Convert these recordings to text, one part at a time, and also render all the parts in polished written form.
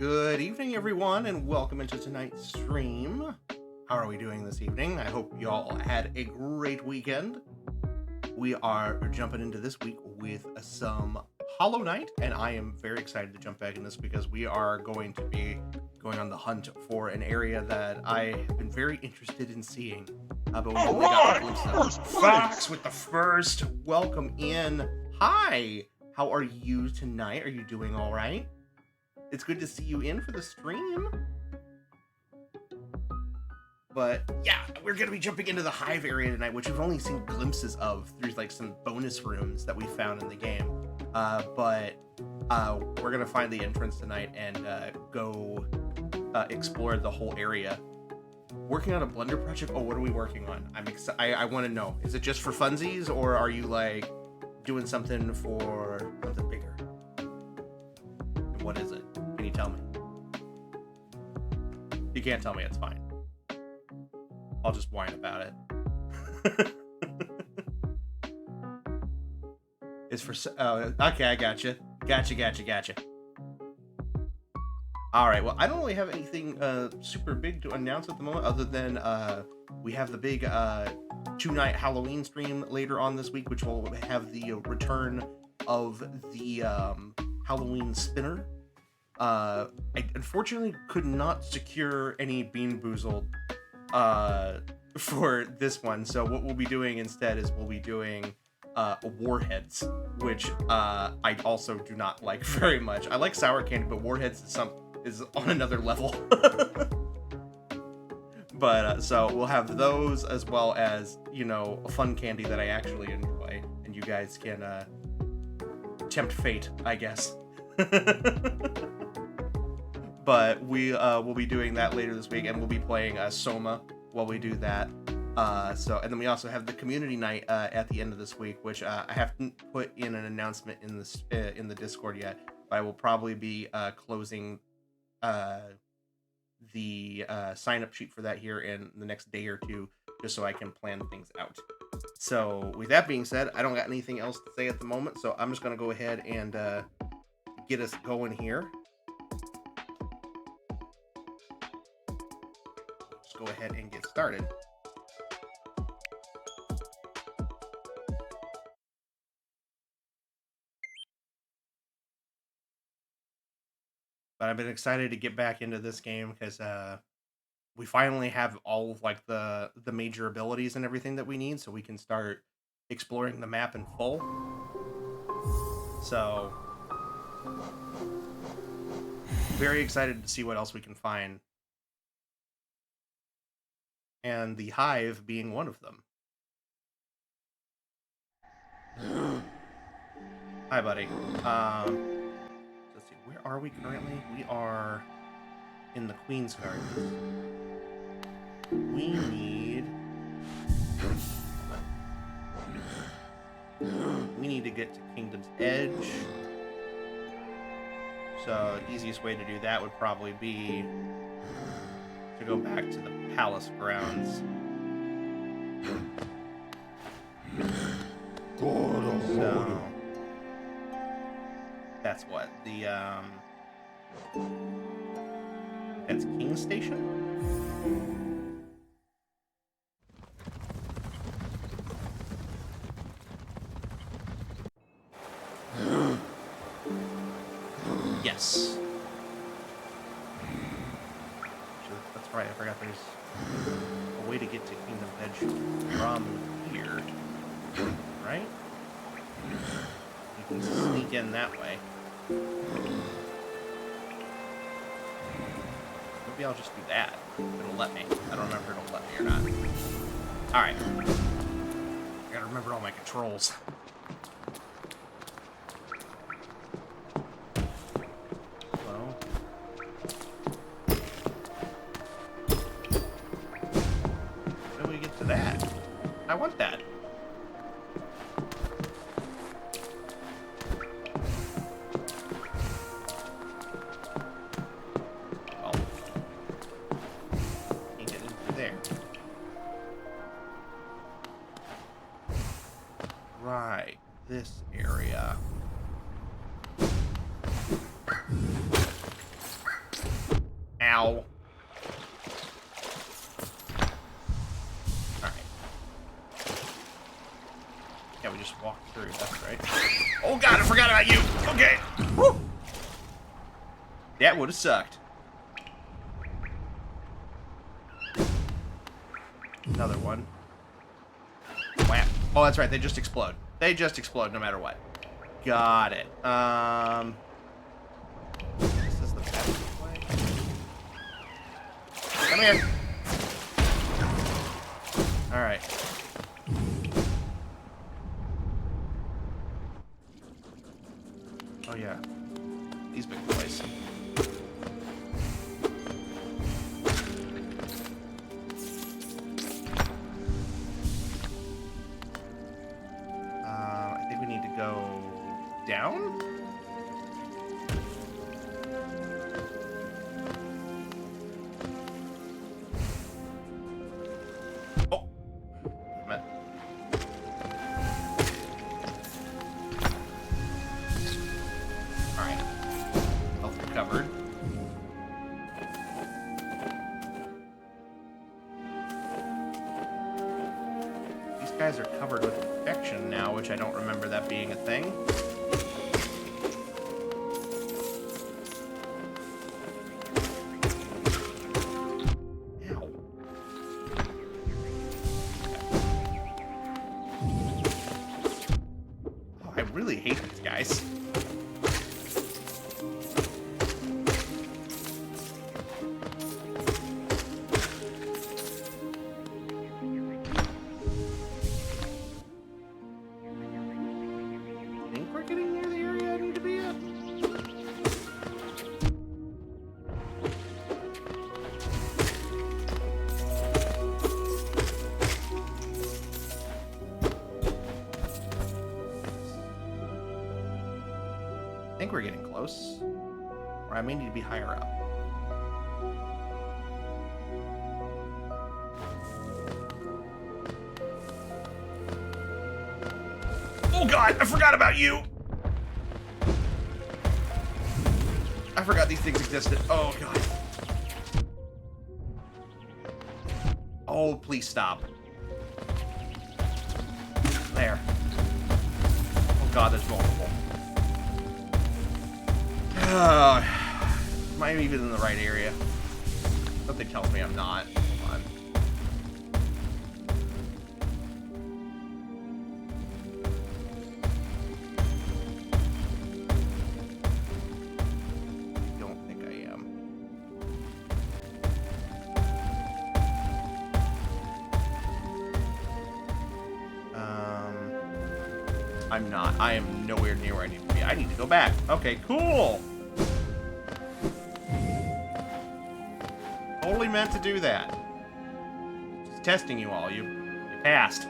Good evening, everyone, and welcome into tonight's stream. How are we doing this evening? I hope you all had a great weekend. We are jumping into this week with some Hollow Knight, and I am very excited to jump back in this because we are going to be going on the hunt for an area that I have been very interested in seeing. But we've only got a glimpse of Fox with the first. Welcome in. Hi, how are you tonight? Are you doing all right? It's good to see you in for the stream. But yeah, we're going to be jumping into the Hive area tonight, which we've only seen glimpses of through like some bonus rooms that we found in the game. But we're going to find the entrance tonight and go explore the whole area. Working on a Blender project? Oh, what are we working on? I want to know. Is it just for funsies, or are you like doing something for something bigger? And what is it? Can you tell me? If you can't tell me, it's fine. I'll just whine about it. It's for... okay, I gotcha. Gotcha. Alright, well, I don't really have anything super big to announce at the moment, other than we have the big two-night Halloween stream later on this week, which will have the return of the Halloween spinner. I unfortunately could not secure any Bean Boozled for this one, so what we'll be doing instead is we'll be doing Warheads, which I also do not like very much. I like sour candy, but Warheads is on another level. But so we'll have those, as well as, you know, a fun candy that I actually enjoy, and you guys can tempt fate, I guess. But we will be doing that later this week, and we'll be playing Soma while we do that. And then we also have the community night at the end of this week, which I haven't put in an announcement in the Discord yet, but I will probably be closing the sign-up sheet for that here in the next day or two, just so I can plan things out. So with that being said, I don't got anything else to say at the moment, so I'm just going to go ahead and get us going here. Just go ahead and get started. But I've been excited to get back into this game because we finally have all of like the major abilities and everything that we need, so we can start exploring the map in full. So very excited to see what else we can find, and the Hive being one of them. Hi, buddy. Let's see, where are we currently? We are in the Queen's Gardens. We need to get to Kingdom's Edge. So the easiest way to do that would probably be to go back to the palace grounds. So that's what the that's King Station. Yes. That's right. I forgot there's a way to get to Kingdom Edge from here, right? You can sneak in that way. Maybe I'll just do that. It'll let me. I don't remember if it'll let me or not. Alright. I gotta remember all my controls. Hello. How do we get to that? I want that. Right, this area. Ow. Alright. Yeah, we just walked through, that's right. Oh god, I forgot about you! Okay! Woo! That would've sucked. Another one. Whap. Oh, that's right, they just explode. They just explode no matter what. Got it. This is the best way. Come here. Alright. Oh yeah. These big boys. I think we need to go down? Oh! Damn it. Alright. Health recovered. These guys are covered with infection now, which I don't remember that being a thing. I really hate these guys. I think we're getting near the area I need to be at. I think we're getting close. Or I may need to be higher up. Oh god, I forgot about you! I forgot these things existed. Oh god. Oh, please stop. There. Oh god, there's multiple. Am I even in the right area? Something tells me I'm not. Hold on. I don't think I am. I'm not. I am nowhere near where I need to be. I need to go back. Okay, cool. Totally meant to do that. Just testing you all. You passed.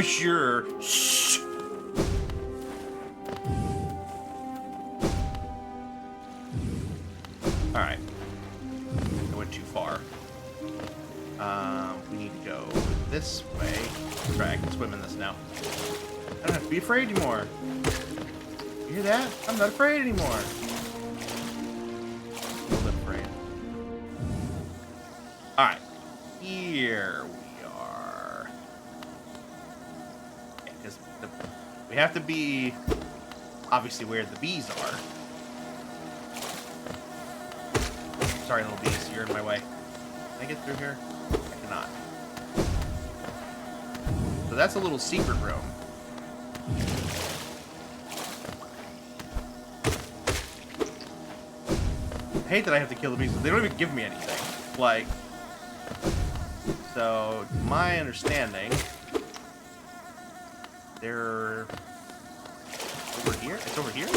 Sure. Shh. Alright. I went too far. We need to go this way. Try, I can swim in this now. I don't have to be afraid anymore. You hear that? I'm not afraid anymore. A little bit afraid. Alright. Here we are. Yeah, because we have to be obviously where the bees are. Sorry, little bees, you're in my way. Can I get through here? I cannot. So that's a little secret room. I hate that I have to kill the bees. They don't even give me anything. Like, so my understanding, they're over here. It's over here.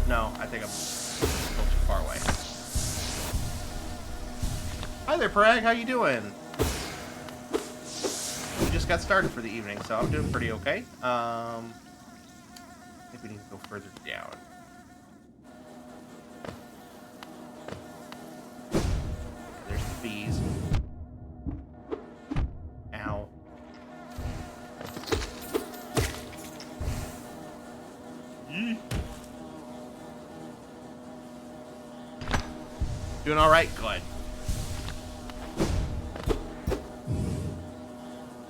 No, I think I'm still too far away. Hi there, Parag. How you doing? We just got started for the evening, so I'm doing pretty okay. I think we need to go further down. There's the bees. Ow. Yee. Doing all right? Good.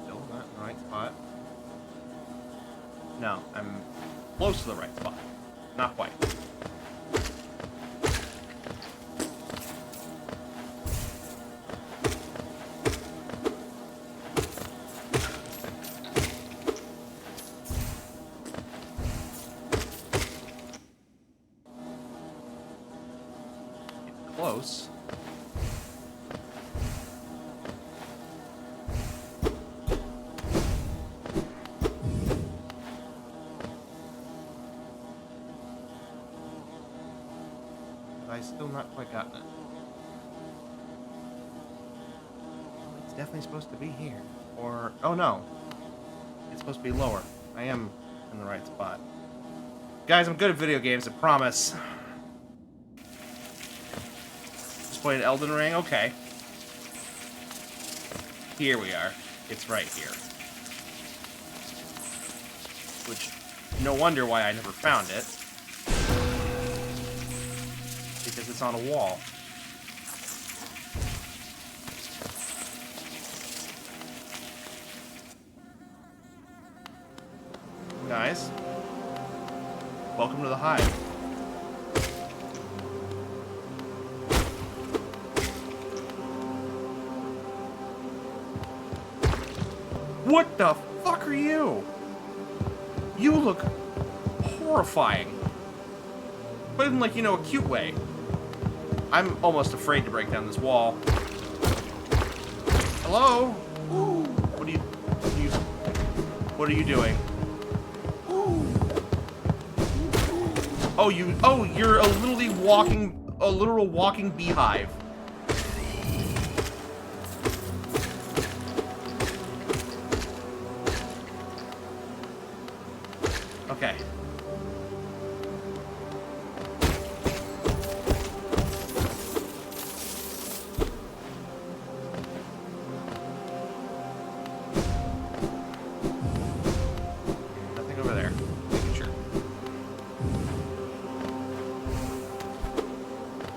Still not in the right spot. No, I'm close to the right spot. Not quite. Close. But I still not quite gotten it. It's definitely supposed to be here. Or, oh no. It's supposed to be lower. I am in the right spot. Guys, I'm good at video games, I promise. Played Elden Ring? Okay. Here we are. It's right here. Which, no wonder why I never found it. Because it's on a wall. Guys, welcome to the Hive. What the fuck are you? You look horrifying. But in, like, you know, a cute way. I'm almost afraid to break down this wall. Hello? Ooh. What are you doing? Ooh. Oh, you're a literal walking beehive. Okay. Nothing over there. Making sure.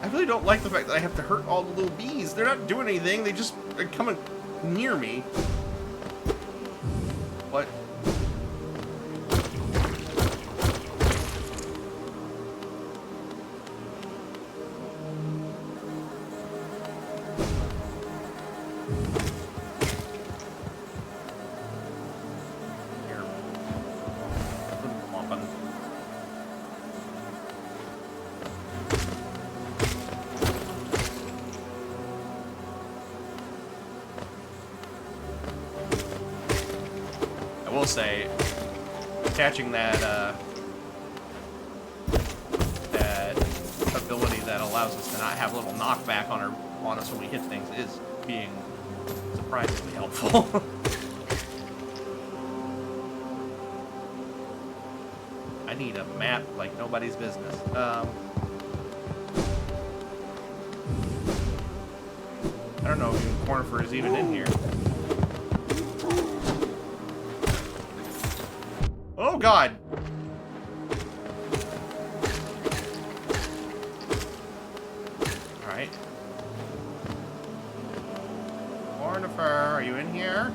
I really don't like the fact that I have to hurt all the little bees. They're not doing anything. They just are coming near me. What? I will say, attaching that that ability that allows us to not have a little knockback on us when we hit things is being surprisingly helpful. I need a map like nobody's business. I don't know if even Cornifer is even in here. Oh God! Alright. Cornifer, are you in here?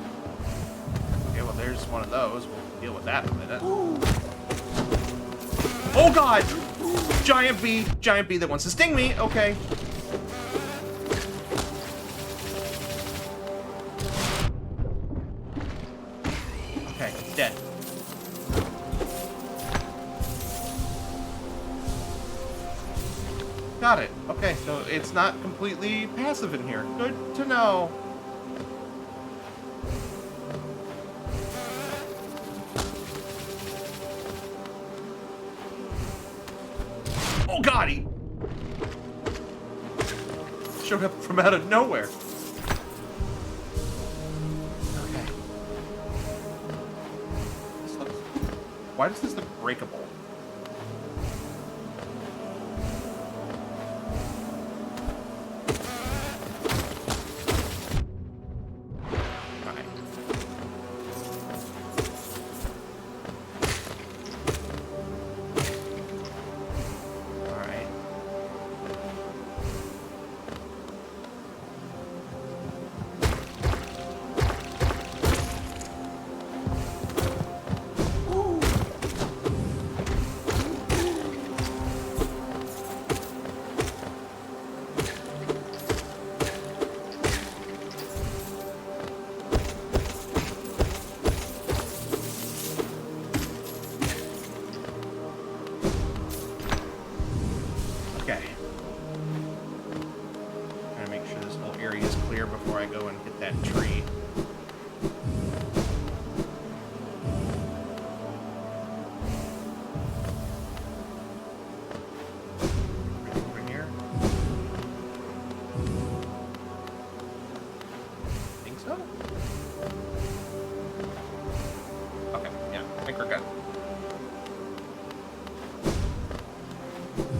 Okay, well there's one of those. We'll deal with that in a minute. Oh God! Giant bee that wants to sting me. Okay. Okay, dead. Got it. Okay, so it's not completely passive in here. Good to know. Oh God, he showed up from out of nowhere. Okay. Why does this look breakable? Before I go and hit that tree. Over here. Think so? Okay, yeah, I think we're good.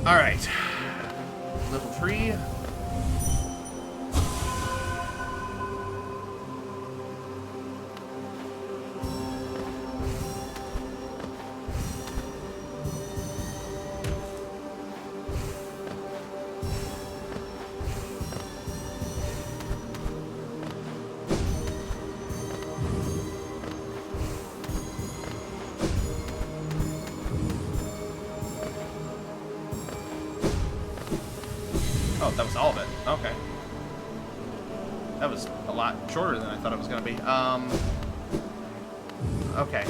Alright. Little tree. Oh, that was all of it. Okay. That was a lot shorter than I thought it was going to be. Okay.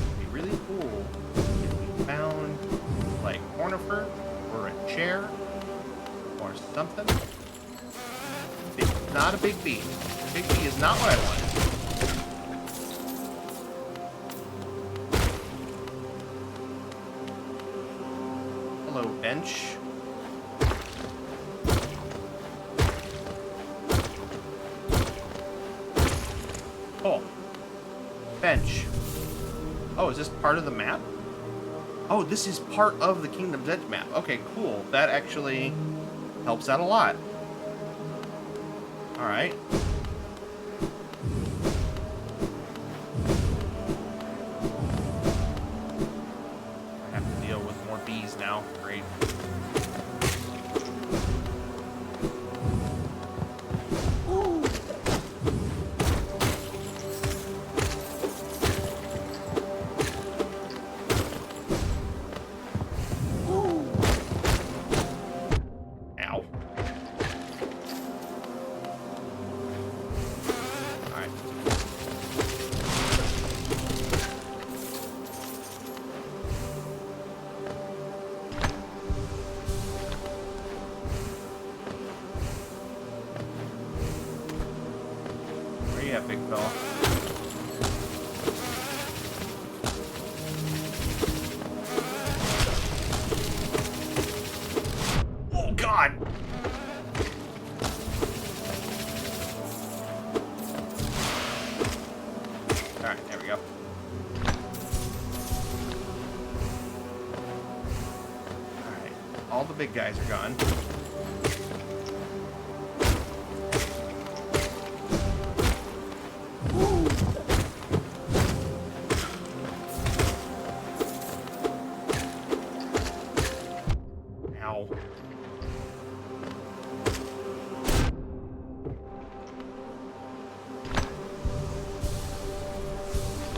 It'd be really cool if we found, like, conifer or a chair or something. It's not a big bee. Big bee is not what I wanted. Bench. Oh. Bench. Oh, is this part of the map? Oh, this is part of the Kingdom's Edge map. Okay, cool. That actually helps out a lot. Alright. I have to deal with more bees now. Great. Yeah, big fella. Oh, God! Alright, there we go. Alright, all the big guys are gone.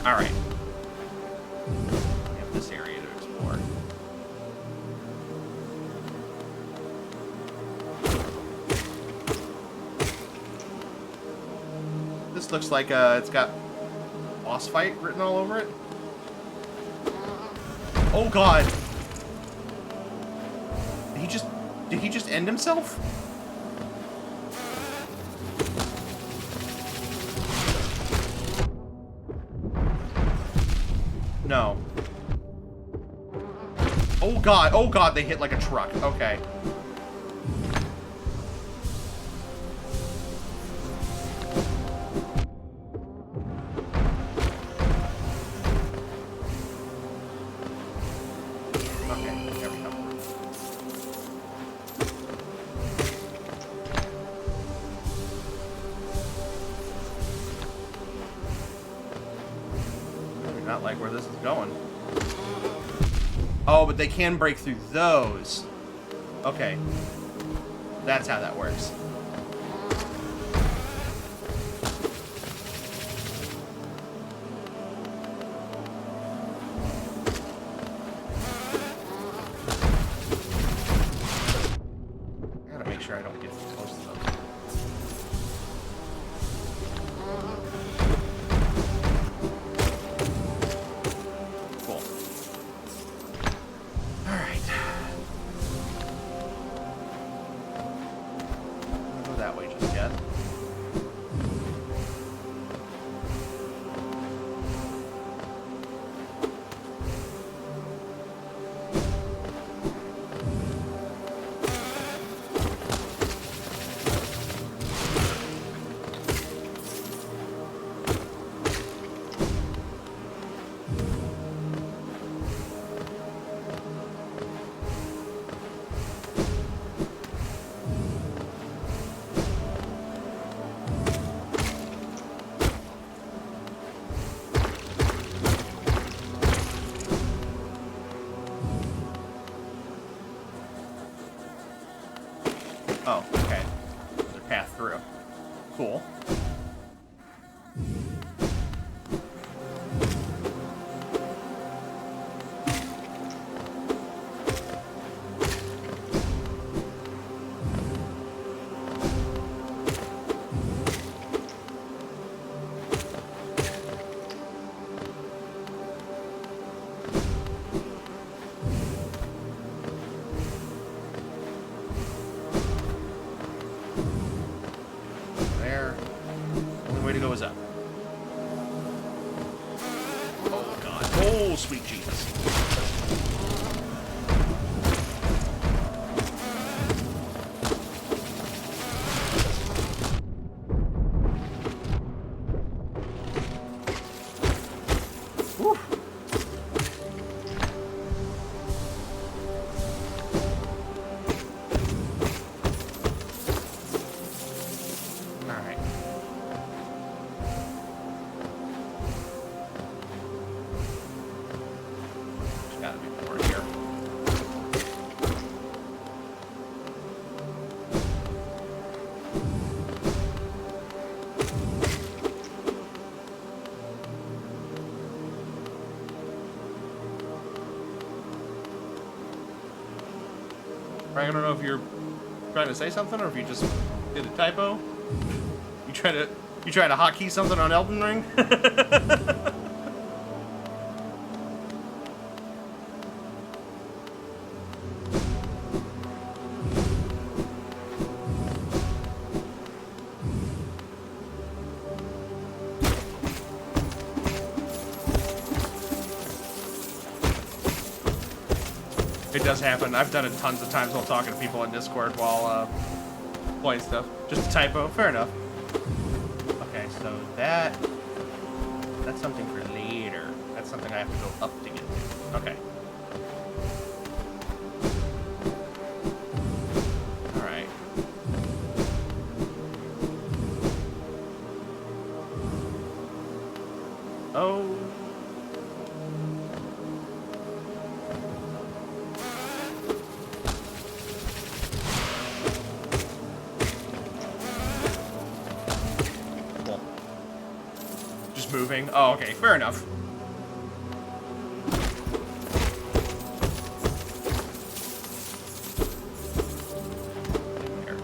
Alright. We have this area to explore. This looks like it's got boss fight written all over it. Oh God! Did he just end himself? No. Oh God, they hit like a truck. Okay. not like where this is going. Oh, but they can break through those. Okay. That's how that works. I gotta make sure I don't get too close to those. Cool. Alright. Don't go that way just yet. Oh, okay. There's a path through. Cool. There. Only way to go is up. Oh, God. Oh, sweet Jesus. Whew. Alright. There's gotta be more here. Frank, I don't know if you're trying to say something or if you just did a typo. You trying to hotkey something on Elden Ring? It does happen. I've done it tons of times while talking to people on Discord while playing stuff. Just a typo. Fair enough. Okay, so that's something for later. That's something I have to go up to get to. Okay. Alright. Oh. Moving. Oh, okay. Fair enough. Here.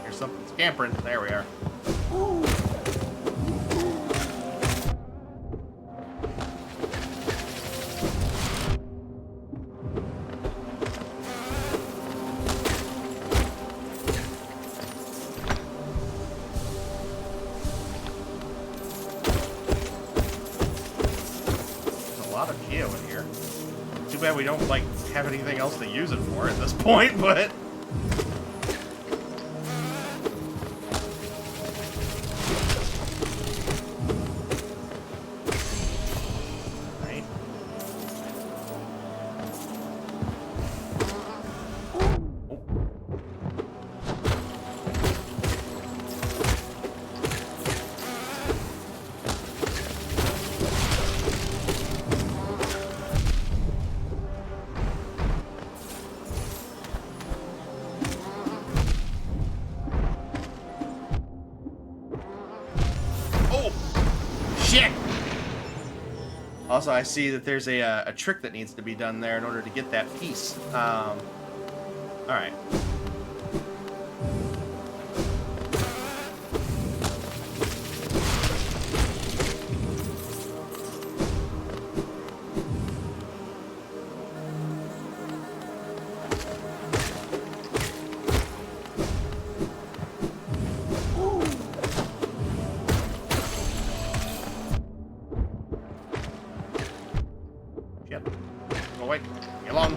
Here's something scampering. There we are. Ooh. In here. Too bad we don't like have anything else to use it for at this point, but right. Shit! Also, I see that there's a trick that needs to be done there in order to get that piece. Alright. Yep. Go away. Get along.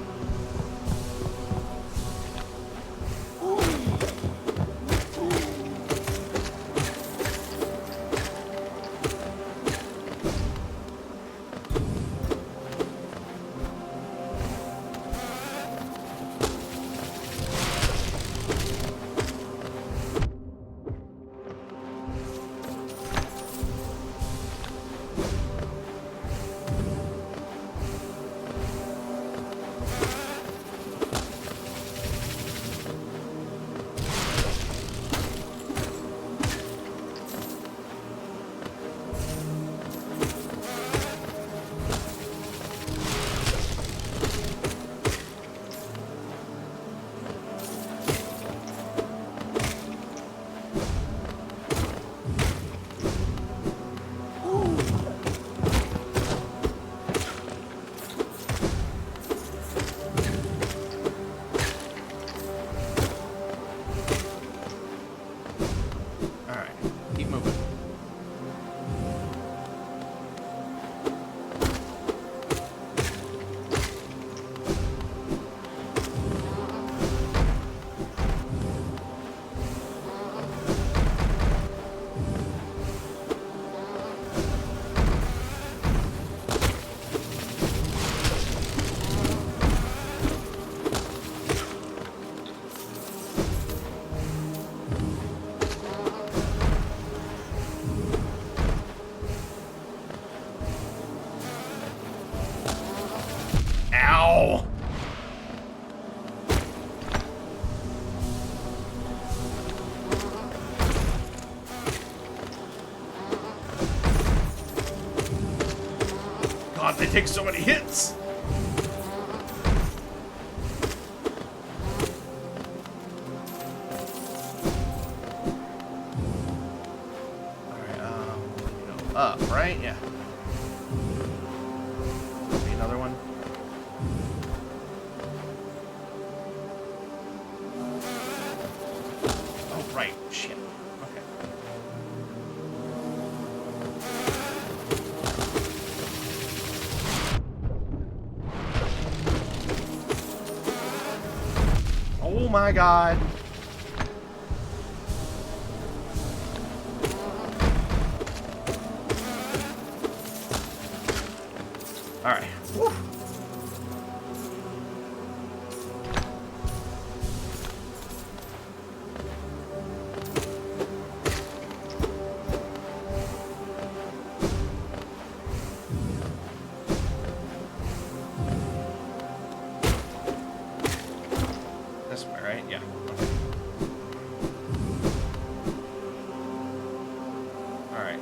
Ow! God, they take so many hits! Alright, up, right? Yeah. Maybe another one. Oh, right. Shit. Okay. Oh my God. All right. Woo. This way, right? Yeah. Okay. All right.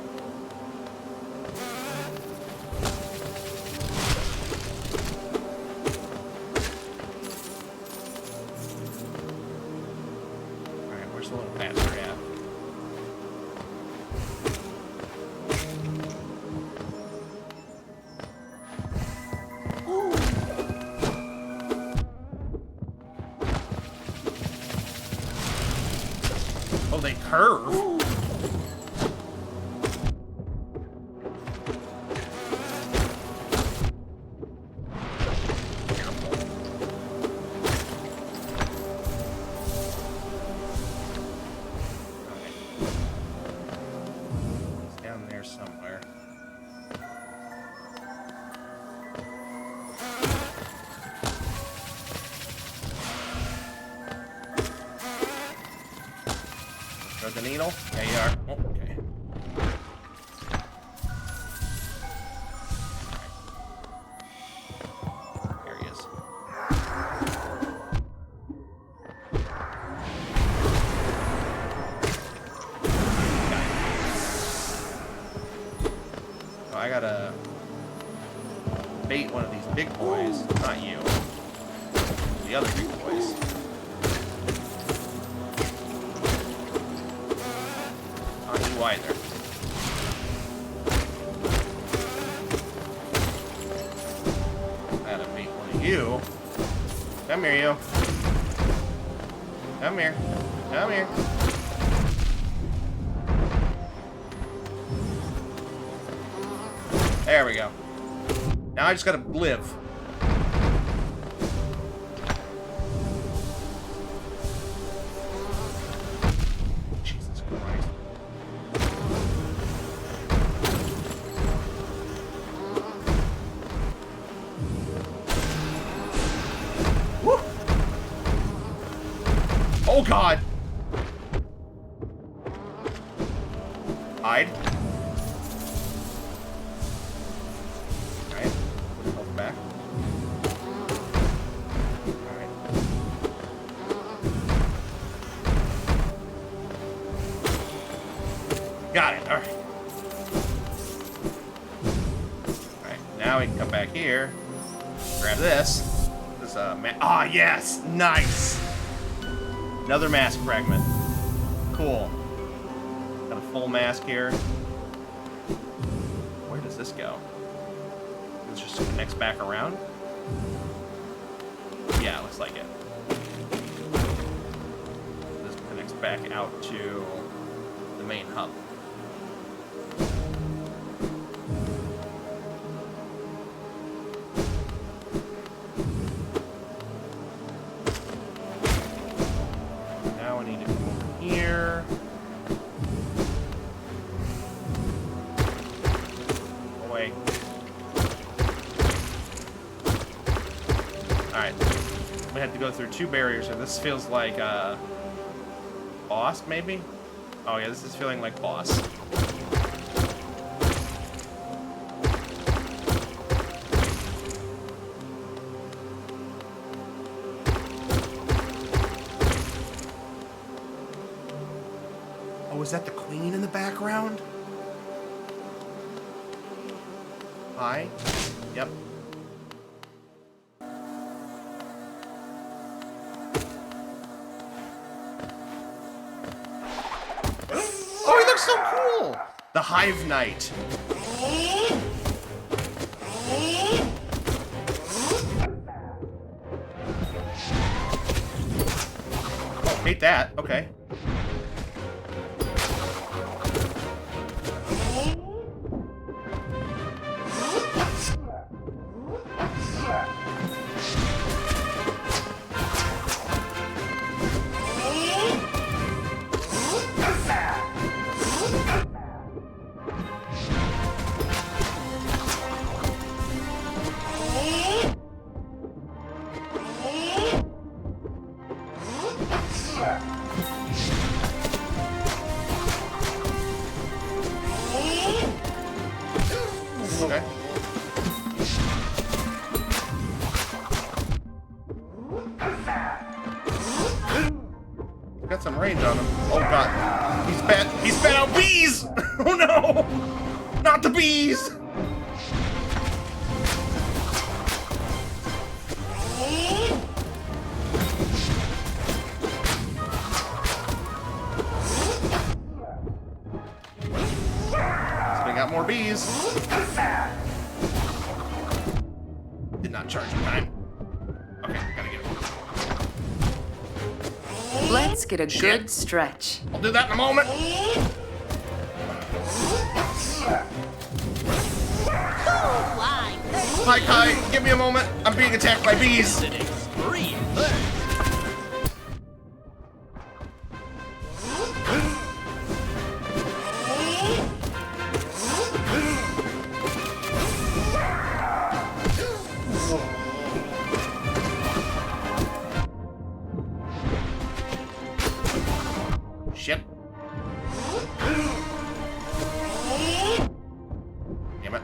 Where's the little path we're at? Oh, they curve. Down there somewhere. Thread the needle? Yeah, you are. Oh, okay. There he is. I gotta bait one of these big boys. Not you. The other big boys. Not you either. I gotta bait one of you. Come here, you. Come here. Come here. There we go. Now I just gotta live. Jesus Christ. Woo! Oh God! Hide. Back. Alright. Got it. Alright. Alright, now we can come back here. Grab this. This ah, yes! Nice! Another mask fragment. Cool. Got a full mask here. Where does this go? It just connects back around? Yeah, looks like it. This connects back out to the main hub. Now I need to come over here. Away. Alright. We had to go through 2 barriers here. This feels like, boss, maybe? Oh yeah, this is feeling like boss. Oh, is that the queen in the background? Hi. Yep. Oh, he looks so cool! The Hive Knight. Oh, hate that. Okay. Okay. Got some range on him. Oh God. He's spat out bees! Oh no! Not the bees! Spitting out more bees. Did not charge in time. Okay, gotta get it. Let's get a good stretch. I'll do that in a moment. Hi, Kai. Give me a moment. I'm being attacked by bees. Shit. Damn it.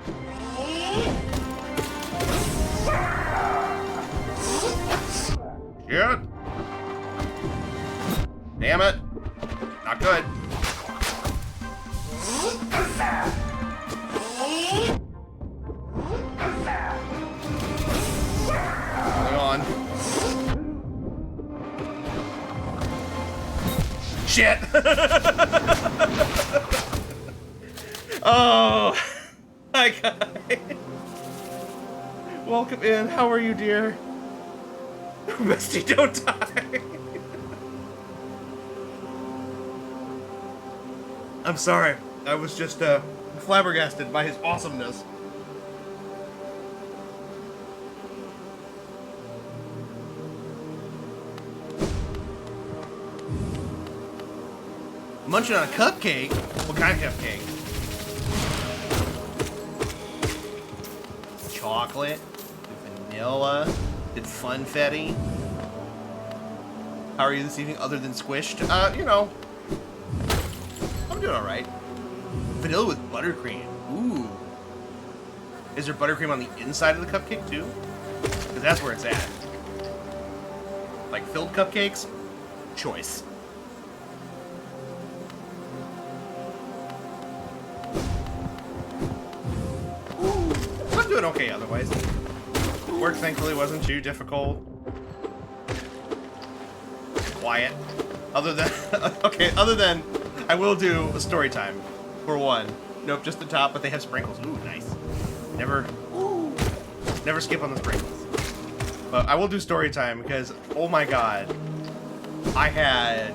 Shit. Damn it. Not good. shit! Oh, hi guy. Welcome in. How are you, dear? Misty, don't die. I'm sorry. I was just flabbergasted by his awesomeness. Munching on a cupcake? What kind of cupcake? Chocolate? Vanilla? Did funfetti? How are you this evening other than squished? You know, I'm doing alright. Vanilla with buttercream. Ooh. Is there buttercream on the inside of the cupcake too? Because that's where it's at. Like filled cupcakes? Choice. I'm doing okay otherwise. Work thankfully wasn't too difficult. Quiet. Other than okay, other than I will do a story time for one. Nope, just the top, but they have sprinkles. Ooh, nice. Never skip on the sprinkles. But I will do story time because oh my god, I had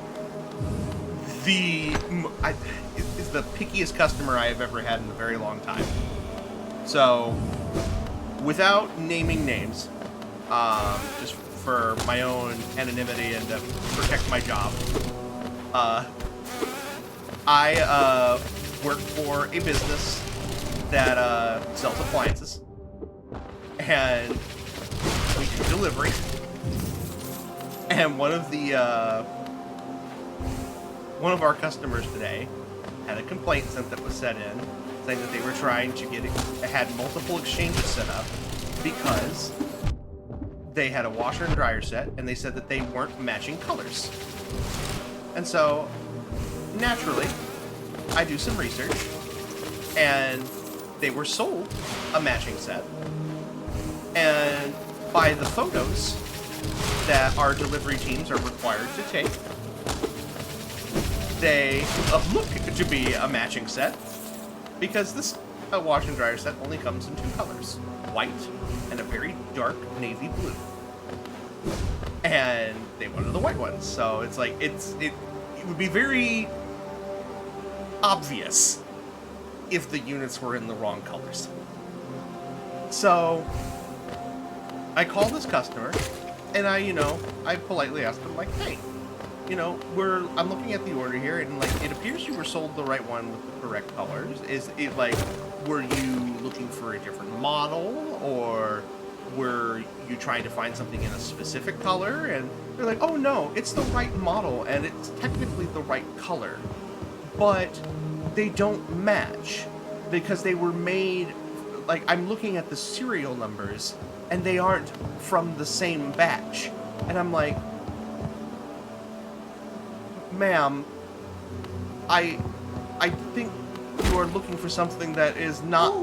it's the pickiest customer I have ever had in a very long time. So, without naming names, just for my own anonymity and to protect my job, I work for a business that sells appliances, and we do delivery. And one of our customers today had a complaint sent that was set in, saying that they were trying to had multiple exchanges set up because they had a washer and dryer set, and they said that they weren't matching colors. And so, naturally, I do some research, and they were sold a matching set. And by the photos that our delivery teams are required to take, they look to be a matching set, because this wash and dryer set only comes in two colors, white and a very dark navy blue. And they wanted the white ones, so it's like it would be very obvious if the units were in the wrong colors. So I call this customer, and I politely ask them, like, hey, I'm looking at the order here, and like it appears you were sold the right one with the correct colors. Is it like, were you looking for a different model, or were you trying to find something in a specific color? And they're like, oh no, it's the right model and it's technically the right color, but they don't match because they were made, like, I'm looking at the serial numbers and they aren't from the same batch. And I'm like, ma'am, I think you are looking for something that is not,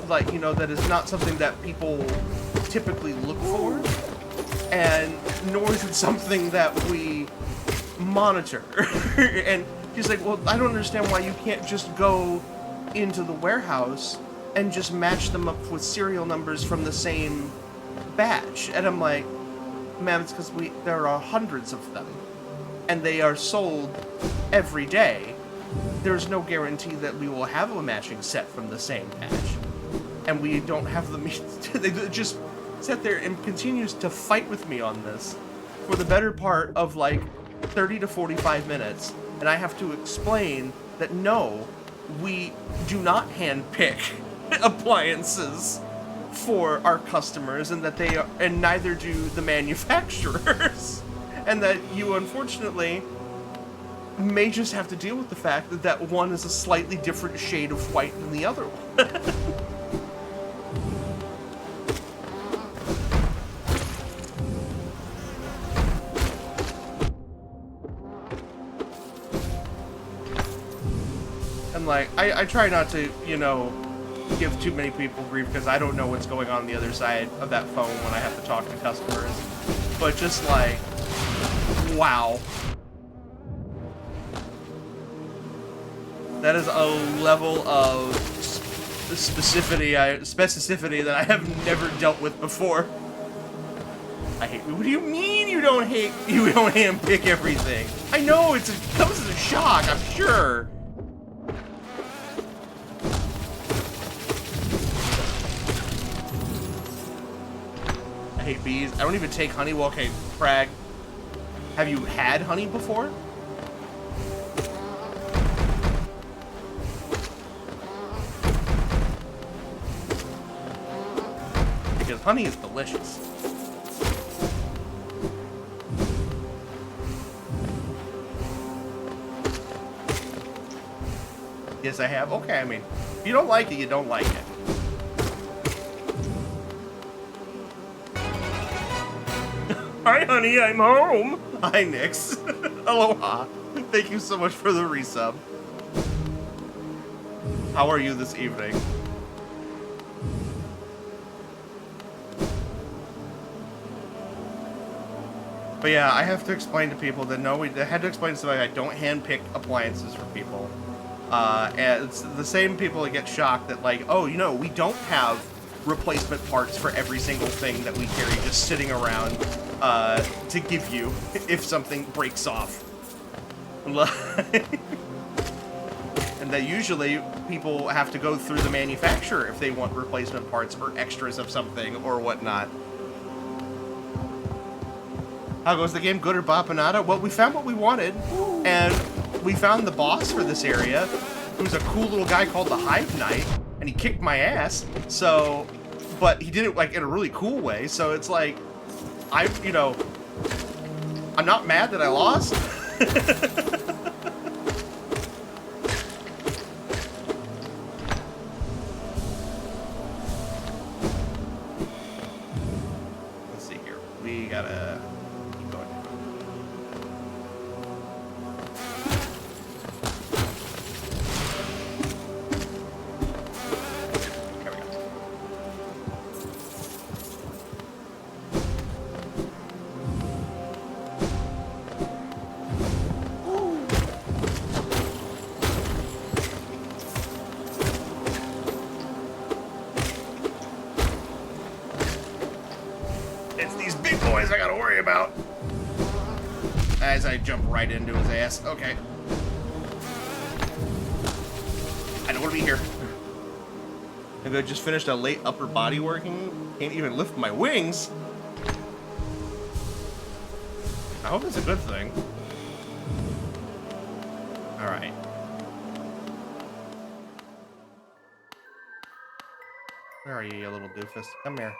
like, that is not something that people typically look for, and nor is it something that we monitor. And he's like, well, I don't understand why you can't just go into the warehouse and just match them up with serial numbers from the same batch. And I'm like, ma'am, it's because there are hundreds of them, and they are sold every day. There's no guarantee that we will have a matching set from the same batch, and we don't have the means to. They just sit there and continues to fight with me on this for the better part of like 30 to 45 minutes, and I have to explain that no, we do not handpick appliances for our customers, and that they are, and neither do the manufacturers. And that you, unfortunately, may just have to deal with the fact that one is a slightly different shade of white than the other one. And, like, I try not to, give too many people grief, because I don't know what's going on the other side of that phone when I have to talk to customers. But just, like, wow. That is a level of specificity that I have never dealt with before. I hate. What do you mean you don't hate? You don't handpick everything? I know it comes as a shock. I'm sure. I hate bees. I don't even take honey. Well, okay, Frag. Have you had honey before? Because honey is delicious. Yes, I have. Okay, I mean, if you don't like it, you don't like it. Hi, honey, I'm home. Hi, Nix. Aloha. Thank you so much for the resub. How are you this evening? But yeah, I have to explain to people that no, I had to explain to somebody I don't handpick appliances for people. And it's the same people that get shocked that like, oh, you know, we don't have replacement parts for every single thing that we carry just sitting around to give you if something breaks off. And that usually people have to go through the manufacturer if they want replacement parts or extras of something or whatnot. How goes the game? Good or Bapanada? Well, we found what we wanted, and we found the boss for this area, who's a cool little guy called the Hive Knight, and he kicked my ass, so, but he did it, like, in a really cool way, so it's like, you know, I'm not mad that I lost. Let's see here. We gotta... I gotta worry about as I jump right into his ass. Okay. I don't want to be here. Maybe I just finished a late upper body working. Can't even lift my wings. I hope it's a good thing. Alright. Where are you, you little doofus? Come here.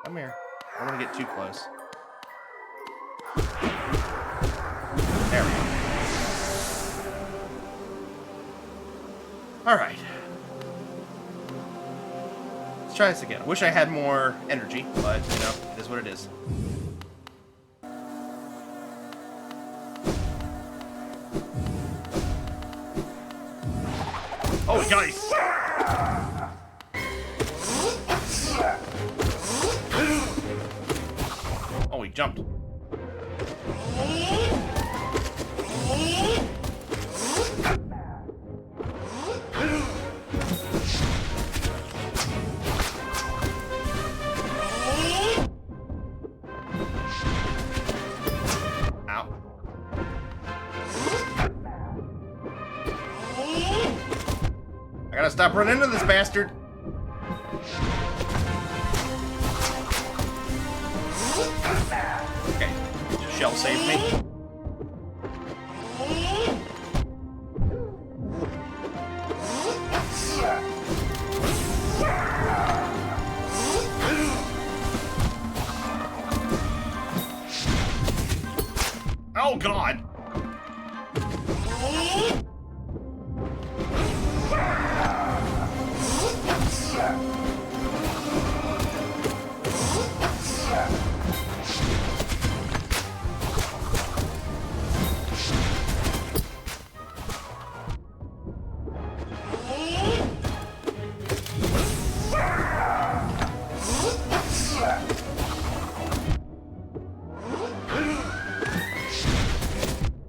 Come here. I don't want to get too close. There we go. Alright. Let's try this again. I wish I had more energy, but, you know, it is what it is. Oh, nice! Oh, he jumped. Ow. I gotta stop running into this bastard. Okay, shell saved me. Oh God!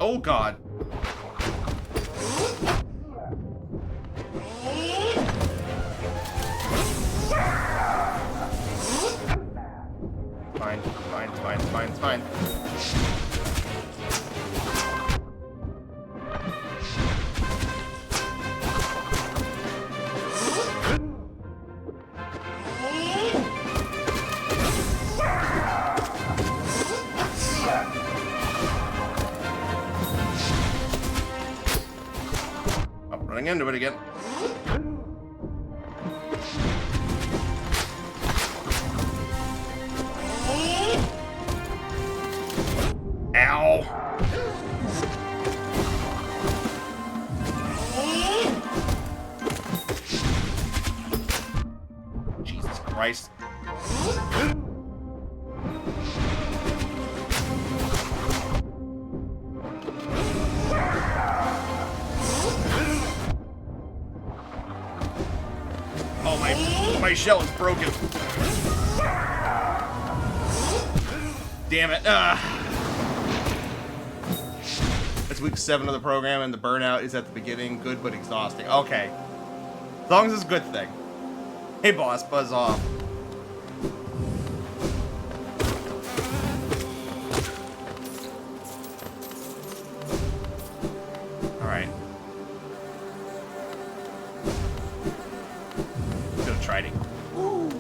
Oh God. running into it again. Ow! Jesus Christ. Oh, my shell is broken. Damn it. It's week 7 of the program and the burnout is at the beginning. Good but exhausting. Okay. As long as it's a good thing. Hey boss, buzz off. Alright. I'm gonna try to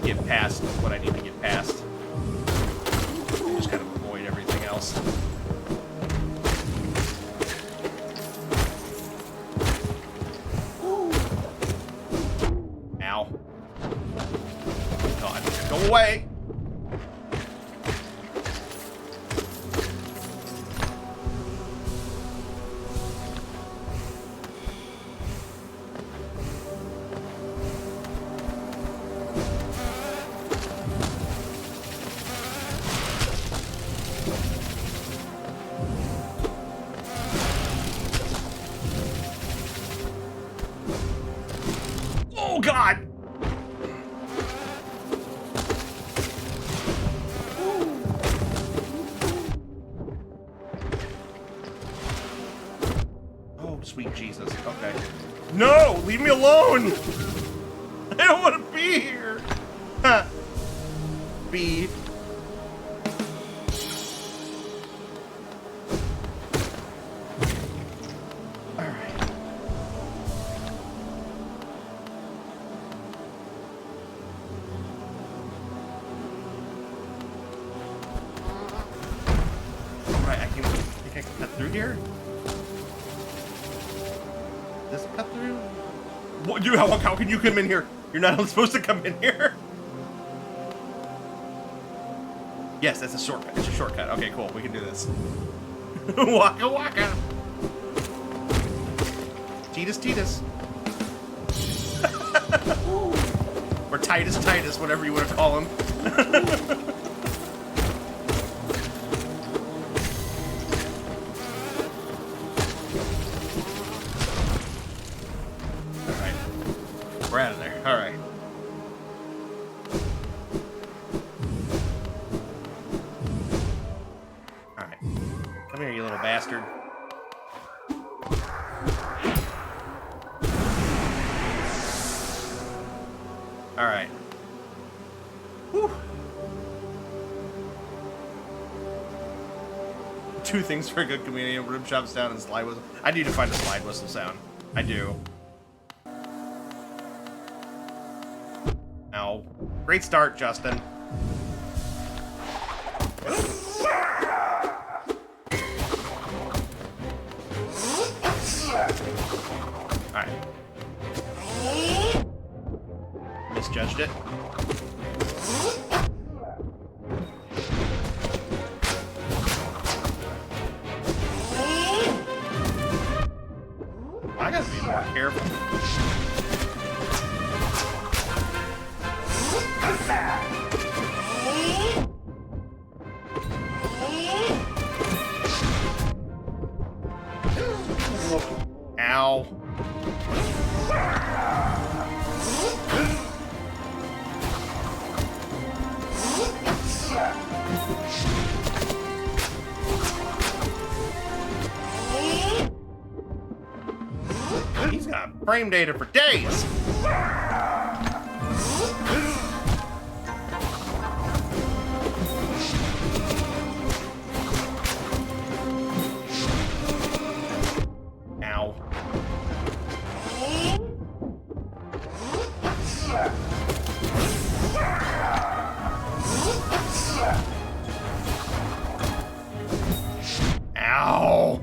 get past what I need to get past. Just kind of avoid everything else. Ow. God, go away! Oh God! Oh, sweet Jesus. Okay. No! Leave me alone! I don't want to be here! Huh. B. Alright. Alright, I think I can cut through here? This cut through? What, dude, how can you come in here? You're not supposed to come in here. Yes, that's a shortcut. It's a shortcut. Okay, cool. We can do this. Waka waka. Titus. Or Titus, whatever you want to call him. We're out of there. All right. All right. Come here, you little bastard. All right. Whew. 2 things for a good comedian: rib chop sound and slide whistle. I need to find a slide whistle sound. I do. Ow. Great start, Justin. Alright. Misjudged it. I gotta be more careful. Ow. He's got frame data for days. Ow. Ow.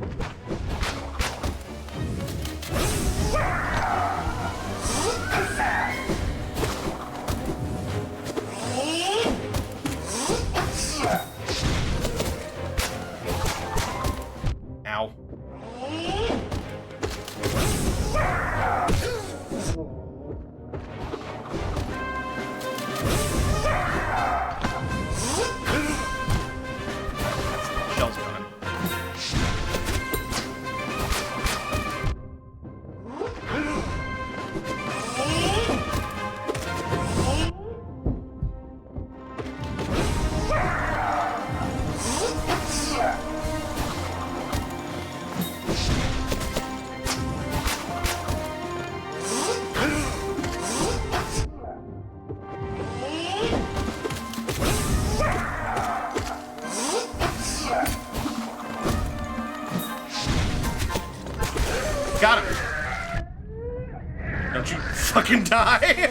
freaking die!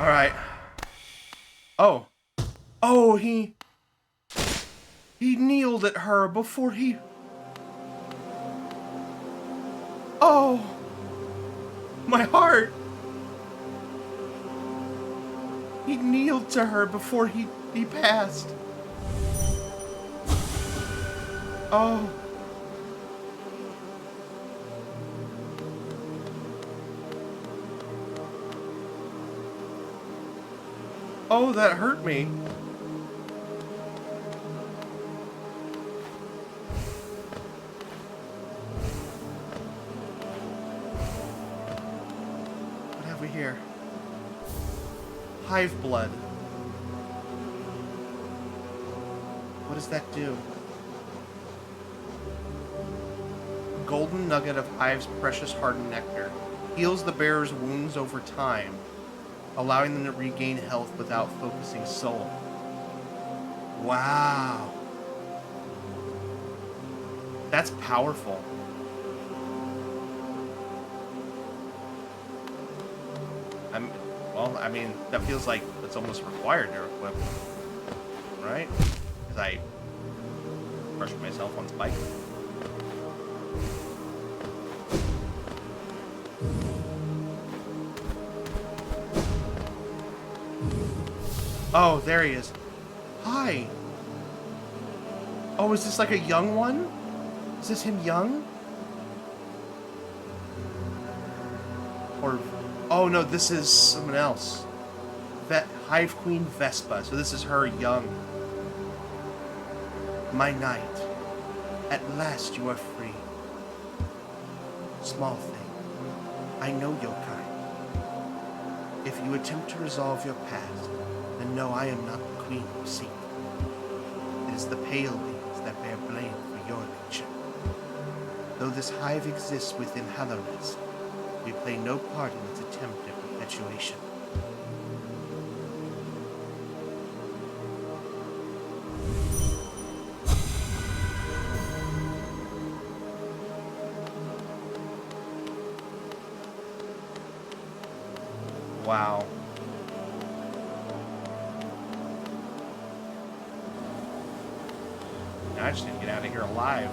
Alright. Oh. Oh, he kneeled at her before he... Oh! My heart! He kneeled to her before he passed. Oh. Oh, that hurt me. What have we here? Hive blood. What does that do? Golden nugget of Hive's precious hardened nectar. Heals the bearer's wounds over time, allowing them to regain health without focusing soul. Wow. That's powerful. Well, I mean, that feels like it's almost required to equip, right? Because I crushed myself on Spike. Oh, there he is. Hi. Oh, is this like a young one? Is this him young? Or... Oh, no, this is someone else. Hive Queen Vespa. So this is her young. My knight. At last you are free. Small thing. I know your kind. If you attempt to resolve your past, then know I am not the queen you seek. It is the pale beings that bear blame for your nature. Though this hive exists within Hallarest, we play no part in its attempt at perpetuation. Wow. I just need to get out of here alive.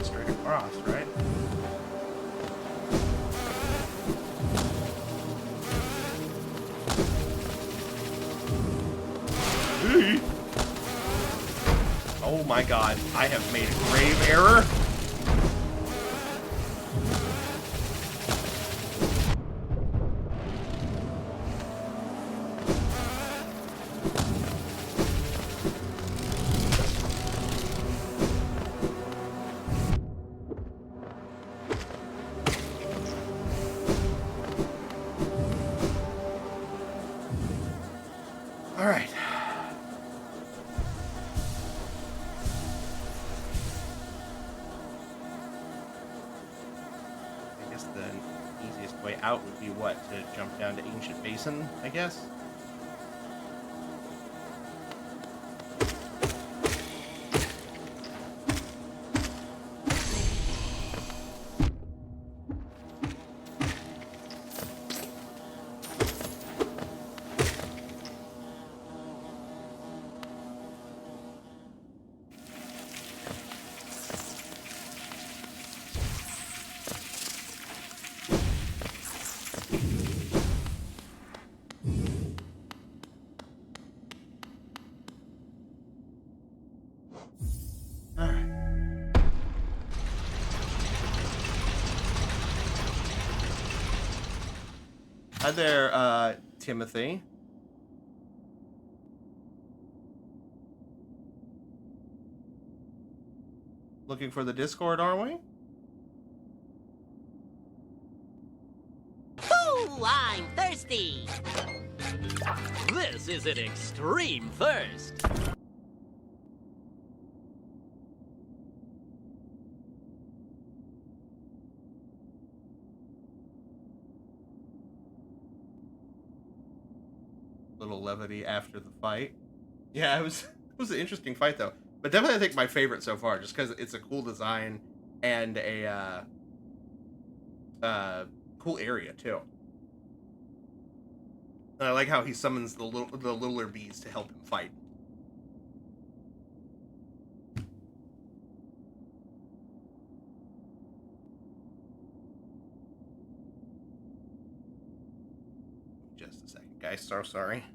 Straight across, right? Oh my god, I have made a grave error. All right. I guess the easiest way out would be what? To jump down to Ancient Basin, I guess? Hi there, Timothy. Looking for the Discord, are we? Ooh, I'm thirsty. This is an extreme thirst. Little levity after the fight. Yeah, it was an interesting fight though. But definitely I think my favorite so far, just because it's a cool design and a cool area too. And I like how he summons the littler bees to help him fight. Just a second, guys. So sorry.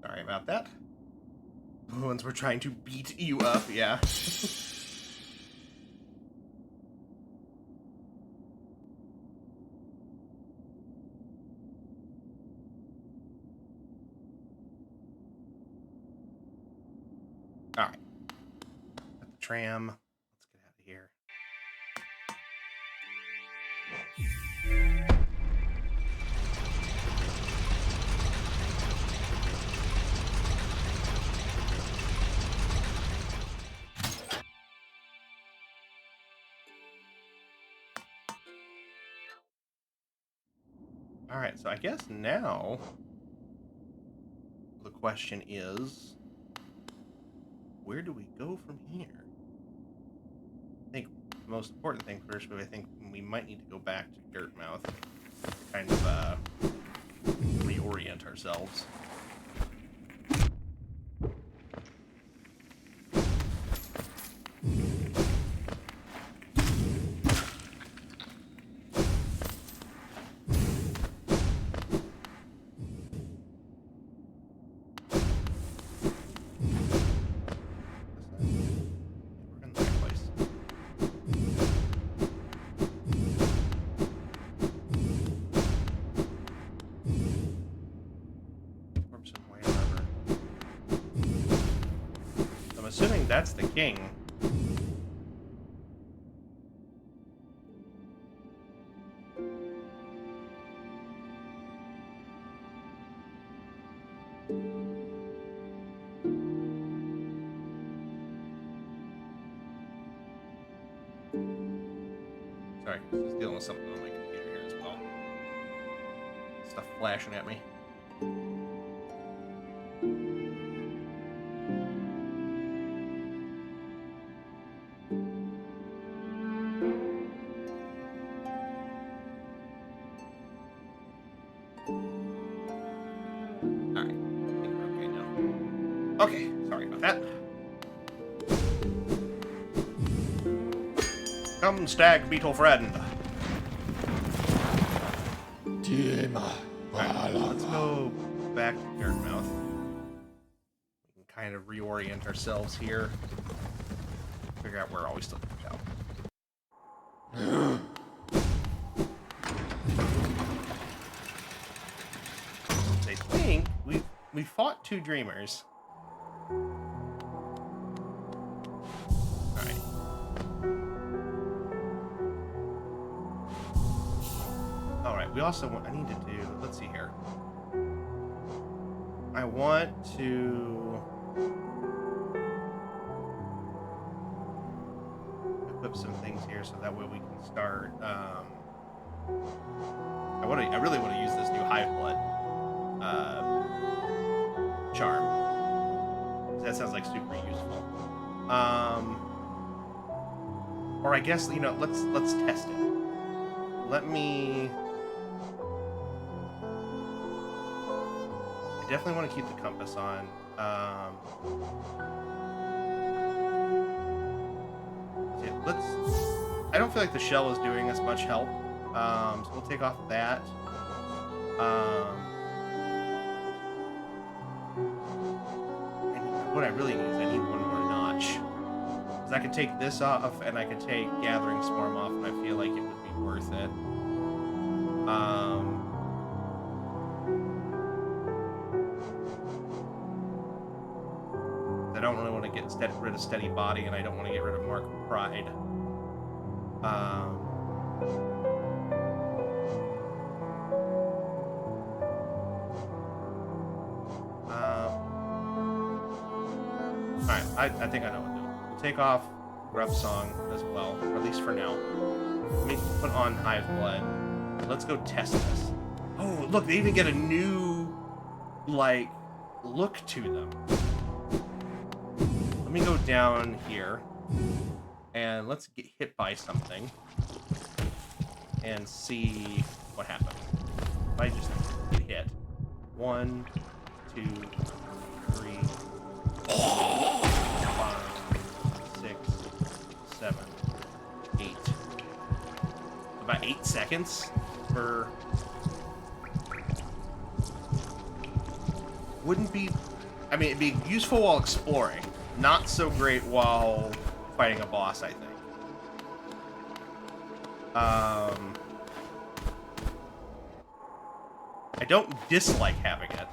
Sorry about that. Once we're trying to beat you up, yeah. Alright. Got the tram. Let's get out of here. Alright, so I guess now the question is, where do we go from here? I think the most important thing first, but I think we might need to go back to Dirtmouth to kind of reorient ourselves. Assuming that's the king. Sorry, I was dealing with something on my computer here as well. Stuff flashing at me. Okay, sorry about that. Come, stag beetle friend. Right, let's go back to Dirtmouth. We can kind of reorient ourselves here. Figure out where all we still need to go. I think we fought two dreamers. Alright. Alright, we also want, I need to do, let's see here. I want to equip some things here so that way we can start, I really want to use this new Hive Blood charm. That sounds like super useful. Or I guess, you know, let's test it. Let me... I definitely want to keep the compass on. Yeah, let's... I don't feel like the shell is doing us much help. So we'll take off that. And what I really need is I need one more notch. Because I could take this off, and I could take Gathering Swarm off, and I feel like it would be worth it. I don't really want to get rid of Steady Body, and I don't want to get rid of Mark of Pride. Alright, I think I know what to do. We'll take off Grub Song as well, or at least for now. Let me put on Hive Blood. Let's go test this. Oh, look, they even get a new, like, look to them. Let me go down here, and let's get hit by something, and see what happens. If I just get hit. 1, 2, 3, 4, 5, 6, 7, 8. About 8 seconds for... Wouldn't be... I mean, it'd be useful while exploring. Not so great while fighting a boss, I think. I don't dislike having it.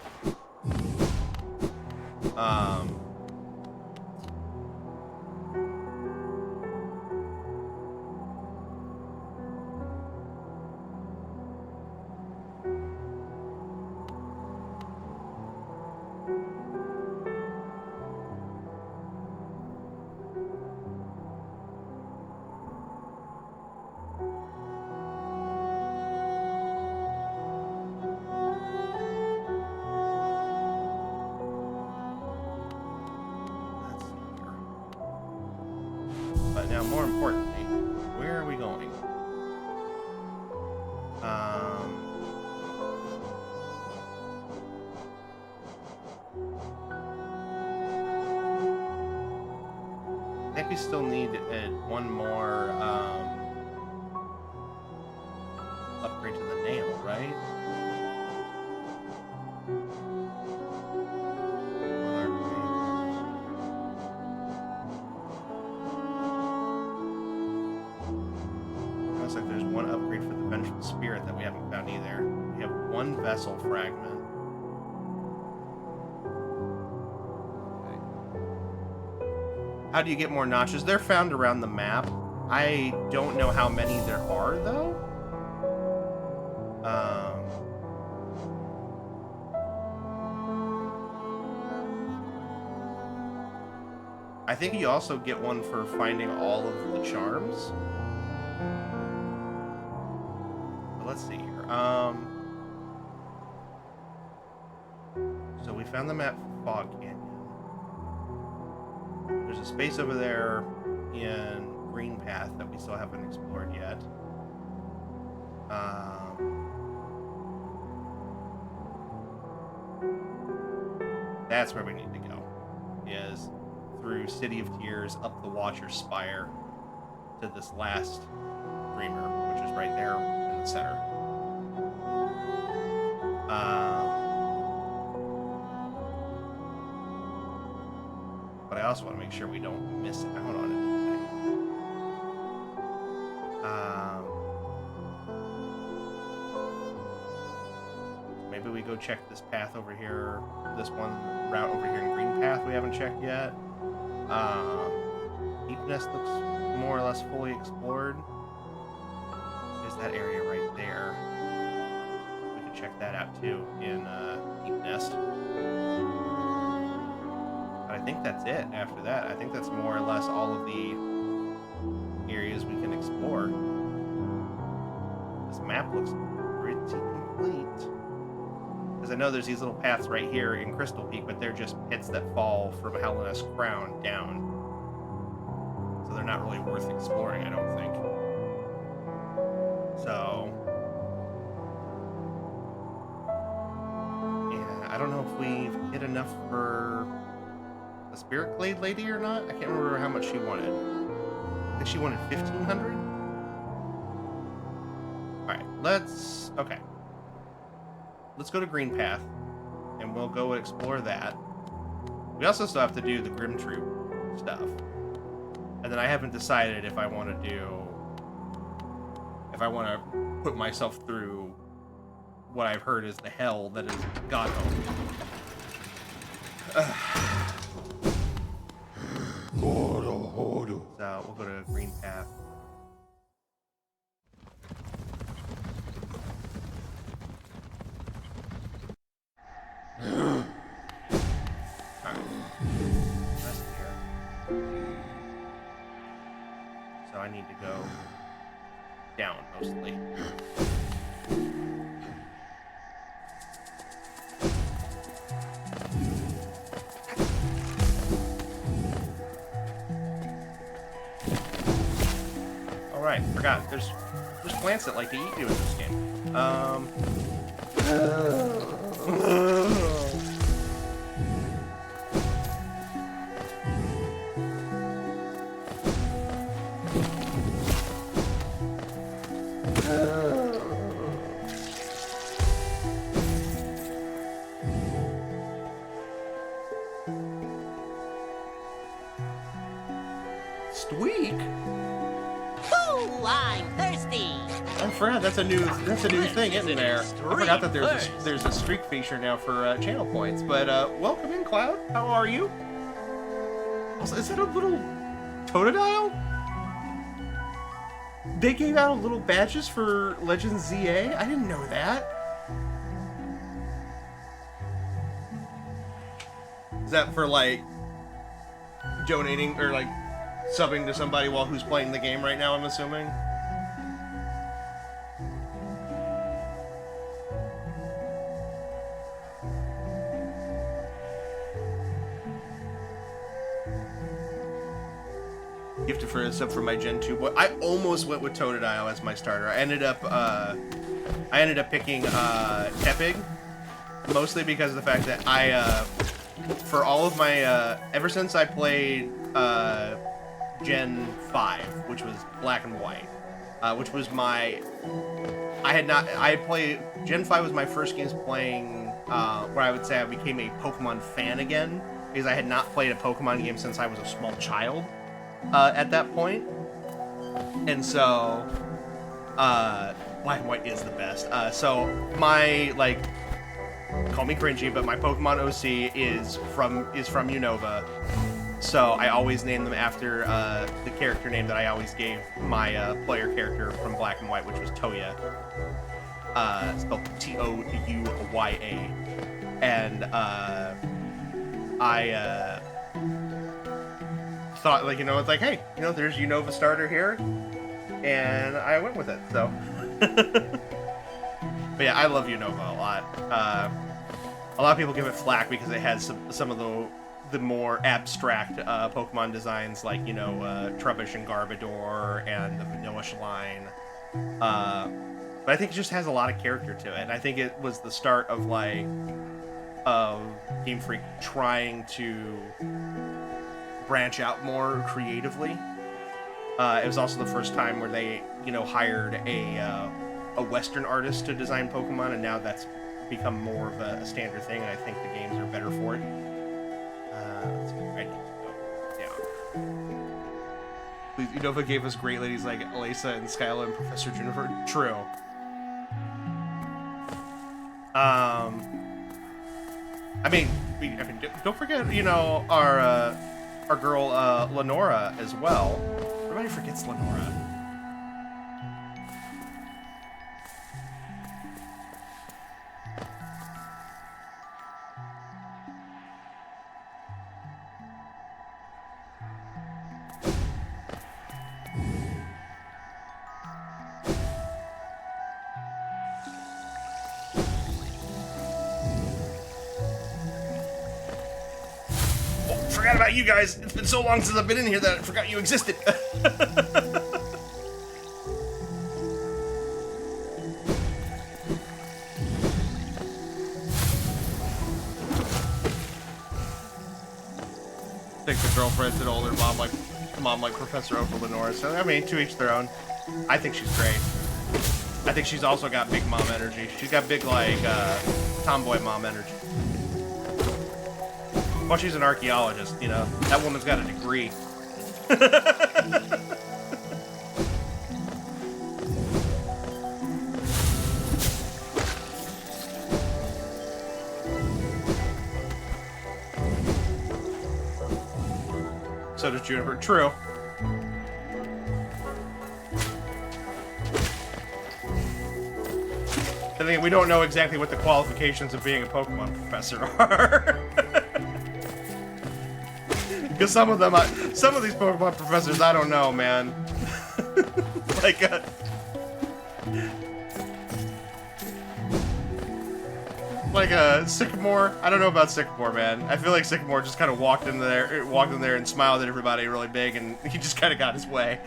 But now, more importantly, where are we going? I think we still need one more upgrade to the nail, right? Looks like there's one upgrade for the Vengeful Spirit that we haven't found either. We have one Vessel Fragment. How do you get more notches? They're found around the map. I don't know how many there are, though. I think you also get one for finding all of the charms. But let's see here. So we found the map for Fog Canyon. There's a space over there in Green Path that we still haven't explored yet. That's where we need to go. Is through City of Tears, up the Watcher's Spire, to this last Dreamer, which is right there in the center. But I also want to make sure we don't miss out on anything. Maybe we go check this path over here, this one route over here in Green Path we haven't checked yet. Deep Nest looks more or less fully explored. There's that area right there. We can check that out too in Deep Nest. But I think that's it after that. I think that's more or less all of the areas we can explore. This map looks pretty complete. Because I know there's these little paths right here in Crystal Peak, but they're just pits that fall from Hellenus Crown down. So they're not really worth exploring, I don't think. So, yeah, I don't know if we've hit enough for the Spirit Glade lady or not. I can't remember how much she wanted. I think she wanted 1,500. All right, let's go to Green Path, and we'll go explore that. We also still have to do the Grim Troop stuff. And then I haven't decided if I want to put myself through what I've heard is the hell that is Godhome. So we'll go to Green Path. So I need to go down mostly. All right, forgot. There's plants that like to eat you in this game. Squeak? Ooh, I'm thirsty. I forgot that's a new thing, isn't there? I forgot that there's a streak feature now for channel points. But welcome in, Cloud. How are you? Also, is that a little Totodile? They gave out little badges for Legends ZA? I didn't know that. Is that for, like, donating or, like, subbing to somebody while who's playing the game right now, I'm assuming? Gifted for a sub for my Gen 2 boy. I almost went with Totodile as my starter. I ended up picking Tepig, mostly because of the fact that I for all of my ever since I played Gen 5, which was Black and White, which was my Gen 5 was my first games playing where I would say I became a Pokemon fan again, because I had not played a Pokemon game since I was a small child. At that point, and so Black and White is the best. So my, like, call me cringy, but my Pokemon OC is from Unova. So I always name them after the character name that I always gave my player character from Black and White, which was Toya. Spelled Touya, and I thought, like, it's like, hey, there's Unova starter here, and I went with it. So, but yeah, I love Unova a lot. A lot of people give it flack because it has some of the more abstract Pokemon designs, like Trubbish and Garbodor and the Vanillish line. But I think it just has a lot of character to it, and I think it was the start of Game Freak trying to branch out more creatively. It was also the first time where they, hired a Western artist to design Pokemon, and now that's become more of a standard thing, and I think the games are better for it. Let's see, I need to go down. Please, Unova gave us great ladies like Elisa and Skyla and Professor Juniper. True. I mean, don't forget, our girl Lenora as well. Everybody forgets Lenora. Forgot about you guys. It's been so long since I've been in here that I forgot you existed. Think the girlfriend's an older mom like Professor Oprah Lenore. So I mean, to each their own. I think she's great. I think she's also got big mom energy. She's got big like tomboy mom energy. Well, she's an archaeologist, you know. That woman's got a degree. So does Juniper. True. I think we don't know exactly what the qualifications of being a Pokemon professor are. Because some of these Pokemon professors, I don't know, man. like a Sycamore. I don't know about Sycamore, man. I feel like Sycamore just kind of walked in there and smiled at everybody really big, and he just kind of got his way.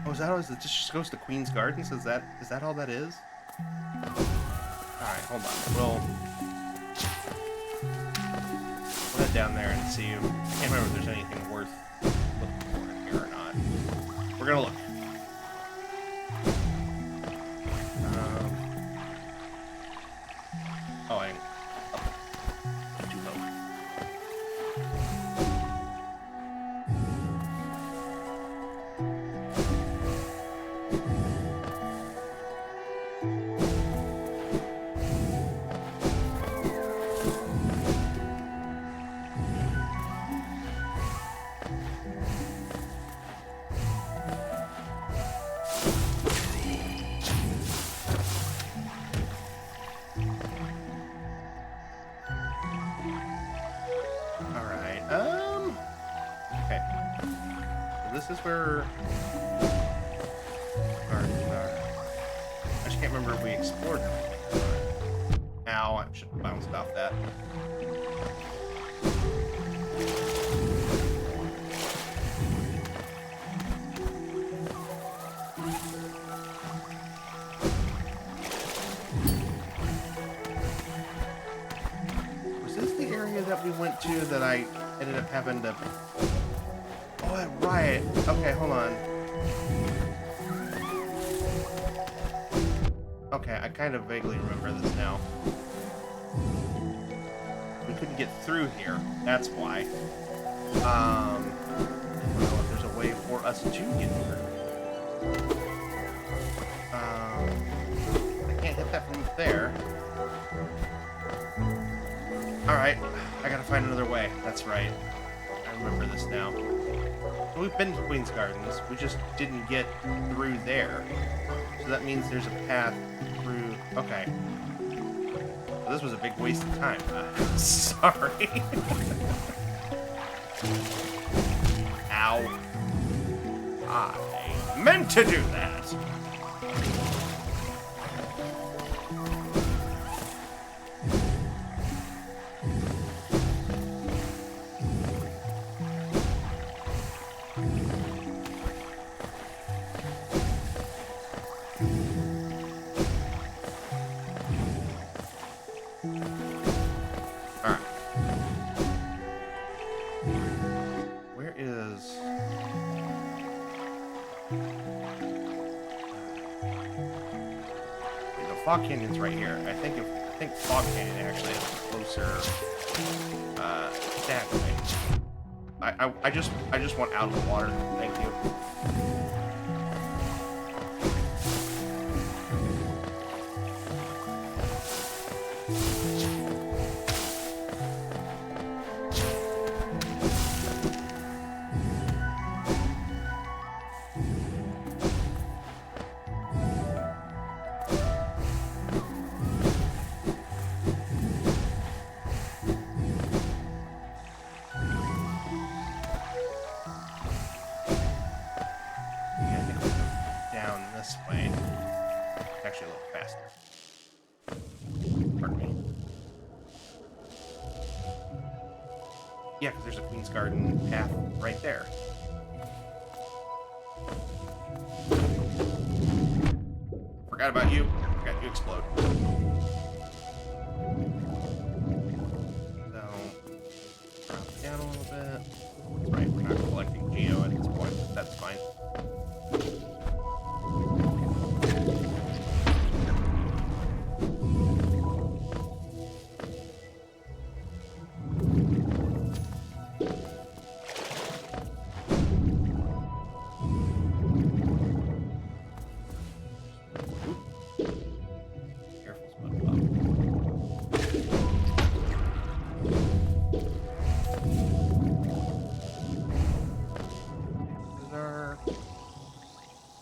Oh, is that always it just goes to Queen's Gardens? Is that all that is? Alright, hold on. We'll head down there and see. I can't remember if there's anything worth looking for in here or not. We're gonna look. Oh, I ain't up. Too low. This is where gardens are. I just can't remember if we explored them. Ow, I should have bounced off that. Was this the area that we went to that I ended up having to... Oh, right. Okay, hold on. Okay, I kind of vaguely remember this now. We couldn't get through here. That's why. I don't know if there's a way for us to get through. I can't hit that from there. Alright, I gotta find another way. That's right. I remember this now. We've been to Queen's Gardens, we just didn't get through there. So that means there's a path through... Okay. So this was a big waste of time. Sorry. Ow. I meant to do that! Fog Canyon's right here. I think Fog Canyon actually is closer that way. I just want out of the water. Thank you. Yeah, because there's a Queen's Garden path right there. Forgot about you. Forgot you explode. So, drop it down a little bit. That's right, we're not collecting Geo at this point, but that's fine.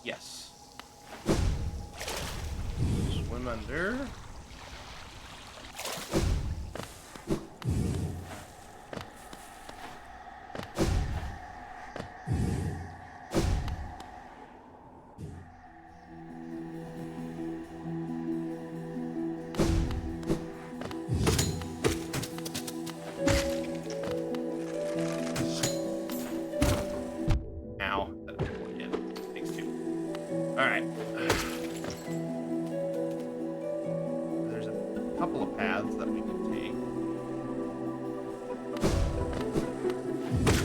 Yes. Swim under. Ow. Yeah, takes two. Alright. There's a couple of paths that we can take.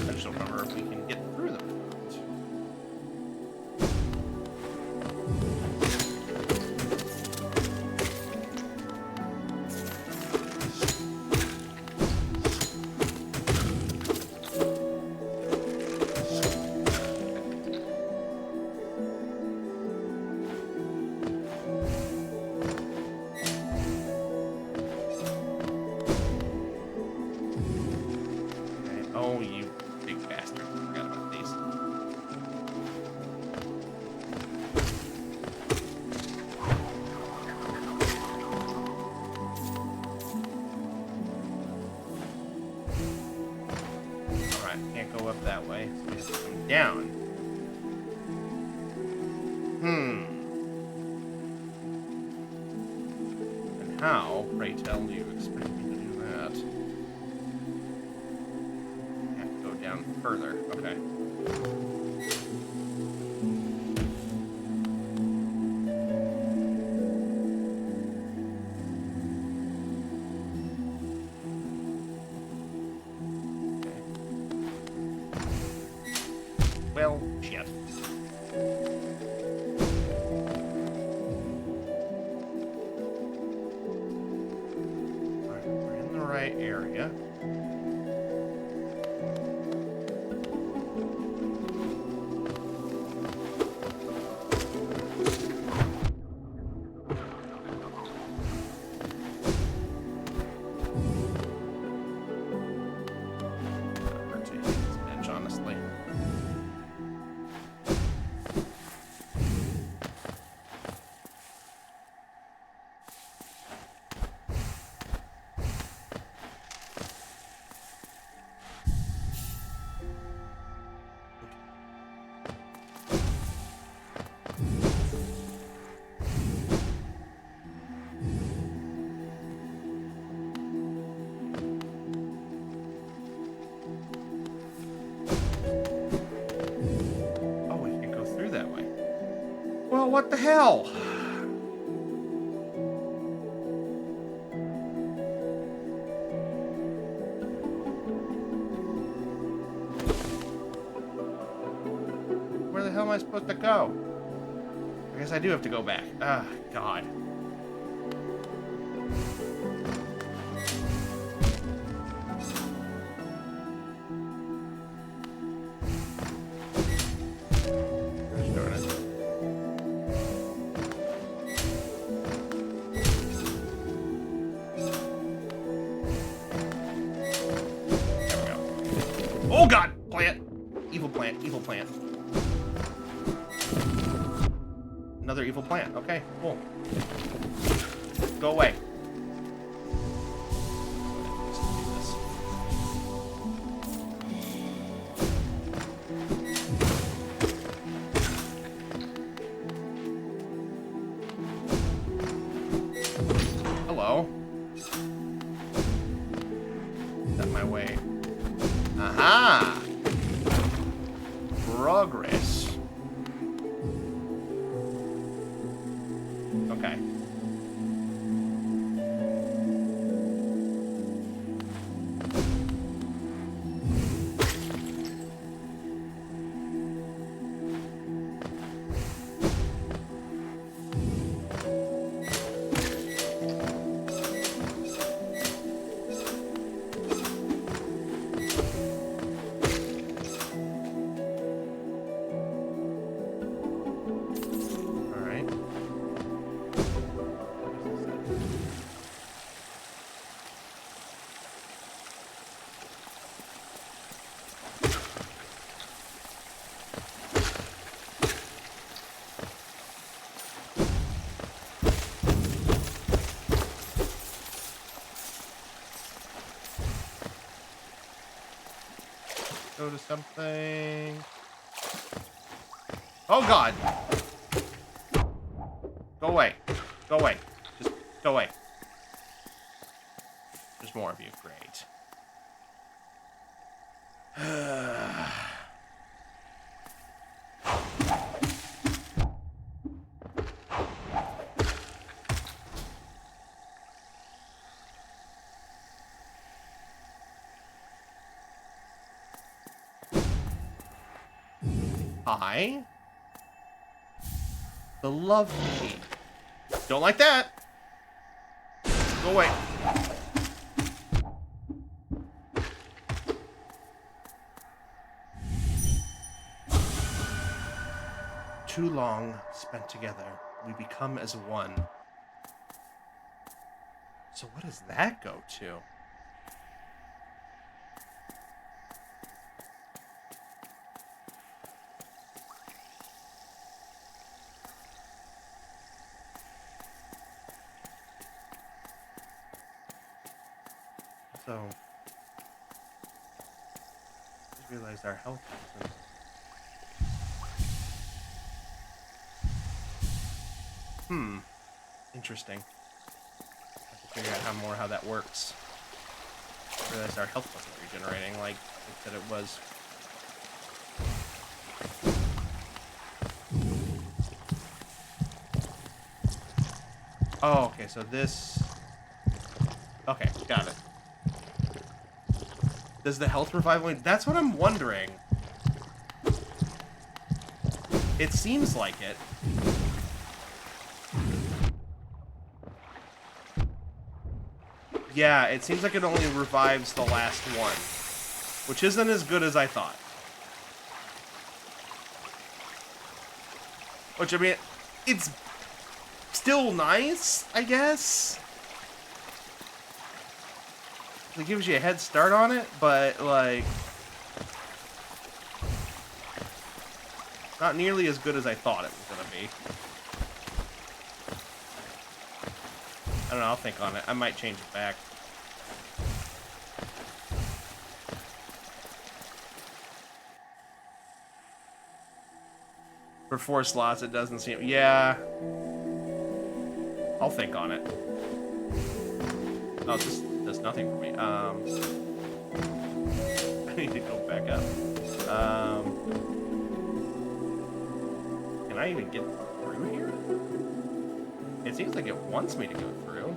I just don't remember if we can get through them or not. Oh, you big bastard. I forgot about these. Alright, can't go up that way. So we have to come down. And how, pray tell, do you expect me to do that? Down further. Okay. Well, shit. Alright, we're in the right area. Honestly. Well, what the hell? Where the hell am I supposed to go? I guess I do have to go back. Ah, God. Oh God! Plant! Evil plant, evil plant. Another evil plant. Okay, cool. Go away. Hello. Is that my way? Aha! Progress. Okay. Go to something. Oh God! Go away. Go away. Just go away. There's more of you. Great. Hi. The love key. Don't like that. Go away. Too long spent together, we become as one. So what does that go to? So, just realized our health isn't. Interesting. I have to figure out how that works. I realized our health wasn't regenerating like it said it was. Oh, okay, so this. Okay, got it. Does the health revival? That's what I'm wondering. It seems like it. Yeah, it seems like it only revives the last one, which isn't as good as I thought. Which, I mean, it's still nice, I guess. It gives you a head start on it, but, like, not nearly as good as I thought it was going to be. I don't know, I'll think on it. I might change it back. For 4 slots, it doesn't seem... Yeah. I'll think on it. Oh, this does nothing for me. I need to go back up. Can I even get through here? It seems like it wants me to go through.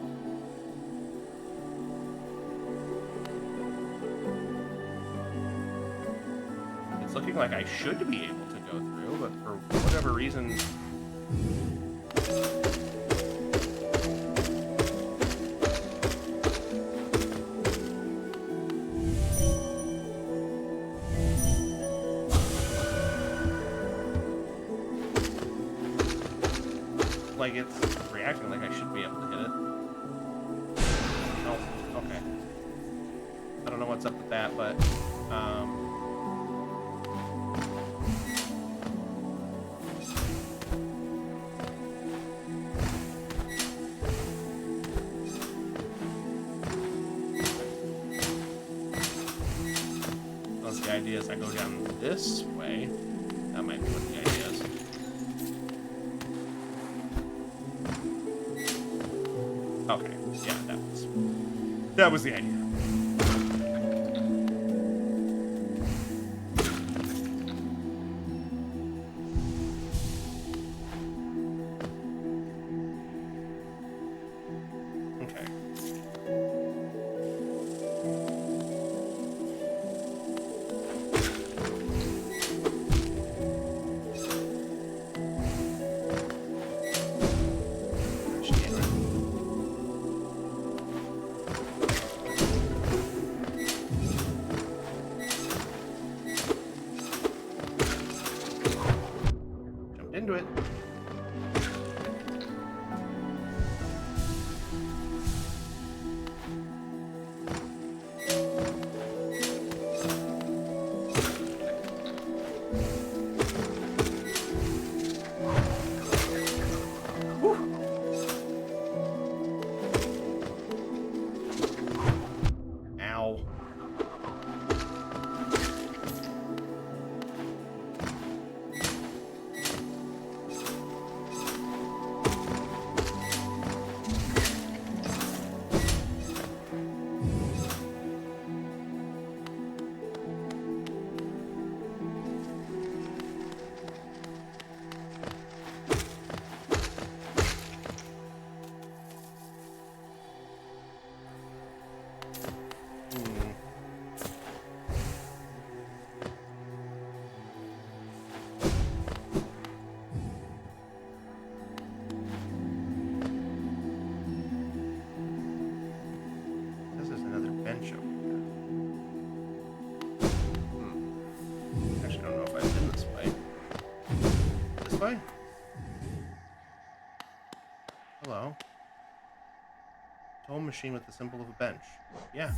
It's looking like I should be able to go through, but for whatever reason... Like, it's reacting like I should be able to hit it. Oh, okay. I don't know what's up with that, but, unless the idea is I go down this way, that might be what the idea is. Okay, yeah, that was the idea. into it. Ow. This is another bench over here. Actually, I don't know if I've been this way. This way? Hello. Toll machine with the symbol of a bench. Yeah.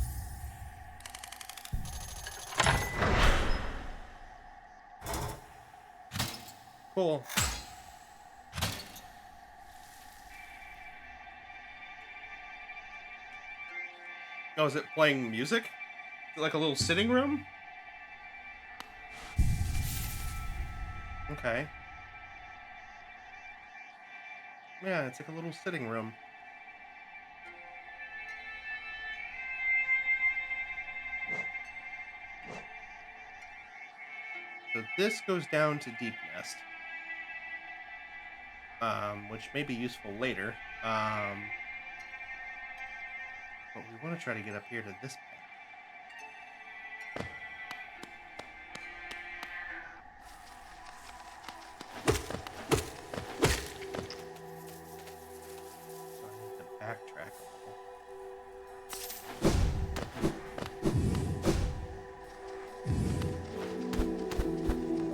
Cool. Oh, is it playing music? Is it like a little sitting room? Okay. Yeah, it's like a little sitting room. So this goes down to Deep Nest. Which may be useful later. But we want to try to get up here to this bench. So I need to backtrack a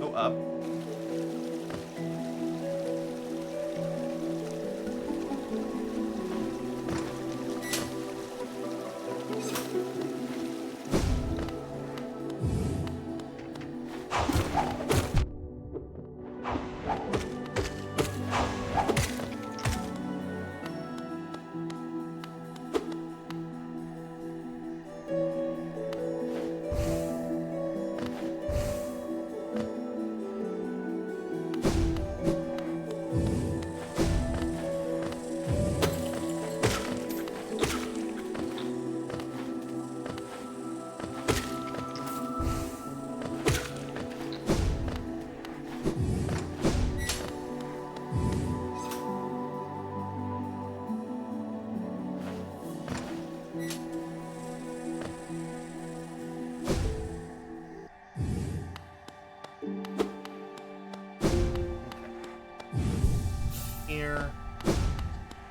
little. Go up. Here.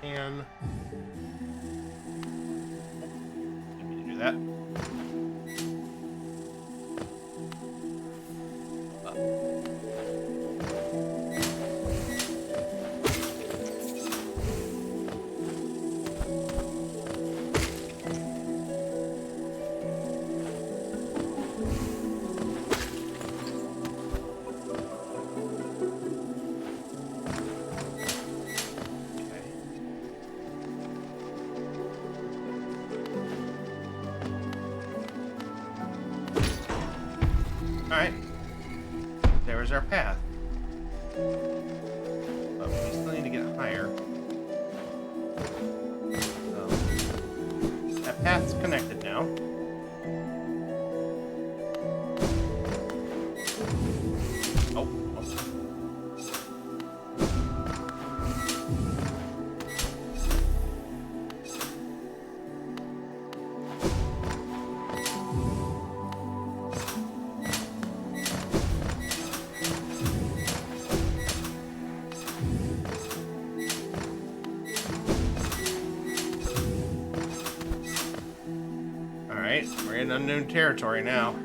And didn't mean to do that. Up. Alright. There is our path. But we still need to get higher. So, that path's connected now. Oh. Alright, we're in unknown territory now.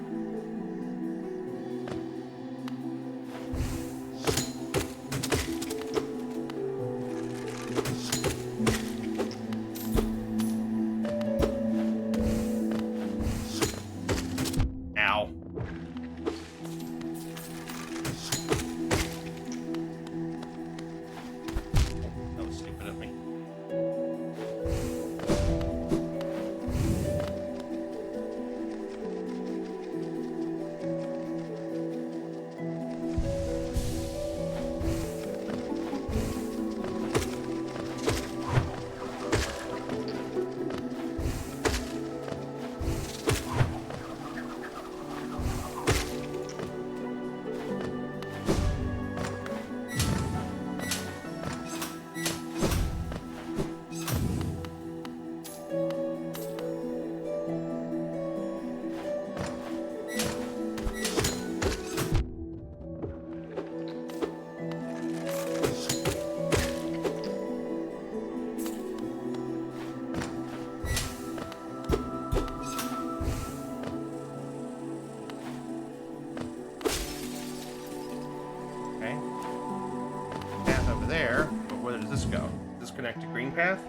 green path?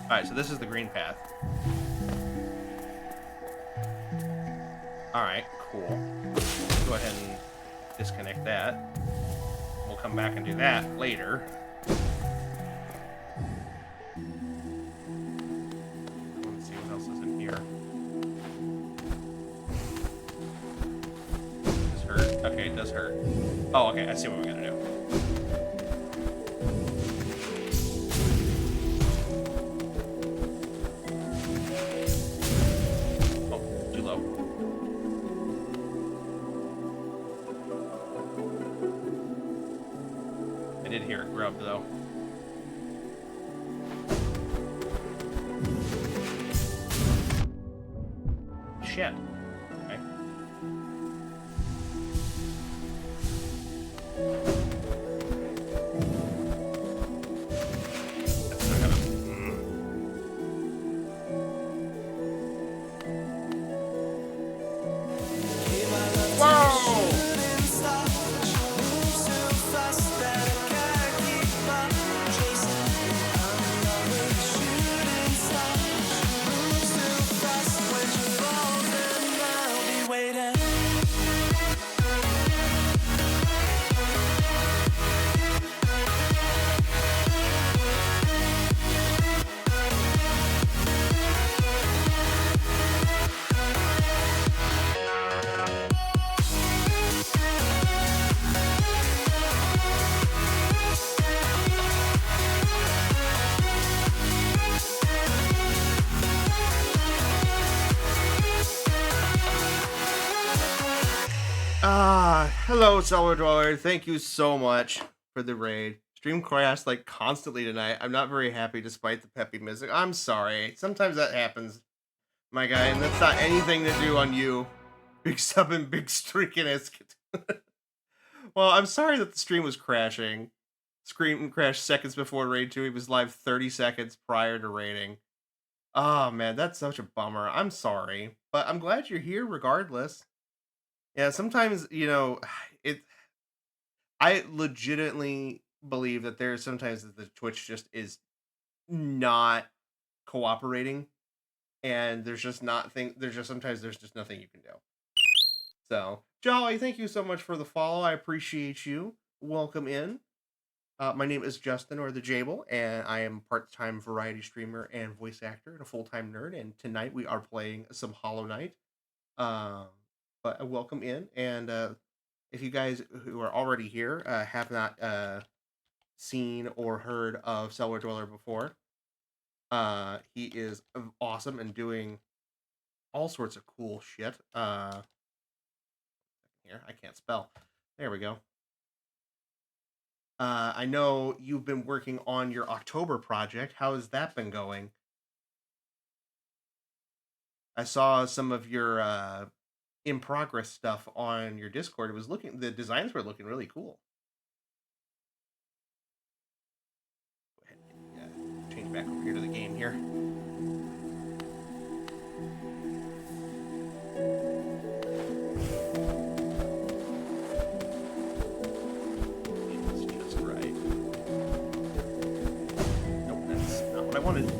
Alright, so this is the green path. Alright, cool. Go ahead and disconnect that. We'll come back and do that later. Let's see what else is in here. Does hurt? Okay, it does hurt. Oh, okay, I see what we gotta do. Oh, too low. I did hear it grub, though. Shit. Okay. That's not gonna... Whoa! Hello, Cellar Dweller. Thank you so much for the raid. Stream crashed like constantly tonight. I'm not very happy despite the peppy music. I'm sorry. Sometimes that happens, my guy, and that's not anything to do on you. Big sub and big streaking isket. Well, I'm sorry that the stream was crashing. Scream crashed seconds before raid 2. He was live 30 seconds prior to raiding. Oh man, that's such a bummer. I'm sorry, but I'm glad you're here regardless. Yeah, sometimes, I legitimately believe that there's sometimes that the Twitch just is not cooperating, and there's just sometimes there's just nothing you can do. So, Jolly, thank you so much for the follow. I appreciate you. Welcome in. My name is Justin, or the Jable, and I am a part-time variety streamer and voice actor and a full-time nerd, and tonight we are playing some Hollow Knight. But welcome in, and if you guys who are already here have not seen or heard of Cellar Dweller before, he is awesome and doing all sorts of cool shit. Here, I can't spell. There we go. I know you've been working on your October project. How has that been going? I saw some of your in progress stuff on your Discord. The designs were looking really cool. Go ahead and change back over here to the game here. It's just right. Nope, that's not what I wanted.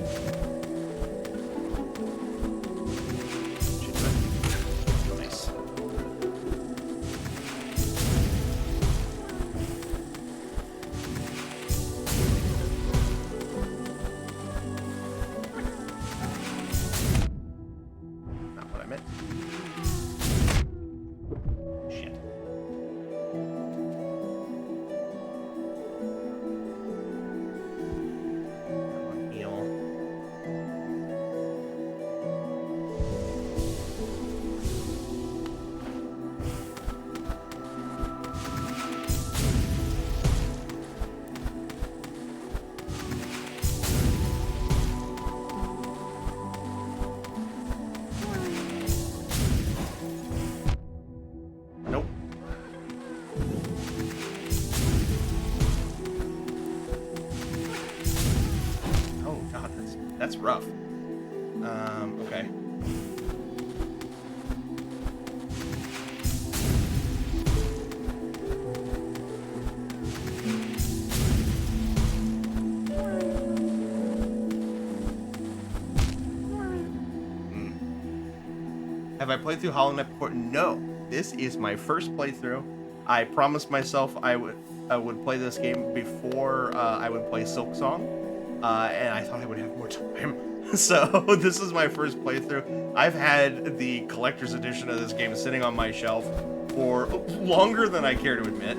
That's rough. Okay. Have I played through Hollow Knight before? No. This is my first playthrough. I promised myself I would play this game before I would play Silksong, and I thought I would have more time. So this is my first playthrough. I've had the collector's edition of this game sitting on my shelf for longer than I care to admit.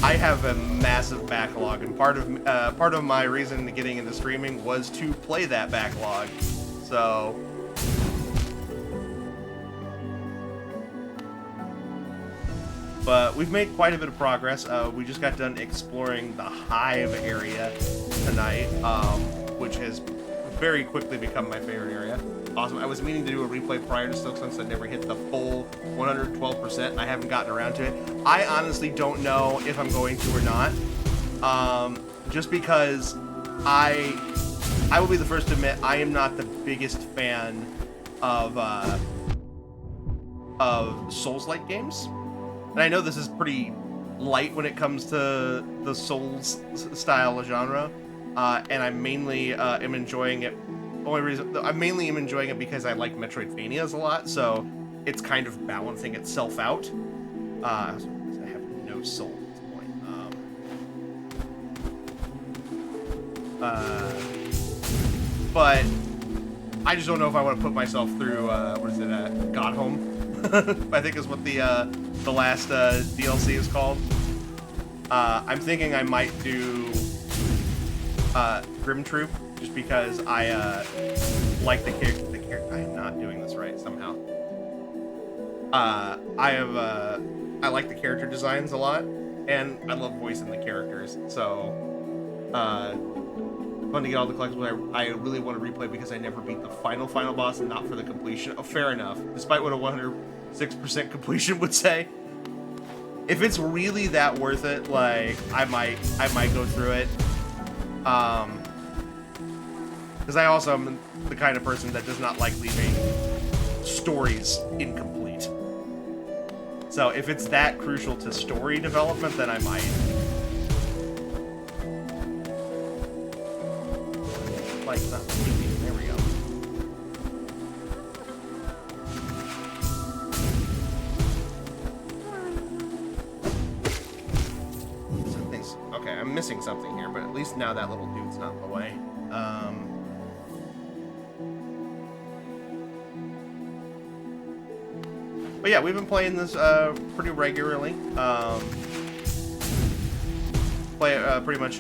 I have a massive backlog, and part of my reason to getting into streaming was to play that backlog. So. But we've made quite a bit of progress. We just got done exploring the Hive area tonight, which has very quickly become my favorite area. Awesome. I was meaning to do a replay prior to Silksong, so I never hit the full 112%, and I haven't gotten around to it. I honestly don't know if I'm going to or not, just because I will be the first to admit I am not the biggest fan of Souls-like games. And I know this is pretty light when it comes to the Souls style genre, and I mainly am enjoying it. I mainly am enjoying it because I like Metroidvanias a lot, so it's kind of balancing itself out. I have no soul at this point. But I just don't know if I want to put myself through God Home. I think is what the last DLC is called. I'm thinking I might do Grim Troop, just because I like the character. I am not doing this right somehow. I like the character designs a lot, and I love voicing the characters. So fun to get all the collectibles. I really want to replay because I never beat the final boss, and not for the completion. Oh, fair enough. Despite what a 106% completion would say. If it's really that worth it, like I might go through it. Because I also am the kind of person that does not like leaving stories incomplete. So if it's that crucial to story development, then I might. Like not leaving. There we go. Okay, I'm missing something here, but at least now that little dude's not in the way. But yeah, we've been playing this pretty regularly. Play it pretty much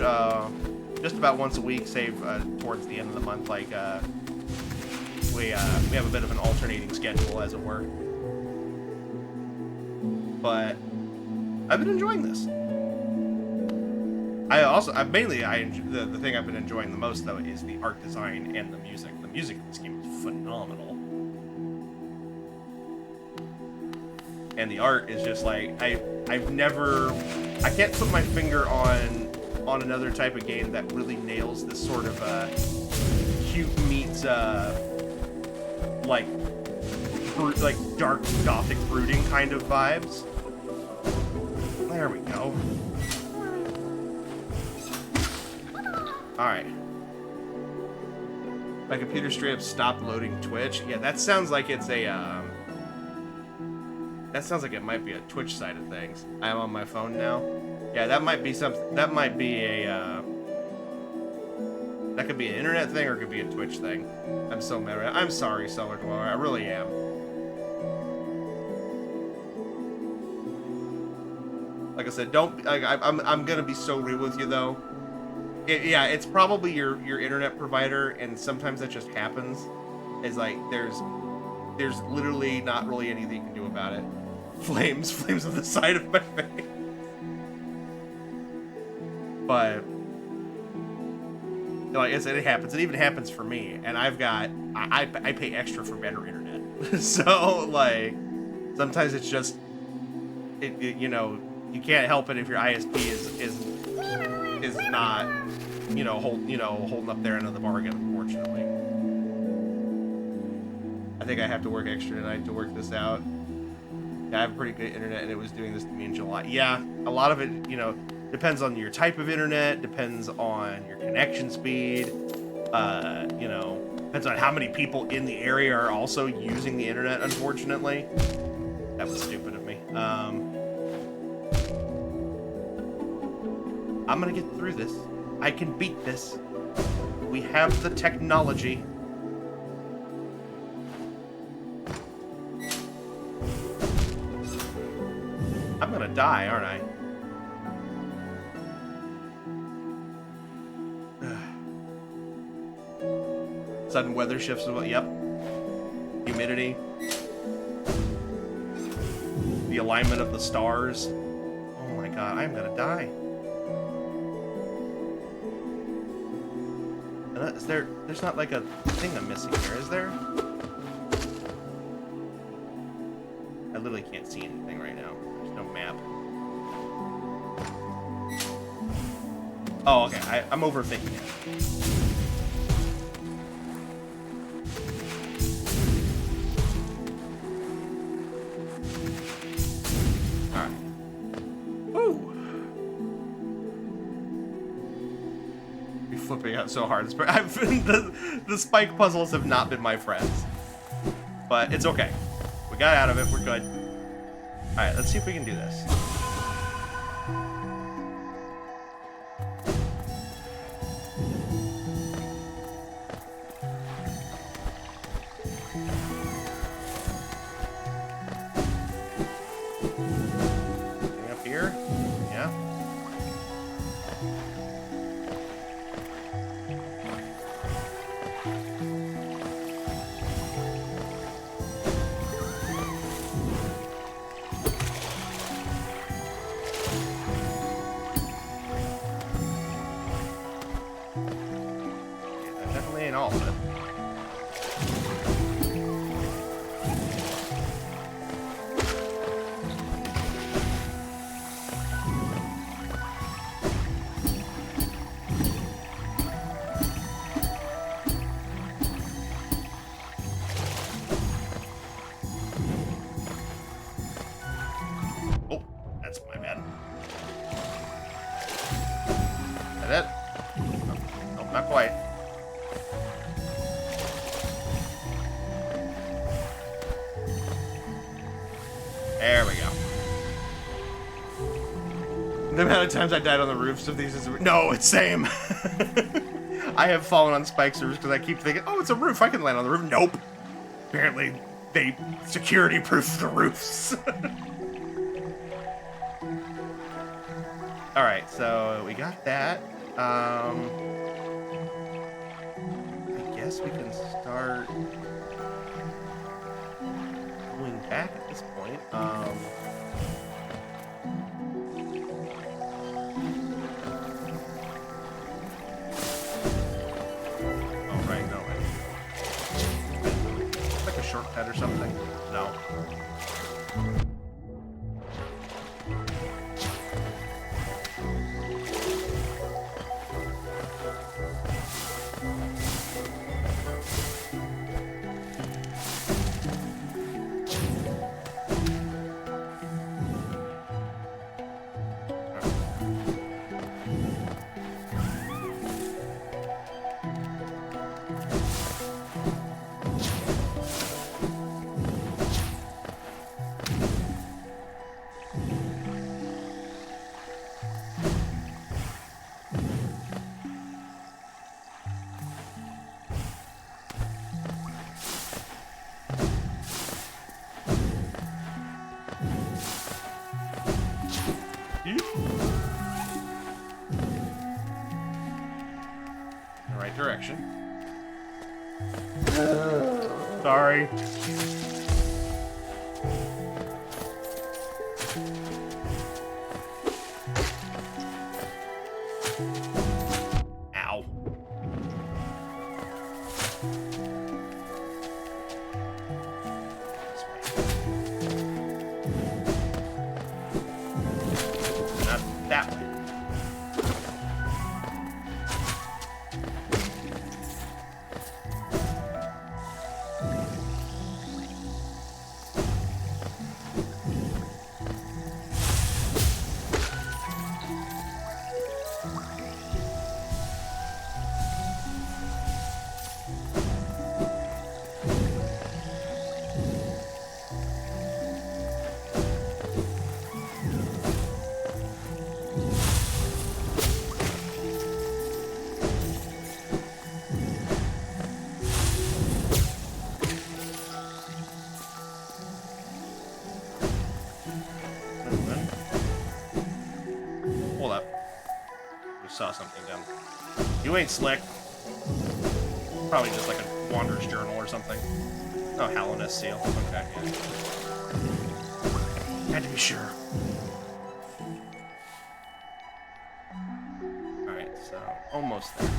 just about once a week, save towards the end of the month. Like we have a bit of an alternating schedule, as it were. But I've been enjoying this. The thing I've been enjoying the most, though, is the art design and the music. The music in this game is phenomenal. And the art is just like, I can't put my finger on another type of game that really nails this sort of cute meets like dark gothic brooding kind of vibes. There we go. Alright. My computer straight up stopped loading Twitch. Yeah, that sounds like it's a, that sounds like it might be a Twitch side of things. I am on my phone now. Yeah, that might be something, that might be a, that could be an internet thing or it could be a Twitch thing. I'm so mad at it. I'm sorry, Cellar Dweller. I really am. Like I said, I'm gonna be so real with you, though. Yeah, it's probably your internet provider, and sometimes that just happens. It's like there's literally not really anything you can do about it. Flames on the side of my face. But like I said, it happens. It even happens for me, and I pay extra for better internet. So like sometimes it's just you know, you can't help it if your ISP is not holding up their end of the bargain, unfortunately. I think I have to work extra tonight to work this out. Yeah, I have pretty good internet, and it was doing this to me in July. Yeah, a lot of it, depends on your type of internet, depends on your connection speed, Depends on how many people in the area are also using the internet, unfortunately. That was stupid of me. I'm gonna get through this. I can beat this. We have the technology. I'm gonna die, aren't I? Sudden weather shifts. Yep. Humidity. The alignment of the stars. Oh my god, I'm gonna die. Is there's not like a thing I'm missing here, is there? I literally can't see anything right now. There's no map. Oh, okay. I'm overthinking it. Flipping out so hard. The spike puzzles have not been my friends. But it's okay. We got out of it. We're good. Alright, let's see if we can do this. Anything up here? Yeah. All of it. Oh, that's my bad. Is that it? Nope, not quite. There we go. The amount of times I died on the roofs of these is... No, it's same. I have fallen on spikes because I keep thinking, oh, it's a roof. I can land on the roof. Nope. Apparently, they security-proof the roofs. Alright, so we got that. I guess we can start going back at this point. Oh, right, no. Like a shortcut or something? No. Direction. Sorry. Ow. Not that way. saw something done. You ain't slick. Probably just like a Wanderer's Journal or something. Oh, Hallownest Seal. Okay, yeah. Had to be sure. Alright, so almost there.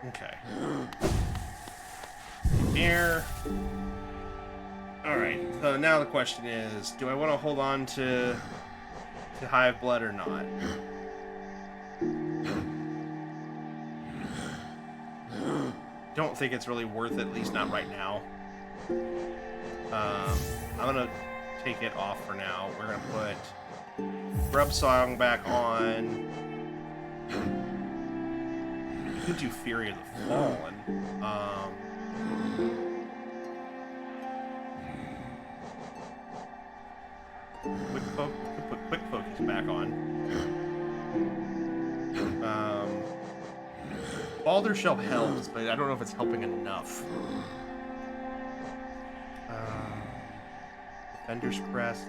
Okay. Here. Alright, so now the question is, do I want to hold on to Hive Blood or not? Don't think it's really worth it, at least not right now. I'm gonna take it off for now. We're gonna put Grub Song back on. You could do Fury of the Fallen. Could put Quick Focus back on. Baldur Shell helps, but I don't know if it's helping enough. Defender's Crest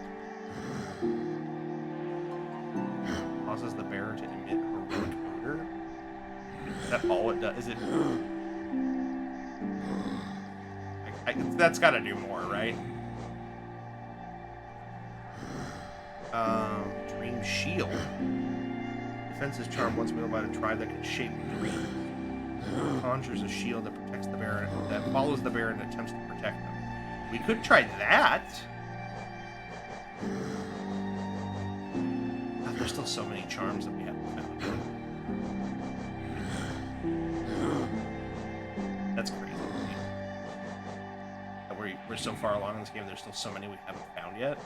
causes the bearer to emit heroic odor. Is that all it does? Is it? That's got to do more, right? Dream Shield. Defense's charm once wielded by the tribe that can shape dreams. Conjures a shield that protects the bear, that follows the bear and attempts to protect them. We could try that. God, there's still so many charms that we haven't found. That's crazy. We're so far along in this game, there's still so many we haven't found yet.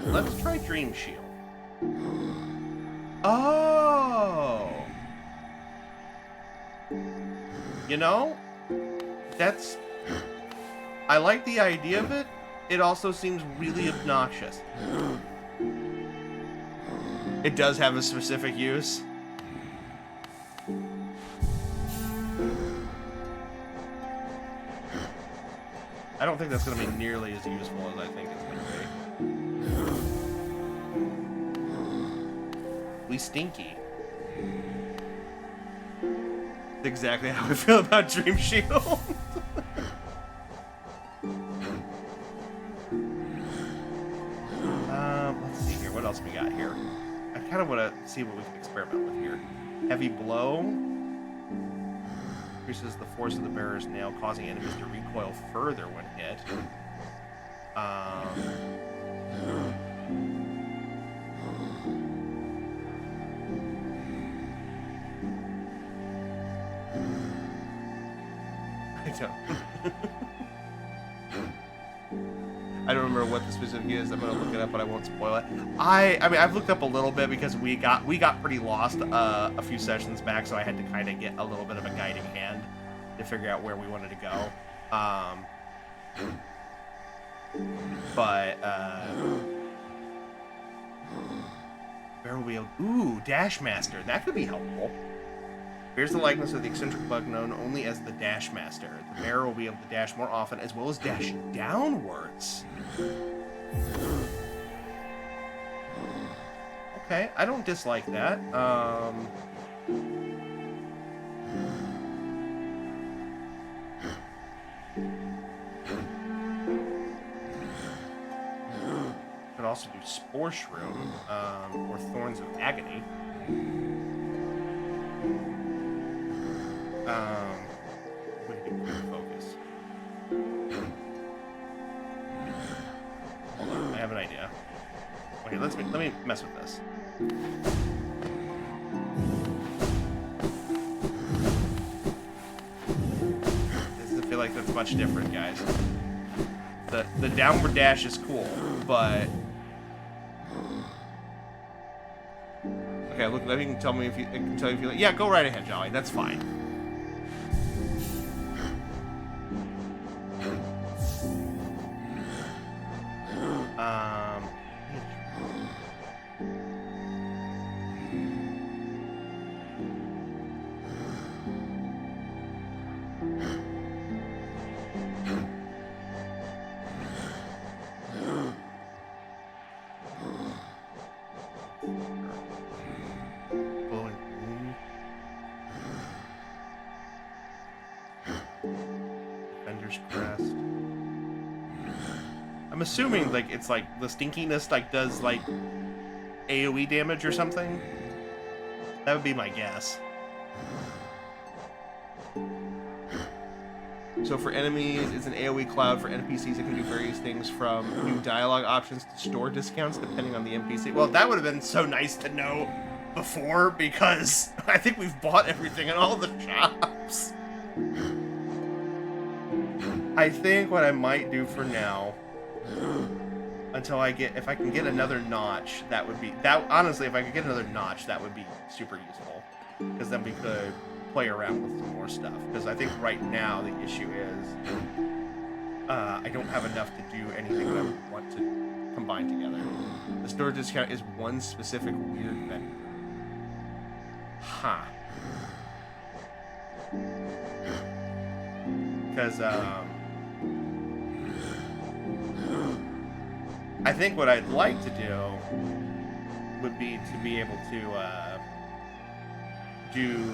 Let's try Dream Shield. Oh! You know, that's... I like the idea of it. It also seems really obnoxious. It does have a specific use. I don't think that's going to be nearly as useful as I think it's going to be. We stinky. That's exactly how I feel about Dream Shield. Let's see here. What else we got here? I kind of want to see what we can experiment with here. Heavy Blow increases the force of the bearer's nail, causing enemies to recoil further when hit. I don't remember what the specific is. I'm gonna look it up, but I won't spoil it. I mean, I've looked up a little bit because we got pretty lost a few sessions back, so I had to kind of get a little bit of a guiding hand to figure out where we wanted to go. Where will we? Ooh, Dash Master. That could be helpful. Bears the likeness of the eccentric bug known only as the Dash Master. The bearer will be able to dash more often, as well as dash downwards. Okay, I don't dislike that. Could also do Spore Shroom, or Thorns of Agony. We have an idea. Okay, let me mess with this. Doesn't feel like that's much different, guys. The downward dash is cool, but okay, look. Let me tell me if you I can tell you if you like. Yeah, go right ahead, Jolly. That's fine. Blowing boom. Defender's crest. I'm assuming like it's like the stinkiness like does like AoE damage or something. That would be my guess. So for enemies, it's an AoE cloud. For NPCs, it can do various things from new dialogue options to store discounts depending on the NPC. Well, that would have been so nice to know before, because I think we've bought everything in all the shops. I think what I might do for now, until I get, if I can get another notch, that would be, that honestly, if I could get another notch, that would be super useful. Because then we could play around with some more stuff. Because I think right now the issue is I don't have enough to do anything that I want to combine together. The store discount is one specific weird vendor. Huh. Because I think what I'd like to do would be to be able to do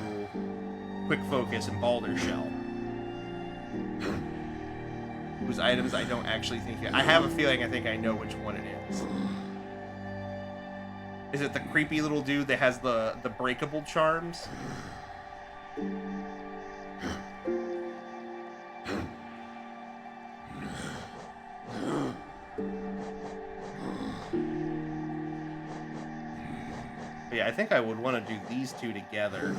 quick focus and Baldur's Shell, whose items I don't actually think I have a feeling I think I know which one it is. Is it the creepy little dude that has the breakable charms? But yeah, I think I would want to do these two together.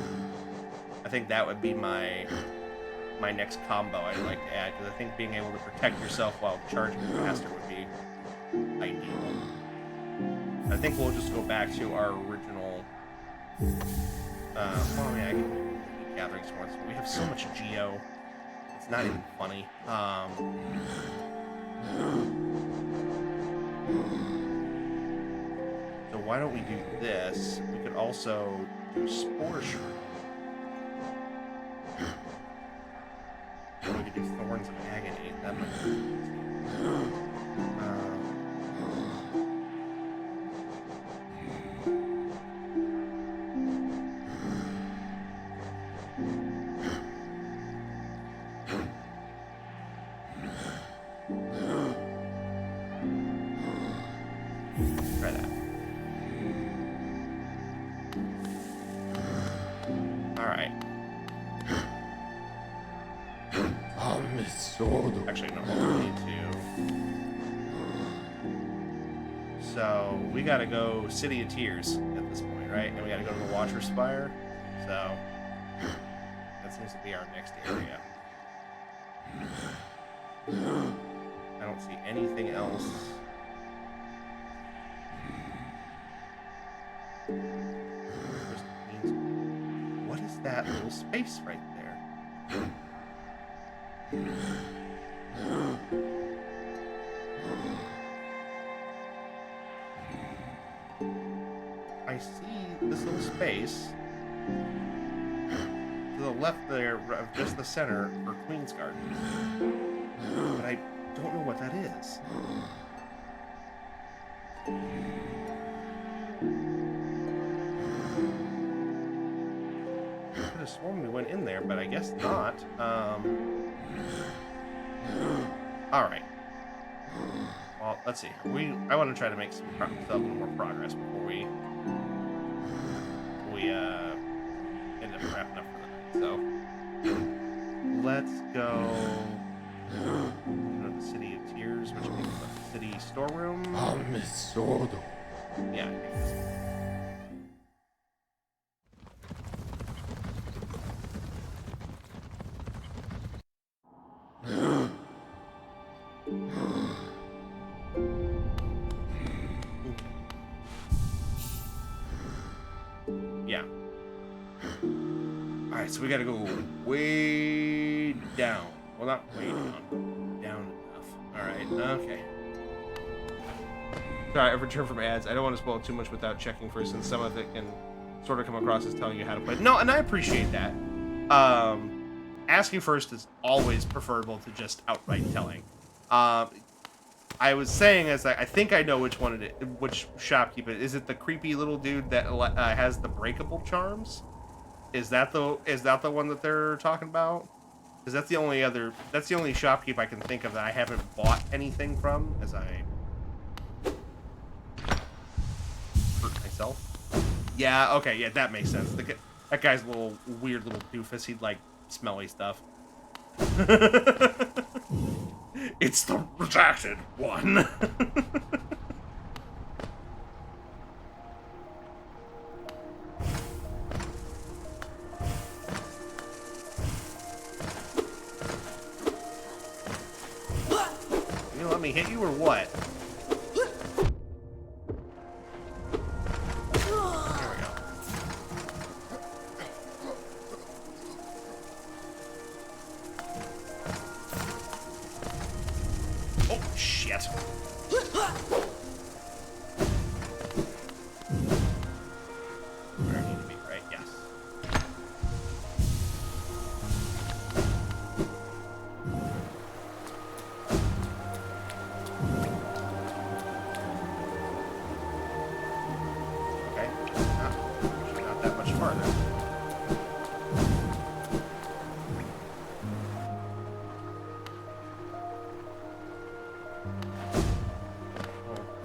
I think that would be my next combo I'd like to add, because I think being able to protect yourself while charging faster would be ideal. I think we'll just go back to our original. Well, yeah, I can do gathering swords. We have so much geo. It's not even funny. So why don't we do this? We could also do Spore Shroom. Or we could do Thorns of Agony. That might be try that. Alright. Actually, no, we need to. So, we gotta go City of Tears at this point, right? And we gotta go to the Watcher Spire. So, that seems to be our next area. I don't see anything else. What is that little space right there? I see this little space to the left there of just the center for Queen's Garden, but I don't know what that is. I could have sworn we went in there, but I guess not. Alright. Well, let's see. I want to try to make a little more progress before we end up wrapping up for the night. So let's go The City of Tears, which means the city storeroom. Yeah. Yeah. Alright, so we gotta go way down. Well, not way down. Down enough. Alright, okay. Sorry, I've returned from ads. I don't want to spoil too much without checking first, since some of it can sort of come across as telling you how to play. No, and I appreciate that. Asking first is always preferable to just outright telling. I was saying, as I think I know which one it is, which shopkeep it is. Is it the creepy little dude that has the breakable charms? Is that the one that they're talking about? Because that's the only shopkeep I can think of that I haven't bought anything from, as I hurt myself. Yeah, okay, yeah, that makes sense. That guy's a little weird little doofus. He'd like smelly stuff. It's the redacted one. You gonna let me hit you or what? There we go. Oh, shit. Where I need to be, right? Yes. Okay. Actually not that much farther.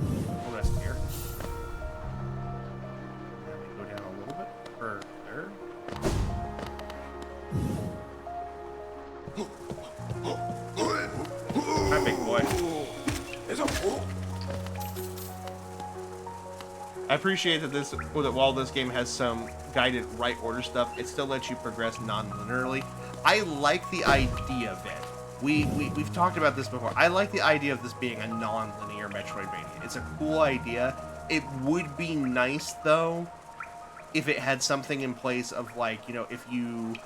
We'll rest here. Then we go down a little bit further. Hi, big boy. I appreciate that while this game has some guided right order stuff, it still lets you progress non-linearly. I like the idea of it. We've talked about this before. I like the idea of this being a non-linear Metroidvania. It's a cool idea. It would be nice, though, if it had something in place of, like, you know, if you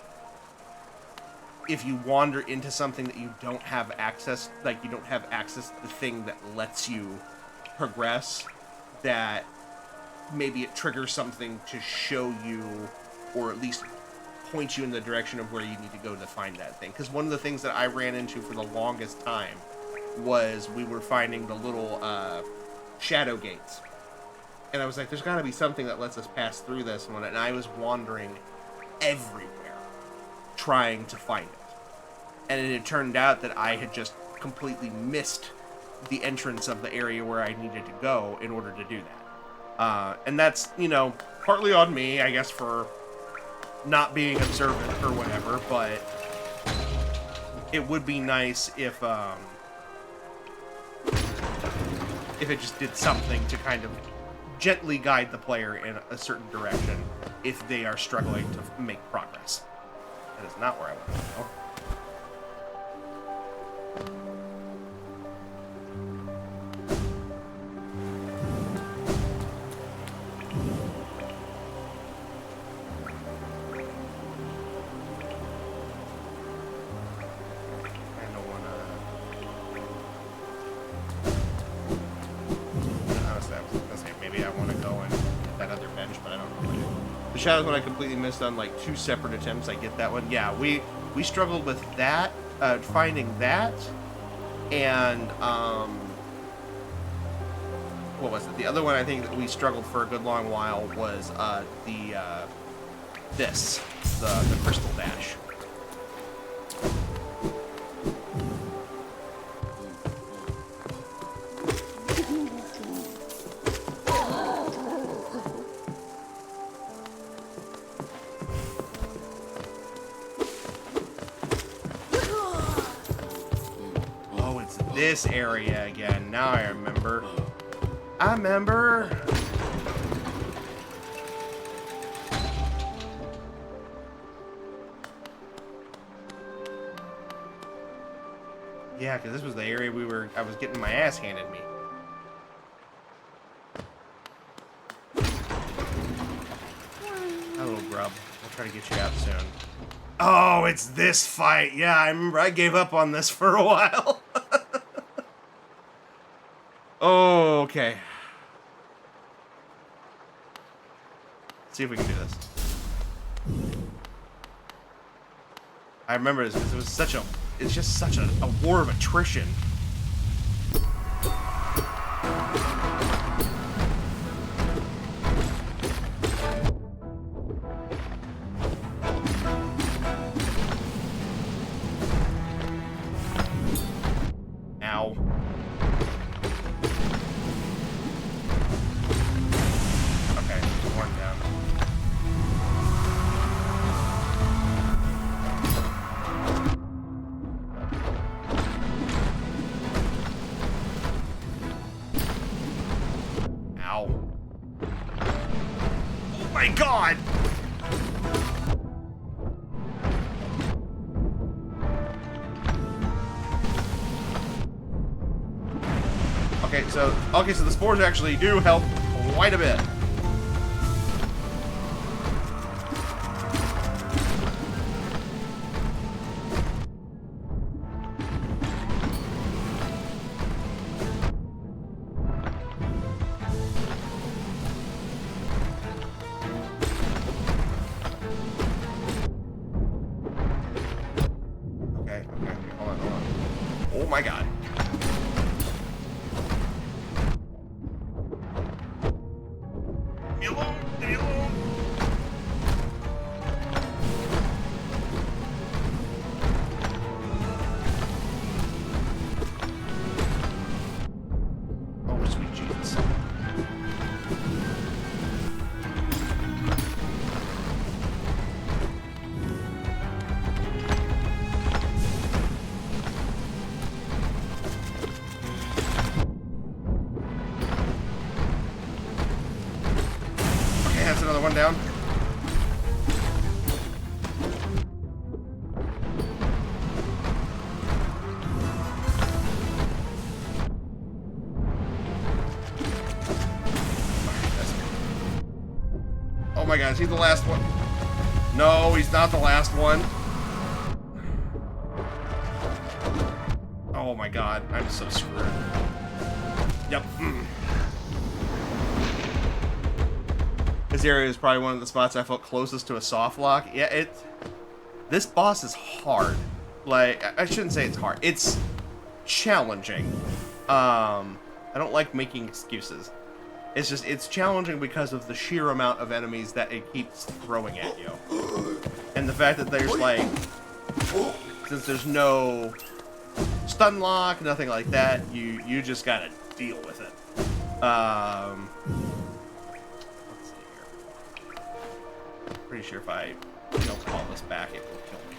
wander into something that you don't have access, like you don't have access to the thing that lets you progress, that maybe it triggers something to show you, or at least point you in the direction of where you need to go to find that thing. Because one of the things that I ran into for the longest time was we were finding the little shadow gates. And I was like, there's got to be something that lets us pass through this one. And I was wandering everywhere trying to find it. And it had turned out that I had just completely missed the entrance of the area where I needed to go in order to do that. And that's, you know, partly on me, I guess, for not being observant or whatever, but it would be nice if it just did something to kind of gently guide the player in a certain direction if they are struggling to make progress. That is not where I want to go. The Shadow's one I completely missed on like 2 separate attempts. I get that one. Yeah, we struggled with that, finding that, and what was it? The other one I think that we struggled for a good long while was the Crystal Dash. this area again. Now I remember. I remember. Yeah, because this was the area I was getting my ass handed me. Hi, little grub. I'll try to get you out soon. Oh, it's this fight. Yeah, I remember I gave up on this for a while. Oh, okay. Let's see if we can do this. I remember this because it's just such a war of attrition. Ow. Okay, one down. Ow. Oh my god! Okay, so the spores actually do help quite a bit. Okay, hold on. Oh my god. Leave me alone. Oh, sweet Jesus. That's another one down. Oh my god, is he the last one? No, he's not the last one. Oh my god, I'm so screwed. Yep. This area is probably one of the spots I felt closest to a soft lock. Yeah, this boss is hard. Like, I shouldn't say it's hard. It's challenging. I don't like making excuses. It's challenging because of the sheer amount of enemies that it keeps throwing at you. And the fact that there's like, since there's no stun lock, nothing like that, you just gotta deal with it. Pretty sure if I don't call this back, it will kill me.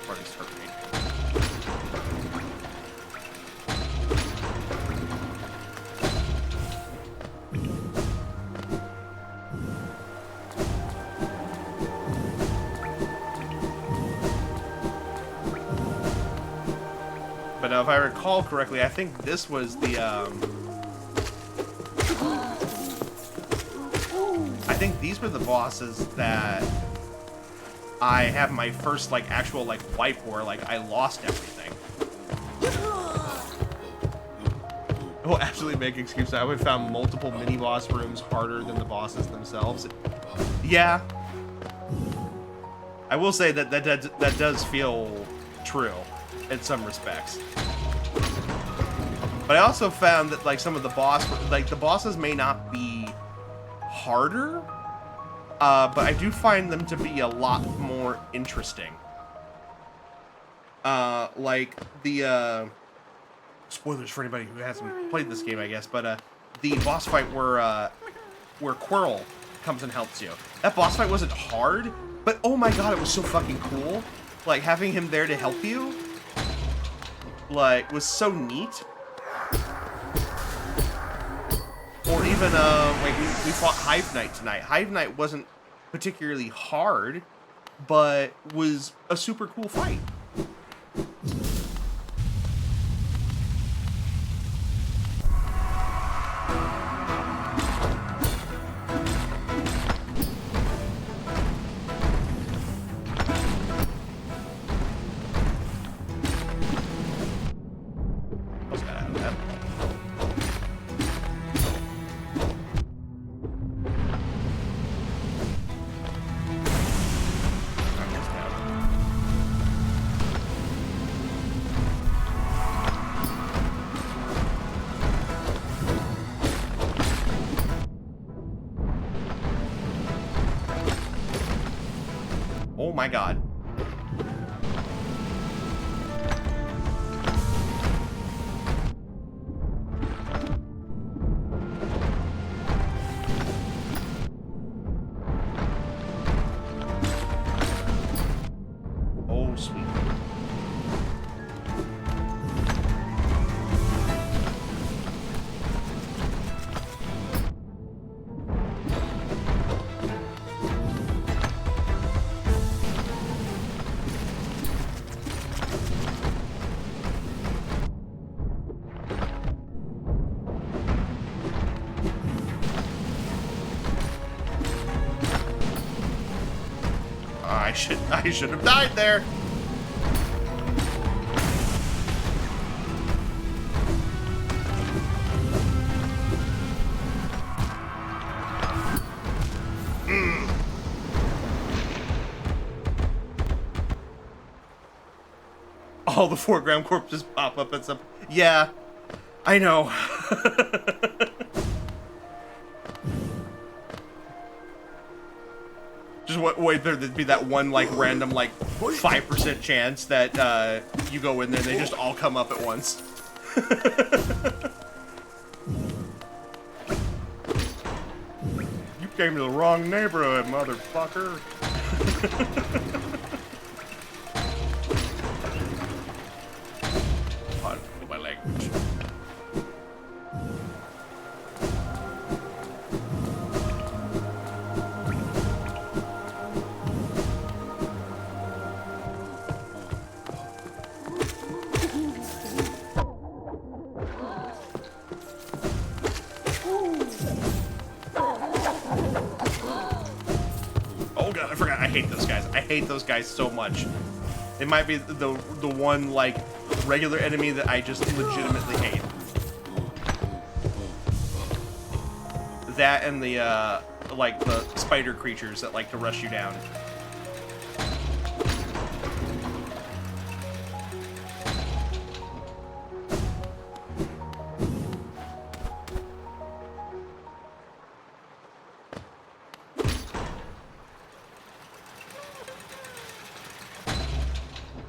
Or just hurt me. But if I recall correctly, I think this was the, I think these were the bosses that I have my first, like, actual, like, wipe where, like, I lost everything. I will absolutely make excuses. I would have found multiple mini-boss rooms harder than the bosses themselves. Yeah. I will say that does feel true in some respects. But I also found that, like, some of the the bosses may not be harder, but I do find them to be a lot more interesting. Like the spoilers for anybody who hasn't played this game, I guess, but the boss fight where Quirrell comes and helps you. That boss fight wasn't hard, but oh my god, it was so fucking cool. Like, having him there to help you. like was so neat. Or even like we fought Hive Knight tonight. Hive Knight wasn't particularly hard, but was a super cool fight. What's that out of that? Oh my god. Oh, sweet. I should have died there. All the foreground corpses pop up and stuff. Yeah, I know. Just wait there to be that one like random like 5% chance that you go in there and they just all come up at once. You came to the wrong neighborhood, motherfucker. Pardon my language. Oh god, I forgot. I hate those guys. I hate those guys so much. It might be the one like regular enemy that I just legitimately hate. That and the like the spider creatures that like to rush you down.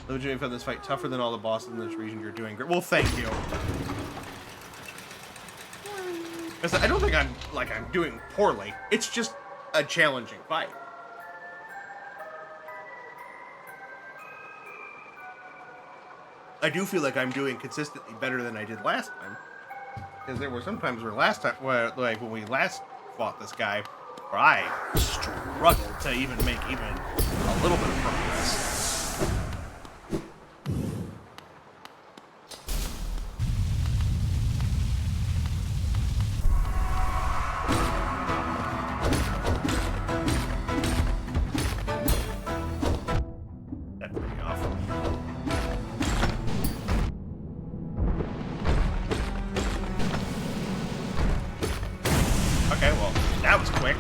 Legitimately found this fight tougher than all the bosses in this region. You're doing great. Well, thank you. I don't think I'm doing poorly. It's just a challenging fight. I do feel like I'm doing consistently better than I did last time. Because there were some times where like when we last fought this guy, where I struggled to even make even a little bit of progress. Okay, well, that was quick.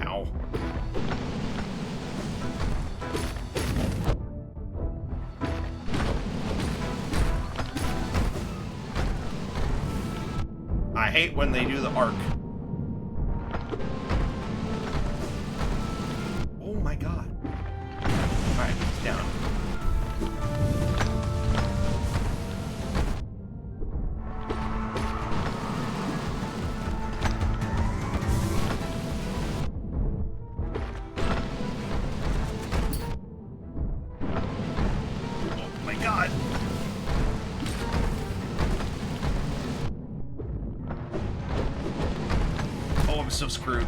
Ow. I hate when they do the arc. Oh my god. Alright, it's down. so screwed.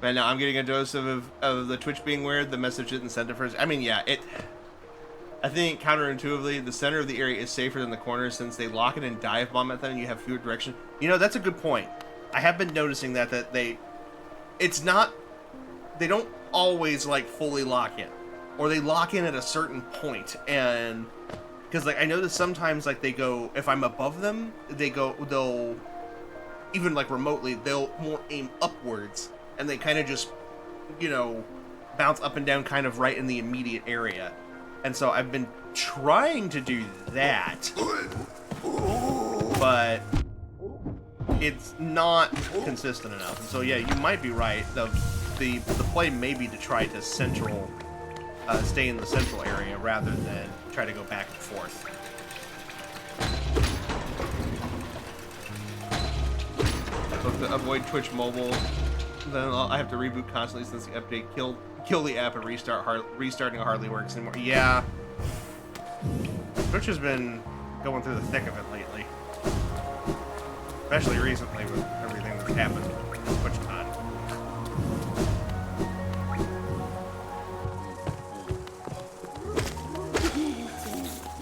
Right now, I'm getting a dose of the Twitch being weird. The message didn't send it first. I mean, yeah, I think counterintuitively, the center of the area is safer than the corners since they lock it and dive bomb at them and you have fewer direction. You know, that's a good point. I have been noticing that it's not, they don't always like fully lock in, or they lock in at a certain point, and because like I notice sometimes like they go, if I'm above them, they'll even like remotely, they'll more aim upwards, and they kind of just, you know, bounce up and down kind of right in the immediate area. And so I've been trying to do that, but it's not consistent enough. And so yeah, you might be right. The play may be to try to stay in the central area rather than try to go back and forth. So to avoid Twitch mobile, then I have to reboot constantly since the update kill the app and restarting hardly works anymore. Yeah, Twitch has been going through the thick of it lately, especially recently with everything that's happened with TwitchCon.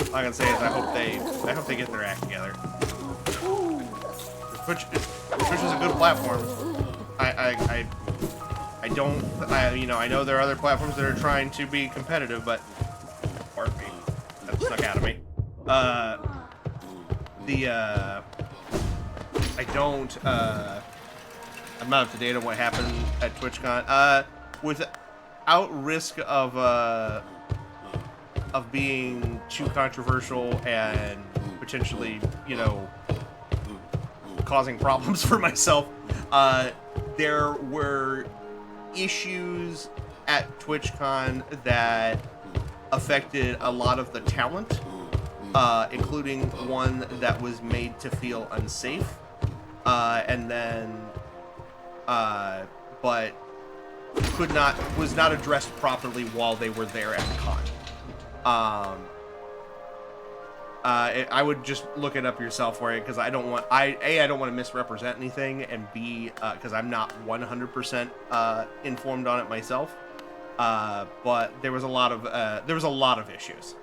All I can say is I hope they get their act together. Twitch is a good platform. I know there are other platforms that are trying to be competitive, but pardon me, that stuck out of me. I'm not up to date on what happened at TwitchCon. Without risk of being too controversial and potentially, you know, causing problems for myself, there were issues at TwitchCon that affected a lot of the talent, including one that was made to feel unsafe, but was not addressed properly while they were there at the con. I would just look it up yourself for it, because I don't want to misrepresent anything, and B, because I'm not 100% informed on it myself. But there was a lot of issues,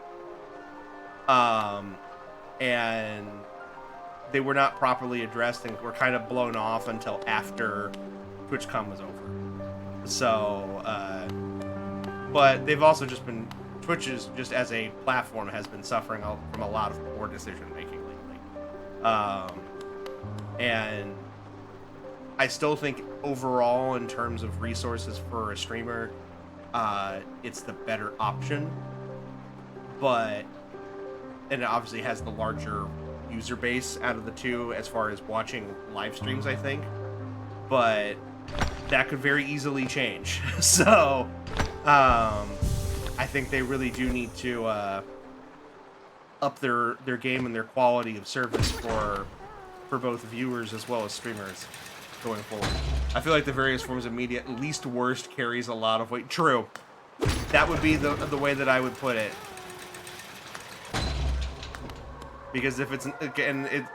and they were not properly addressed and were kind of blown off until after TwitchCon was over. So, but they've also just been. Twitch is just as a platform has been suffering from a lot of poor decision making lately, and I still think overall, in terms of resources for a streamer, it's the better option. But and it obviously has the larger user base out of the two as far as watching live streams, I think. But that could very easily change. So, I think they really do need to up their game and their quality of service for both viewers as well as streamers going forward. I feel like the various forms of media, least worst, carries a lot of weight. True. That would be the way that I would put it. Because if it's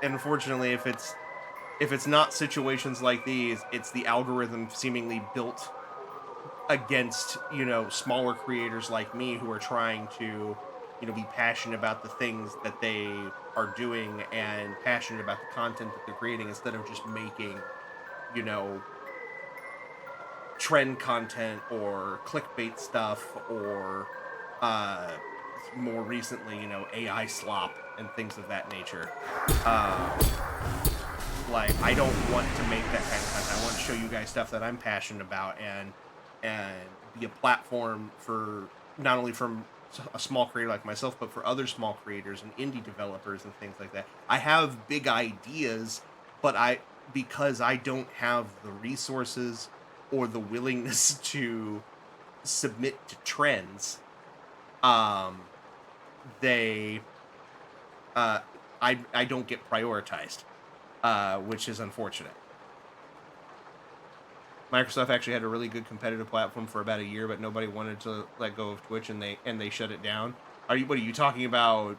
unfortunately if it's not situations like these, it's the algorithm seemingly built against, you know, smaller creators like me who are trying to, you know, be passionate about the things that they are doing and passionate about the content that they're creating, instead of just making, you know, trend content or clickbait stuff, or more recently, you know, AI slop and things of that nature. Like, I don't want to make that kind of content. I want to show you guys stuff that I'm passionate about, and be a platform for not only from a small creator like myself, but for other small creators and indie developers and things like that. I have big ideas, but because I don't have the resources or the willingness to submit to trends, I don't get prioritized, which is unfortunate. Microsoft actually had a really good competitive platform for about a year, but nobody wanted to let go of Twitch, and they shut it down. What are you talking about?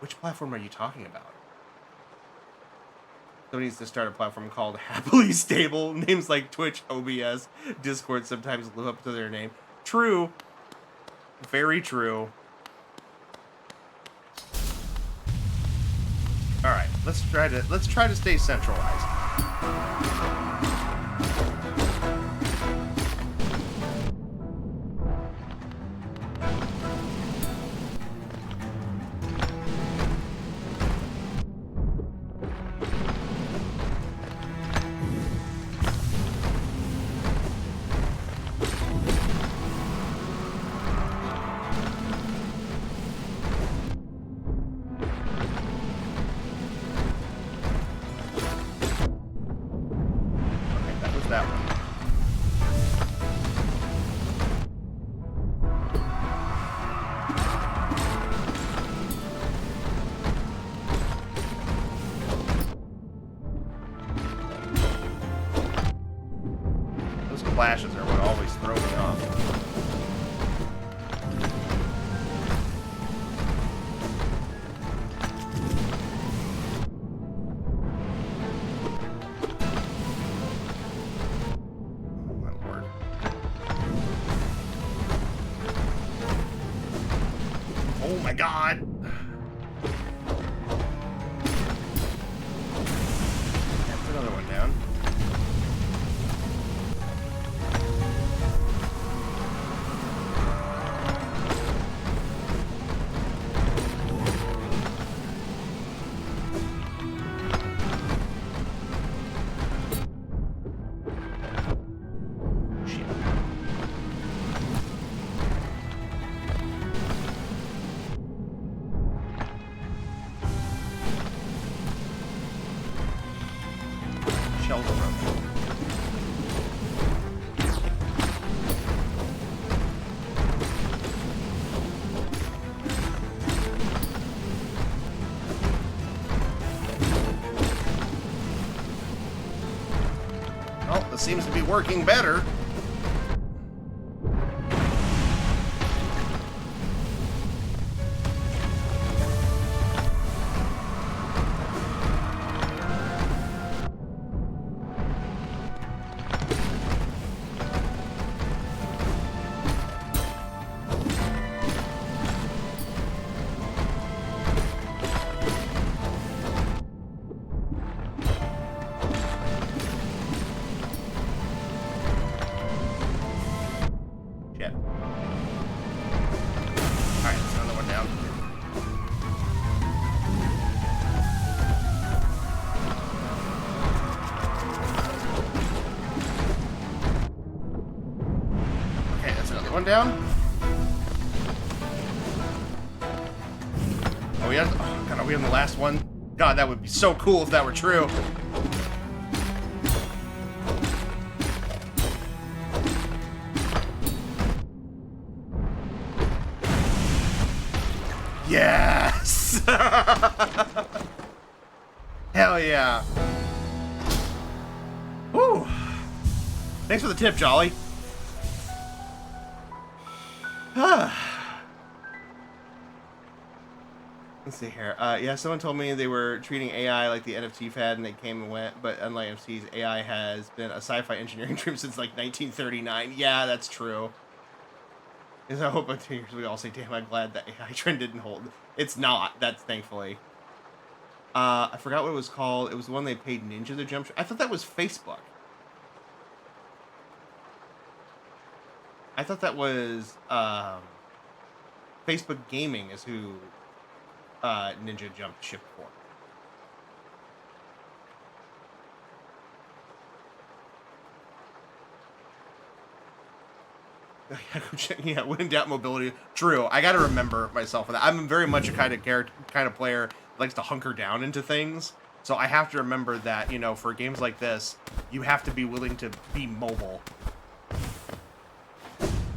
Which platform are you talking about? Somebody needs to start a platform called Happily Stable. Names like Twitch, OBS, Discord sometimes live up to their name. True. Very true. All right, let's try to stay centralized. That one. Those flashes are what always throw me off. Oh my god! That's another one down. Shells approach. Oh, this seems to be working better. Shit. Alright, that's another one down. Okay, that's another one down. Oh, God, are we on the last one? God, that would be so cool if that were true. Yes! Hell yeah. Woo! Thanks for the tip, Jolly. Let's see here. Yeah, someone told me they were treating AI like the NFT fad and they came and went, but unlike NFTs, AI has been a sci-fi engineering dream since like 1939. Yeah, that's true. Because I hope in 2 years we all say, damn, I'm glad that AI trend didn't hold. It's not, that's thankfully. I forgot what it was called. It was the one they paid Ninja to jump. I thought that was Facebook. I thought that was Facebook Gaming is who Ninja jumped ship for. Yeah, when in doubt, mobility. True. I got to remember myself for that. I'm very much a kind of player that likes to hunker down into things. So I have to remember that, you know, for games like this, you have to be willing to be mobile. Okay.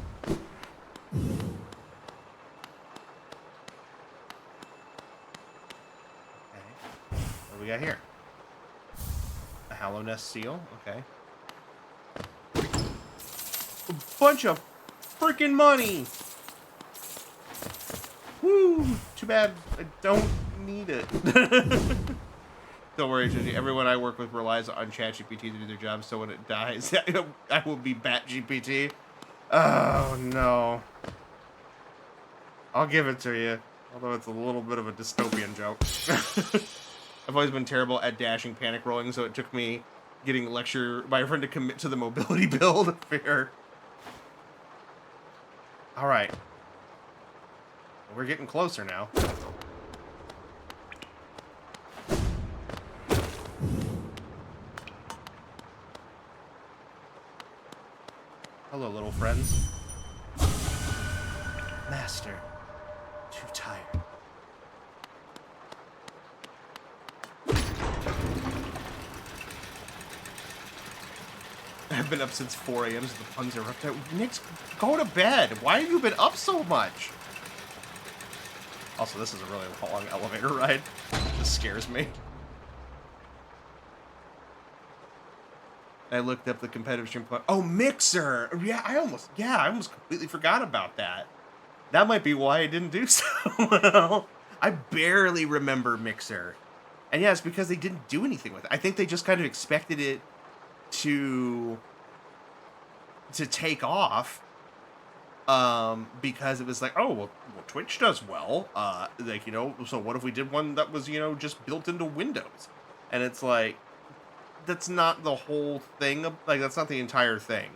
What do we got here? A Hallow Nest seal. Okay. A bunch of freaking money. Woo! Too bad I don't need it. Don't worry, Gigi. Everyone I work with relies on ChatGPT to do their job, so when it dies, I will be BatGPT. Oh, no. I'll give it to you, although it's a little bit of a dystopian joke. I've always been terrible at dashing panic rolling, so it took me getting lectured by a friend to commit to the mobility build. Fair. All right. We're getting closer now. Hello, little friends. Master, too tired. I've been up since 4 a.m. so the puns are up there. Nick's, go to bed. Why have you been up so much? Also, this is a really long elevator ride. This scares me. I looked up the competitive stream. Oh, Mixer! Yeah, I almost completely forgot about that. That might be why I didn't do so well. I barely remember Mixer. And yeah, it's because they didn't do anything with it. I think they just kind of expected it to take off. Because it was like, oh, well, Twitch does well. Like, you know, so what if we did one that was, you know, just built into Windows? And it's like, that's not the whole thing. Like, that's not the entire thing.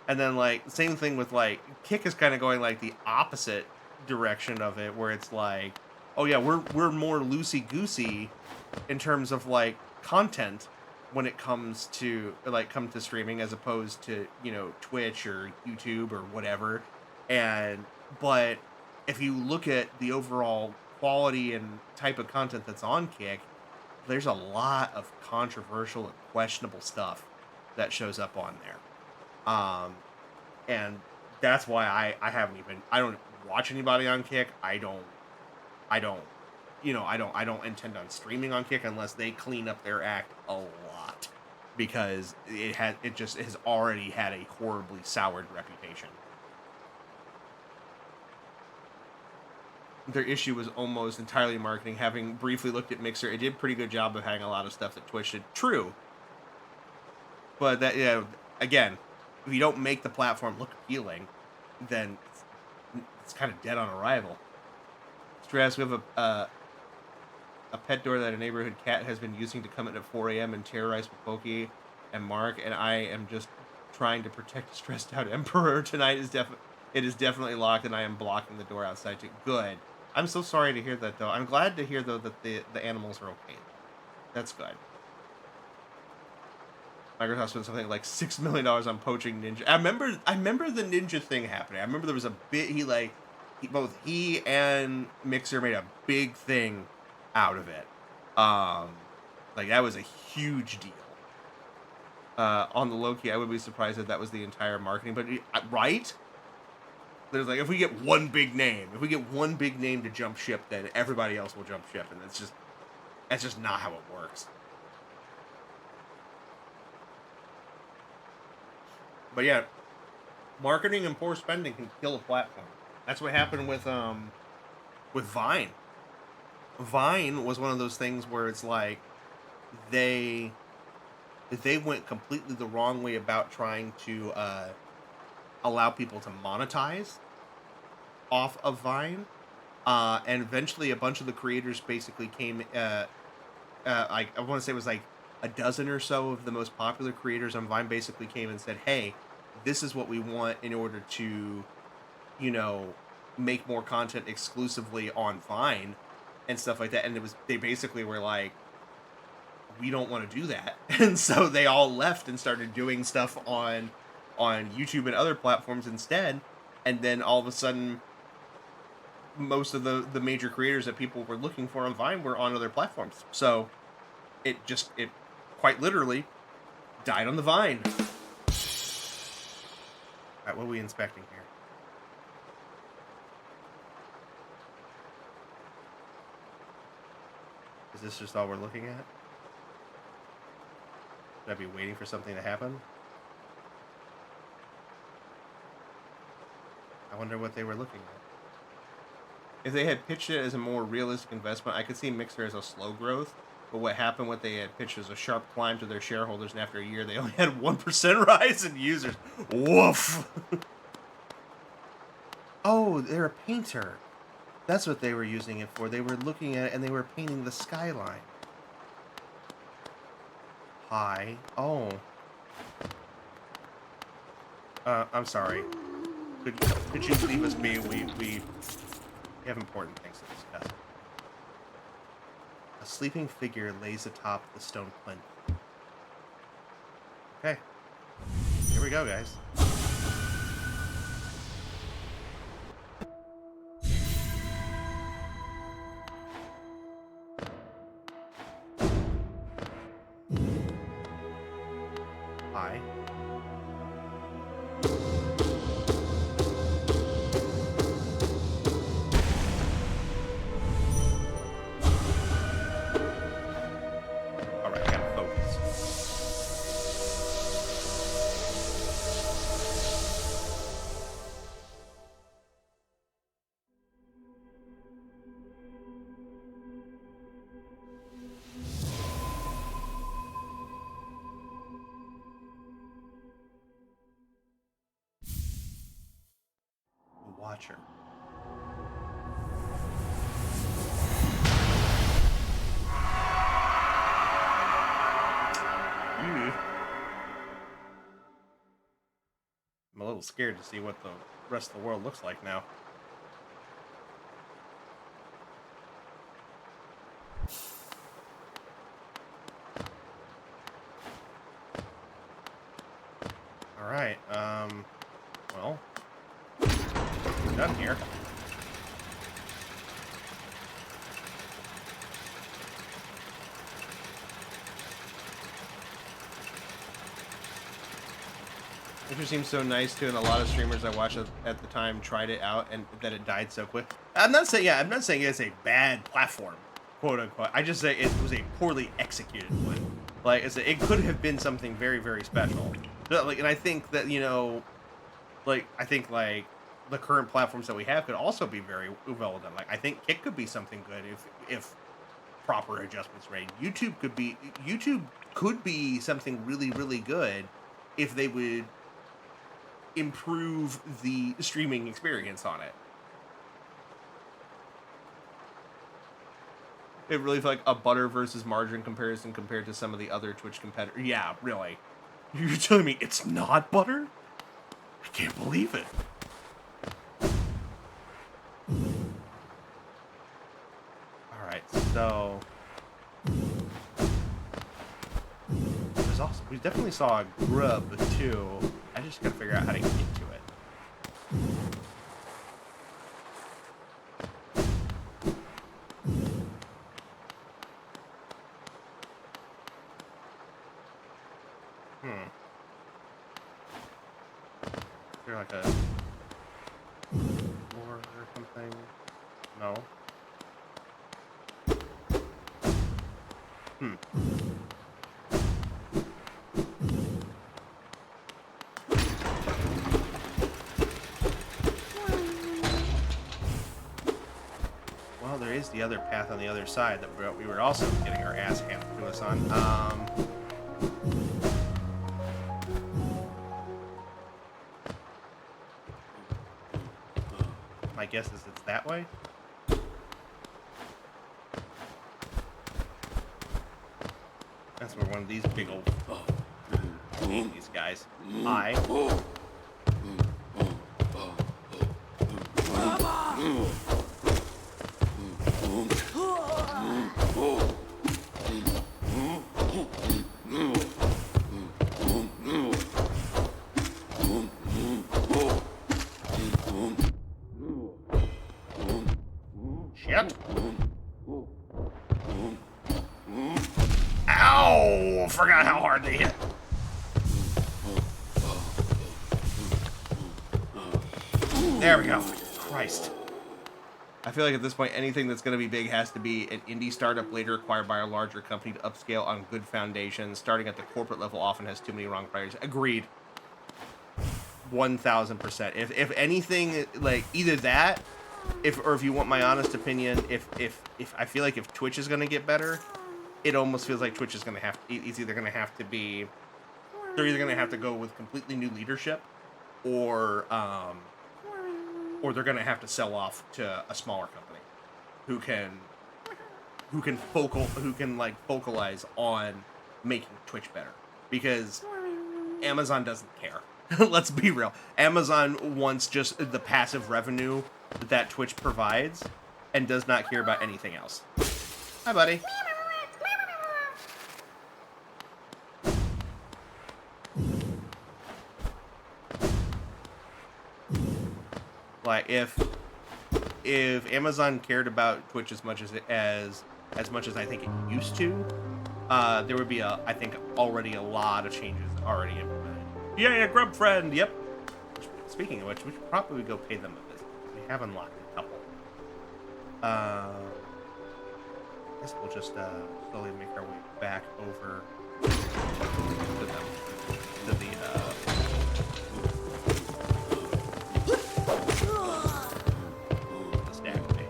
And then, like, same thing with, like, Kick is kind of going, like, the opposite direction of it, where it's like, oh, yeah, we're more loosey-goosey in terms of, like, content when it comes to, like, streaming as opposed to, you know, Twitch or YouTube or whatever. But if you look at the overall quality and type of content that's on Kick, there's a lot of controversial and questionable stuff that shows up on there. And that's why I don't watch anybody on Kick. I don't intend on streaming on Kick unless they clean up their act a lot, because it has already had a horribly soured reputation. Their issue was almost entirely marketing. Having briefly looked at Mixer, it did a pretty good job of having a lot of stuff that Twitch did. True. But that, again, if you don't make the platform look appealing, then it's kind of dead on arrival. Stress, we have a pet door that a neighborhood cat has been using to come in at 4 a.m. and terrorize Poki and Mark, and I am just trying to protect a stressed out Emperor. Tonight it is definitely locked, and I am blocking the door outside too. Good. I'm so sorry to hear that, though. I'm glad to hear, though, that the animals are okay. That's good. Microsoft spent something like $6 million on poaching Ninja. I remember the Ninja thing happening. I remember there was a bit, both he and Mixer made a big thing out of it. Like, that was a huge deal. On the low-key, I would be surprised if that was the entire marketing, but right? There's like, if we get one big name to jump ship, then everybody else will jump ship, and that's just not how it works. But yeah, marketing and poor spending can kill a platform. That's what happened with Vine. Vine was one of those things where it's like they went completely the wrong way about trying to allow people to monetize off of Vine, and eventually a bunch of the creators basically came. I want to say it was like a dozen or so of the most popular creators on Vine basically came and said, "Hey, this is what we want in order to, you know, make more content exclusively on Vine and stuff like that." And they basically were like, "We don't want to do that," and so they all left and started doing stuff on YouTube and other platforms instead. And then all of a sudden, most of the major creators that people were looking for on Vine were on other platforms. So it quite literally died on the vine. All right, what are we inspecting here? Is this just all we're looking at? Should I be waiting for something to happen? I wonder what they were looking at. if they had pitched it as a more realistic investment, I could see Mixer as a slow growth. But what happened, what they had pitched as a sharp climb to their shareholders, and after a year, they only had 1% rise in users. Woof! Oh, they're a painter. That's what they were using it for. They were looking at it, and they were painting the skyline. Hi. Oh. I'm sorry. Could you leave us be? We have important things to discuss. A sleeping figure lays atop the stone plinth. Okay. Here we go, guys. Hi. Alright, I gotta focus. The Watcher. I'm a little scared to see what the rest of the world looks like now. Alright, well, we're done here. It just seems so nice too, and a lot of streamers I watched at the time tried it out, and that it died so quick. I'm not saying it's a bad platform, quote unquote. I just say it was a poorly executed one. Like it could have been something very, very special. But, like, and I think that the current platforms that we have could also be very well done. Like I think Kick could be something good if proper adjustments made. YouTube could be something really, really good if they would improve the streaming experience on it. It really felt like a butter versus margarine comparison compared to some of the other Twitch competitors. Yeah, really. You're telling me it's not butter? I can't believe it. Alright, so we definitely saw a grub too. I just gotta figure out how to get to it. Is there like a floor or something? No. Well, there is the other path on the other side that we were also getting our ass handed to us on. My guess is it's that way. That's where one of these big old these guys. Hi. Shit. Ow! Forgot how hard they hit. There we go. Christ. I feel like at this point, anything that's going to be big has to be an indie startup later acquired by a larger company to upscale on good foundations. Starting at the corporate level often has too many wrong priorities. Agreed. 1000%. If anything, like either that if you want my honest opinion, if I feel like if Twitch is gonna get better, it almost feels like Twitch is gonna have it's either gonna have to be they're either gonna have to go with completely new leadership, or they're gonna have to sell off to a smaller company who can vocalize on making Twitch better, because Amazon doesn't care. Let's be real. Amazon wants just the passive revenue that Twitch provides and does not care about anything else. Hi, buddy. Like if Amazon cared about Twitch as much as I think it used to, there would be I think already a lot of changes already implemented. Yeah, grub friend. Yep. Speaking of which, we should probably go pay them a visit. We have unlocked a couple. I guess we'll just slowly make our way back over to them. To the stack bay.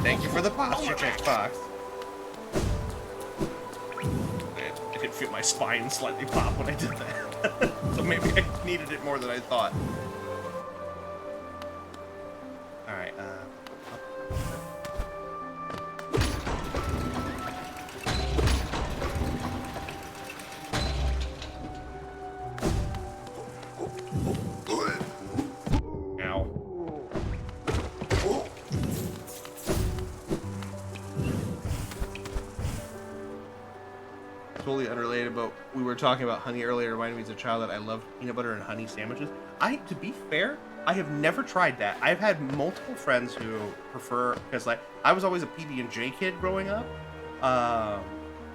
Thank you for the posture check, Fox. I did feel my spine slightly pop when I did that. So maybe I needed it more than I thought. Alright, totally unrelated, but we were talking about honey earlier. It reminded me as a child that I loved peanut butter and honey sandwiches. To be fair, I have never tried that. I've had multiple friends who prefer, because like I was always a PB&J kid growing up,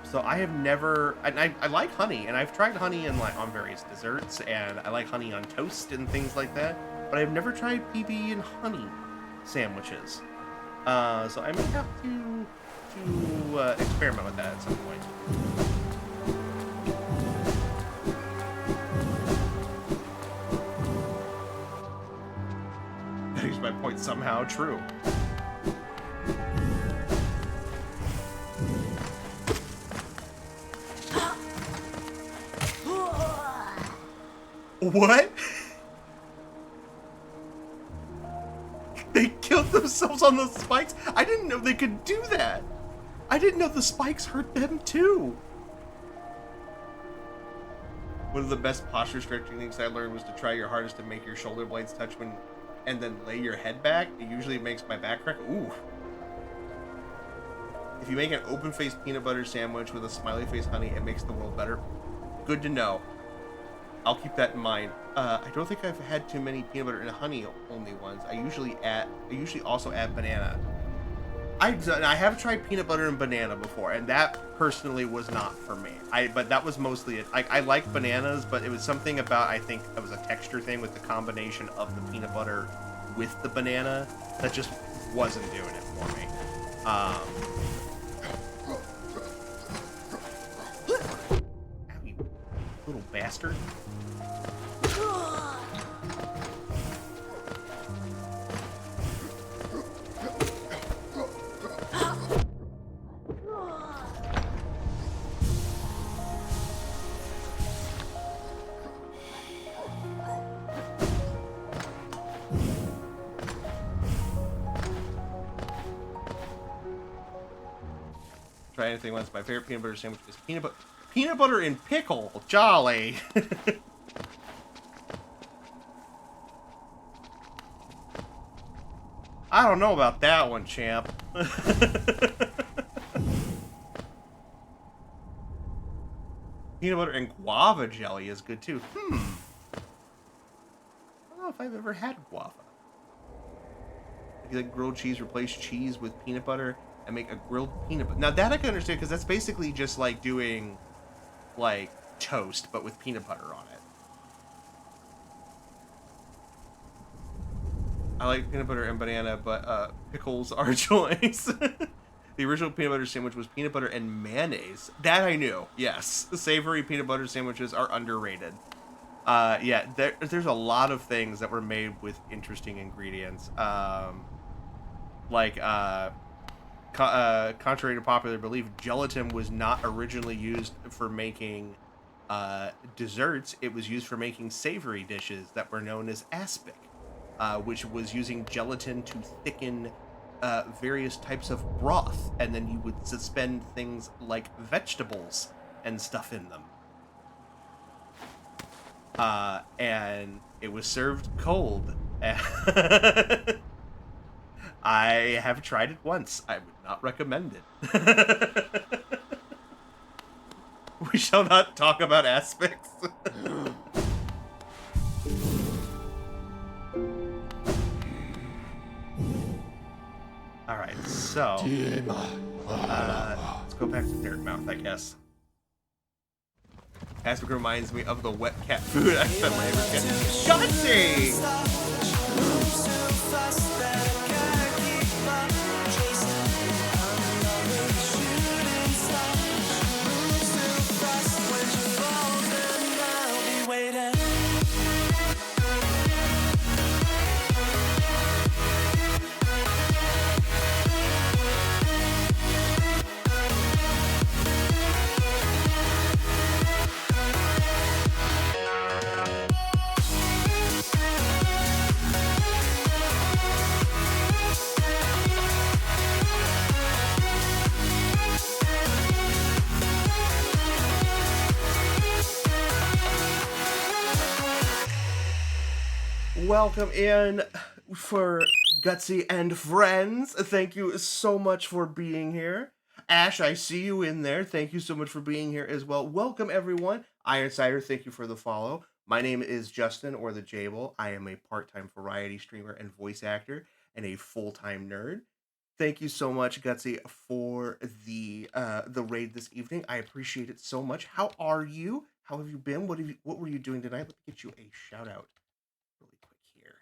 so I have never. I like honey, and I've tried honey in like on various desserts, and I like honey on toast and things like that. But I've never tried PB and honey sandwiches. So I may have to experiment with that at some point. That is my point somehow true. What? They killed themselves on the spikes? I didn't know they could do that. I didn't know the spikes hurt them too. One of the best posture stretching things I learned was to try your hardest to make your shoulder blades touch and then lay your head back. It usually makes my back crack. Ooh. If you make an open-faced peanut butter sandwich with a smiley face honey, it makes the world better. Good to know. I'll keep that in mind. I don't think I've had too many peanut butter and honey only ones. I usually also add banana. I have tried peanut butter and banana before, and that personally was not for me. But that was mostly it. I like bananas, but it was something about, I think it was a texture thing with the combination of the peanut butter with the banana that just wasn't doing it for me. You little bastard. Try anything once. My favorite peanut butter sandwich is peanut butter and pickle. Jolly. I don't know about that one, champ. Peanut butter and guava jelly is good too. I don't know if I've ever had guava. Like grilled cheese, replace cheese with peanut butter and make a grilled peanut butter. Now that I can understand, because that's basically just like doing like toast, but with peanut butter on it. I like peanut butter and banana, but pickles are a choice. The original peanut butter sandwich was peanut butter and mayonnaise. That I knew. Yes, the savory peanut butter sandwiches are underrated. Yeah, there's a lot of things that were made with interesting ingredients. Like contrary to popular belief, gelatin was not originally used for making desserts. It was used for making savory dishes that were known as aspic, which was using gelatin to thicken various types of broth, and then you would suspend things like vegetables and stuff in them. And it was served cold. I have tried it once. I would not recommend it. We shall not talk about aspects. All right, so let's go back to Dirtmouth, I guess. Aspic reminds me of the wet cat food I spent my ever getting. Gutsy! Welcome in for Gutsy and Friends. Thank you so much for being here. Ash, I see you in there. Thank you so much for being here as well. Welcome, everyone. Ironsider, thank you for the follow. My name is Justin, or the Jable. I am a part-time variety streamer and voice actor, and a full-time nerd. Thank you so much, Gutsy, for the raid this evening. I appreciate it so much. How are you? How have you been? What were you doing tonight? Let me get you a shout out really quick here.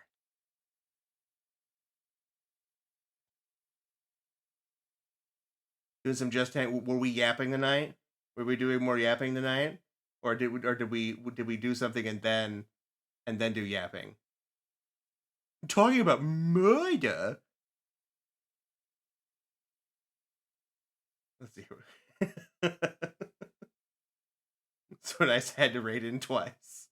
Doing some just hang. Were we yapping tonight? Were we doing more yapping tonight, or did we do something and then do yapping? Talking about murder. Let's see. So nice. I had to raid in twice.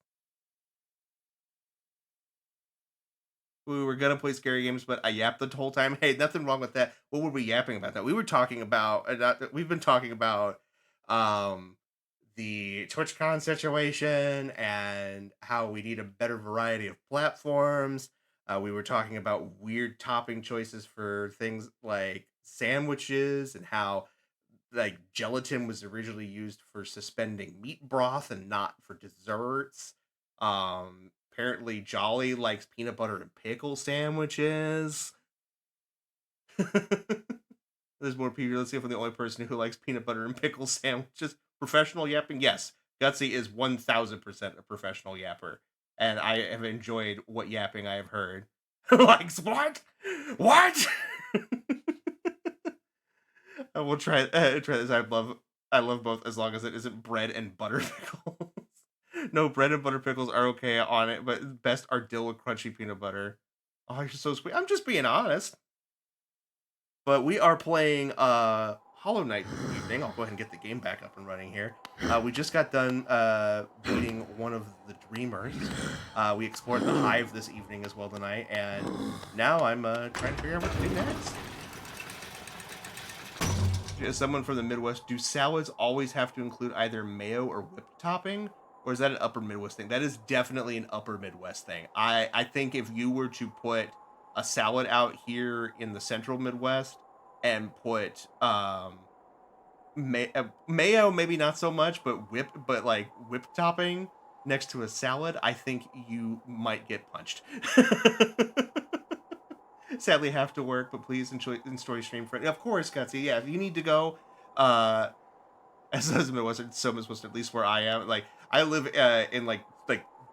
We were gonna play scary games, but I yapped the whole time. Hey, nothing wrong with that. What were we yapping about? That we were talking about. We've been talking about the TwitchCon situation and how we need a better variety of platforms. We were talking about weird topping choices for things like sandwiches, and how like gelatin was originally used for suspending meat broth and not for desserts. Apparently Jolly likes peanut butter and pickle sandwiches. There's more people. Let's see if I'm the only person who likes peanut butter and pickle sandwiches. Professional yapping? Yes. Gutsy is 1000% a professional yapper. And I have enjoyed what yapping I have heard. Like, what? What? I will try this. I love both, as long as it isn't bread and butter pickles. No, bread and butter pickles are okay on it, but best are dill with crunchy peanut butter. Oh, you're so sweet. I'm just being honest. But we are playing Hollow Knight this evening. I'll go ahead and get the game back up and running here. We just got done beating one of the Dreamers. We explored the Hive this evening as well tonight, and now I'm trying to figure out what to do next. As someone from the Midwest, do salads always have to include either mayo or whipped topping? Or is that an upper Midwest thing? That is definitely an upper Midwest thing. I think if you were to put a salad out here in the central Midwest and put mayo, maybe not so much, but whipped topping next to a salad, I think you might get punched. Sadly have to work, but please enjoy stream for it. Of course, Gutsy. Yeah, if you need to go, as a Midwestern, so Midwestern, at least where I am, like I live in like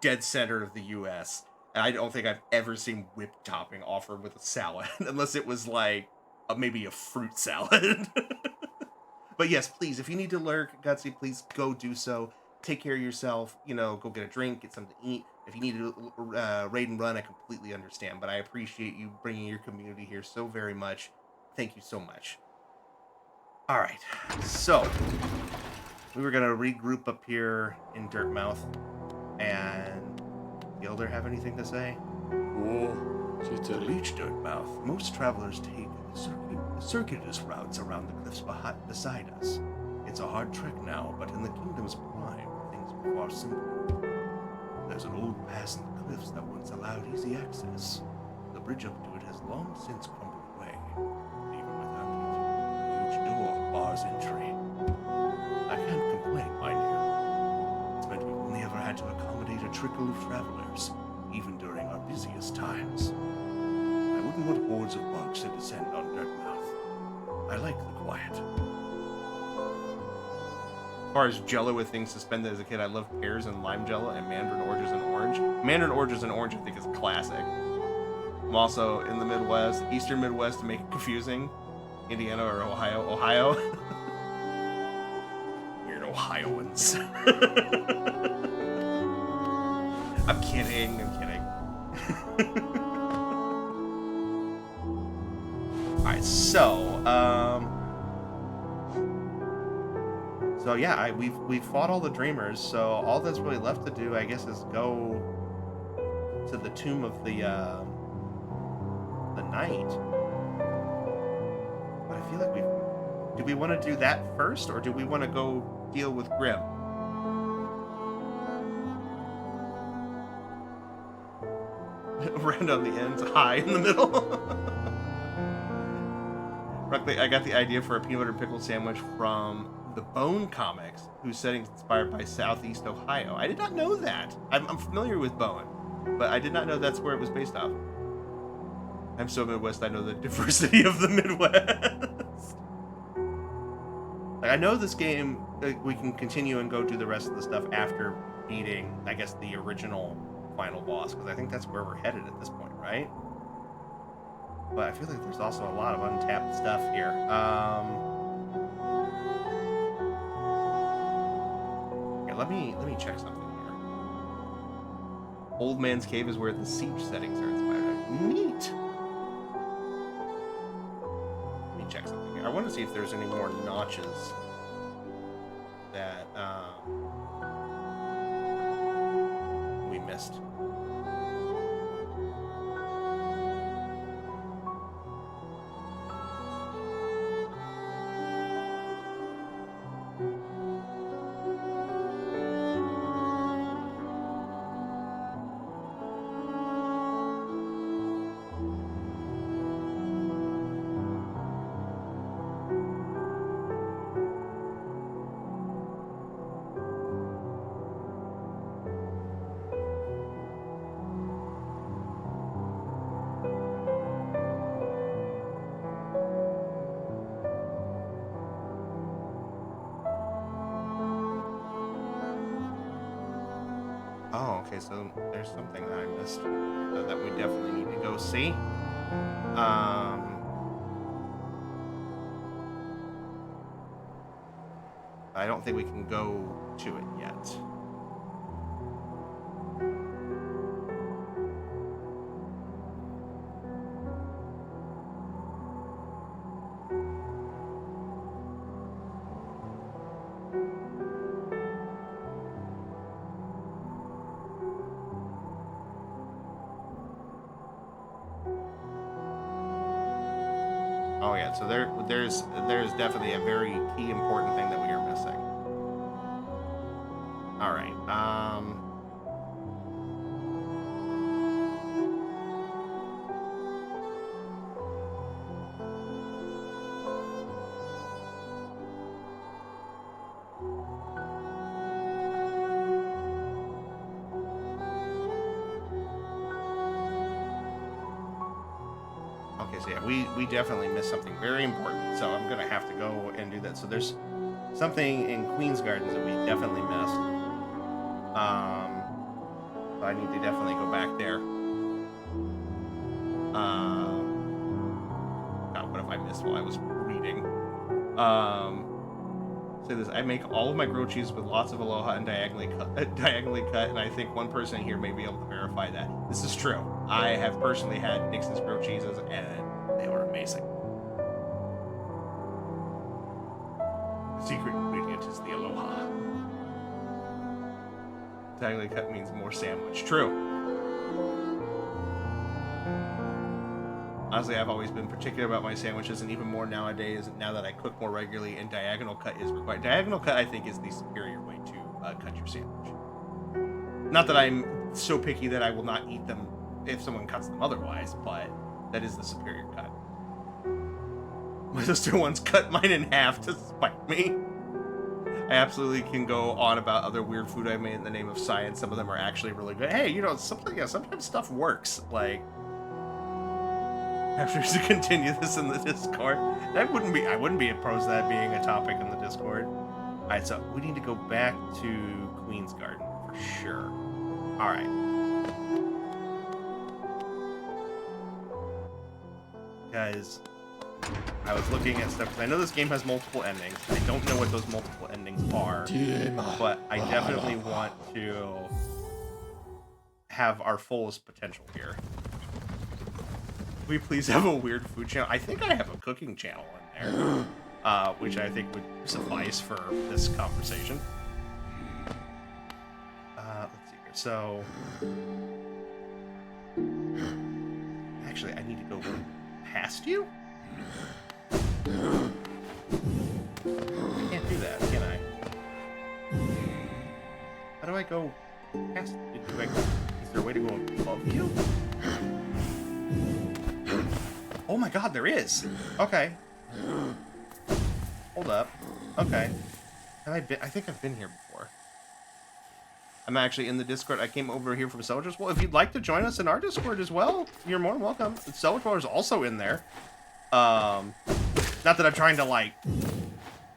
dead center of the U.S. and I don't think I've ever seen whipped topping offered with a salad, unless it was like maybe a fruit salad. But yes, please, if you need to lurk, Gutsy, please go do so. Take care of yourself. Go get a drink, get something to eat. If you need to raid and run, I completely understand. But I appreciate you bringing your community here so very much. Thank you so much. All right, so we were gonna regroup up here in Dirtmouth, and the Elder have anything to say? To reach Dirtmouth, most travelers take circuitous routes around the cliffs beside us. It's a hard trek now, but in the Kingdom's prime, things were far simpler. There's an old pass in the cliffs that once allowed easy access. The bridge up to it has long since crumbled away. Even without it, a huge door bars entry. I can't complain, mind you. It's meant we've only ever had to accommodate a trickle of travelers, even during our busiest times. I wouldn't want hordes of bugs to descend on Dirtmouth. I like the quiet. As far as Jello with things suspended as a kid, I love pears and lime Jello and mandarin oranges and orange. Mandarin oranges and orange I think is classic. I'm also in the Midwest, Eastern Midwest to make it confusing. Indiana or Ohio. Ohio. Weird Ohioans. I'm kidding. Alright, so yeah, we've fought all the dreamers, so all that's really left to do, I guess, is go to the tomb of the knight. But I feel like do we want to do that first, or do we want to go deal with Grim? Round on the ends, high in the middle. I got the idea for a peanut butter pickle sandwich from the Bone comics, whose setting's inspired by Southeast Ohio. I did not know that. I'm familiar with Bone, but I did not know that's where it was based off. I'm so Midwest, I know the diversity of the Midwest. I know this game, we can continue and go do the rest of the stuff after beating, I guess, the original final boss, because I think that's where we're headed at this point, right? But I feel like there's also a lot of untapped stuff here. Let me check something here. Old Man's Cave is where the siege settings are inspired. Neat. Let me check something here. I want to see if there's any more notches that we missed. Oh, okay, so there's something that I missed that we definitely need to go see. I don't think we can go to it yet. Oh yeah, so there's definitely a very key important thing that we are missing. All right. Okay, so yeah, we definitely missed something very important, so I'm gonna have to go and do that. So there's something in Queen's Gardens that we definitely missed. So I need to definitely go back there. God, what have I missed while I was reading. Say this: I make all of my grilled cheese with lots of aloha and diagonally cut, and I think one person here may be able to verify that. This is true. I have personally had Nixon's grilled cheeses, and they were amazing. The secret ingredient is the aloha. Diagonally cut means more sandwich. True. Honestly, I've always been particular about my sandwiches, and even more nowadays, now that I cook more regularly, and diagonal cut is required. Diagonal cut, I think, is the superior way to cut your sandwich. Not that I'm so picky that I will not eat them if someone cuts them otherwise, but that is the superior cut. My sister once cut mine in half to spite me. I absolutely can go on about other weird food I made in the name of science. Some of them are actually really good. Hey, you know, sometimes stuff works. Like, after to continue this in the Discord, I wouldn't be opposed to that being a topic in the Discord. All right, so we need to go back to Queen's Garden for sure. All right. Guys, I was looking at stuff because I know this game has multiple endings. I don't know what those multiple endings are, but I definitely want to have our fullest potential here. We please have a weird food channel. I think I have a cooking channel in there, which I think would suffice for this conversation. Let's see here. So, actually, I need to go past you? I can't do that, can I? How do I go past you? Is there a way to go above you? Oh my god, there is! Okay. Hold up. Okay. I think I've been here before. I'm actually in the Discord. I came over here from Soldiers. Well, if you'd like to join us in our Discord as well, you're more than welcome. Soldier is also in there. Not that I'm trying to, like,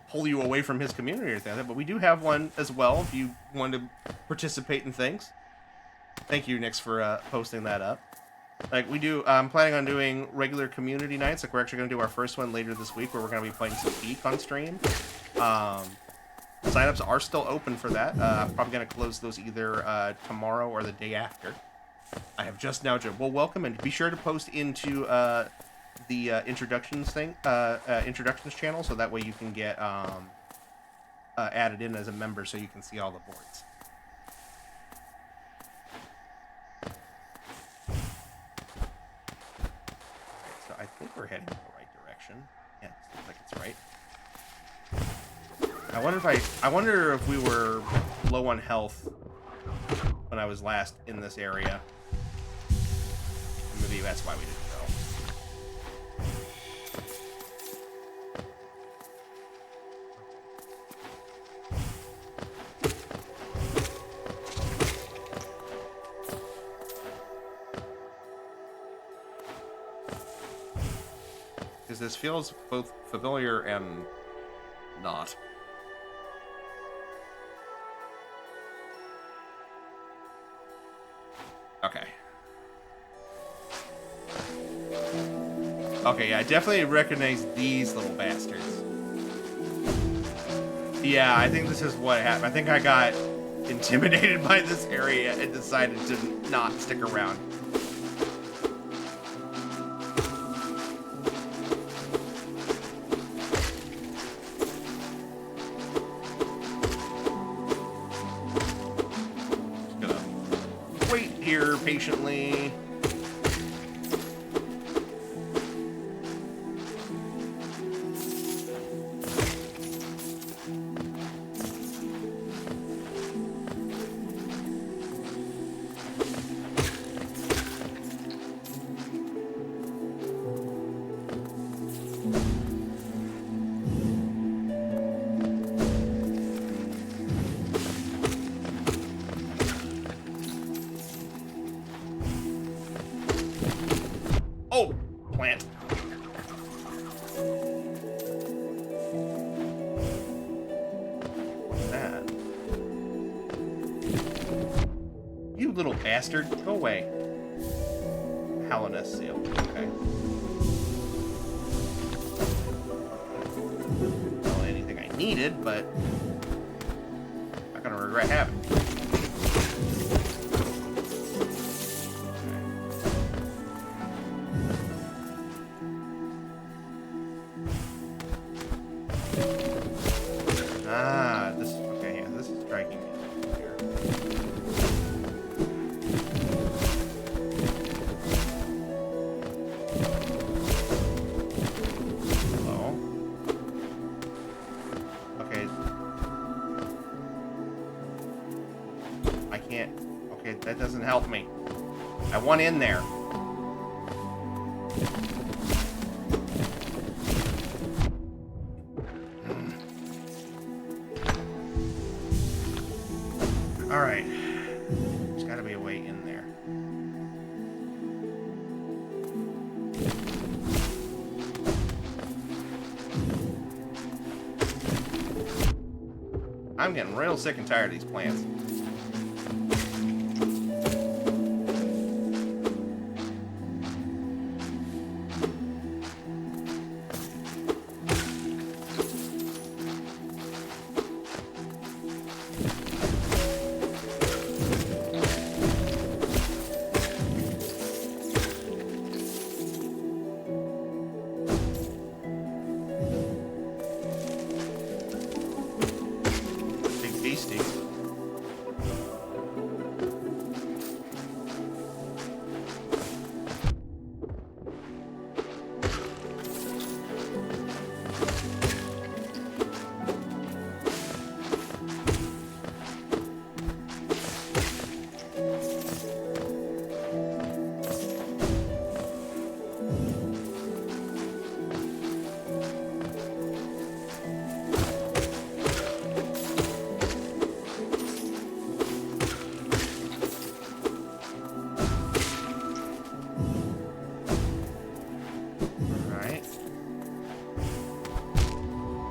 pull you away from his community or anything like that, but we do have one as well if you want to participate in things. Thank you, Nix, for posting that up. Like, we do, I'm planning on doing regular community nights. Like, we're actually going to do our first one later this week where we're going to be playing some Peak on stream. Signups are still open for that. I'm probably going to close those either tomorrow or the day after. I have just now joined. Well, welcome, and be sure to post into the introductions channel, so that way you can get added in as a member so you can see all the boards. I think we're heading in the right direction. Yeah, looks like it's right. I wonder if we were low on health when I was last in this area. Maybe that's why we didn't go. This feels both familiar and not. Okay. Okay, yeah, I definitely recognize these little bastards. Yeah, I think this is what happened. I think I got intimidated by this area and decided to not stick around. Patiently. Oh, plant. What's that? You little bastard. Go away. Haloness seal. Okay. needed, but I'm not gonna regret having it. Ah, this okay, yeah, this is striking me here. Hello? Okay. I can't. Okay, that doesn't help me. I want in there. Alright. There's gotta be a way in there. I'm getting real sick and tired of these plants. Big beastie. Alright.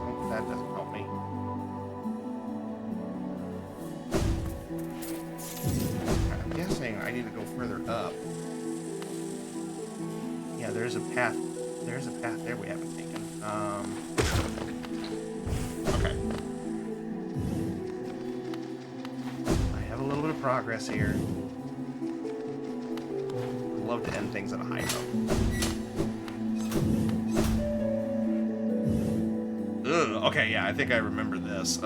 Oh, that doesn't help me. I'm guessing I need to go further up. Yeah, there's a path. There's a path there we haven't taken. Okay. I have a little bit of progress here. I'd love to end things at a high note. Ugh, okay, yeah, I think I remember this.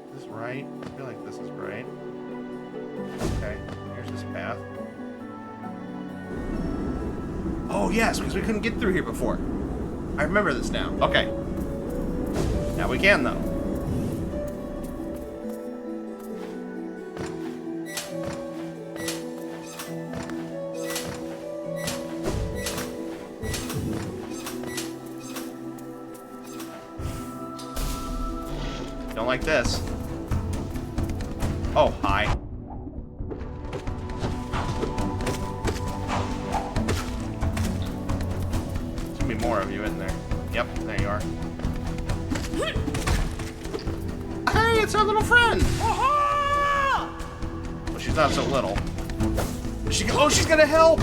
Is this right? I feel like this is right. Okay, here's this path. Oh, yes, because we couldn't get through here before. I remember this now. Okay. Now we can, though. Don't like this. Oh, hi. There's gonna be more of you, isn't there? Yep, there you are. Hey, it's our little friend! Well, she's not so little. Oh, she's gonna help!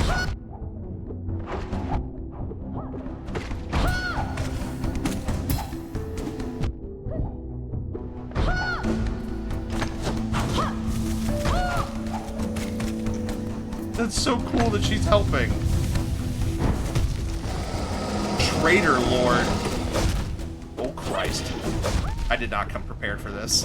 That's so cool that she's helping. Traitor Lord. Oh, Christ. I did not come prepared for this.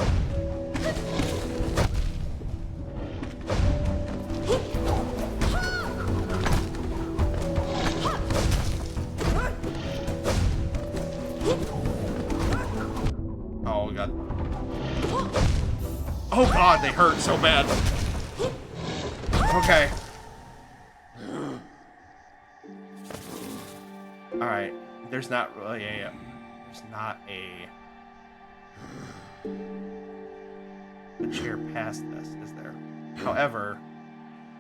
Oh, God. Oh, God, they hurt so bad. Okay. Alright. There's not really a... There's not a... a chair past this, is there? However,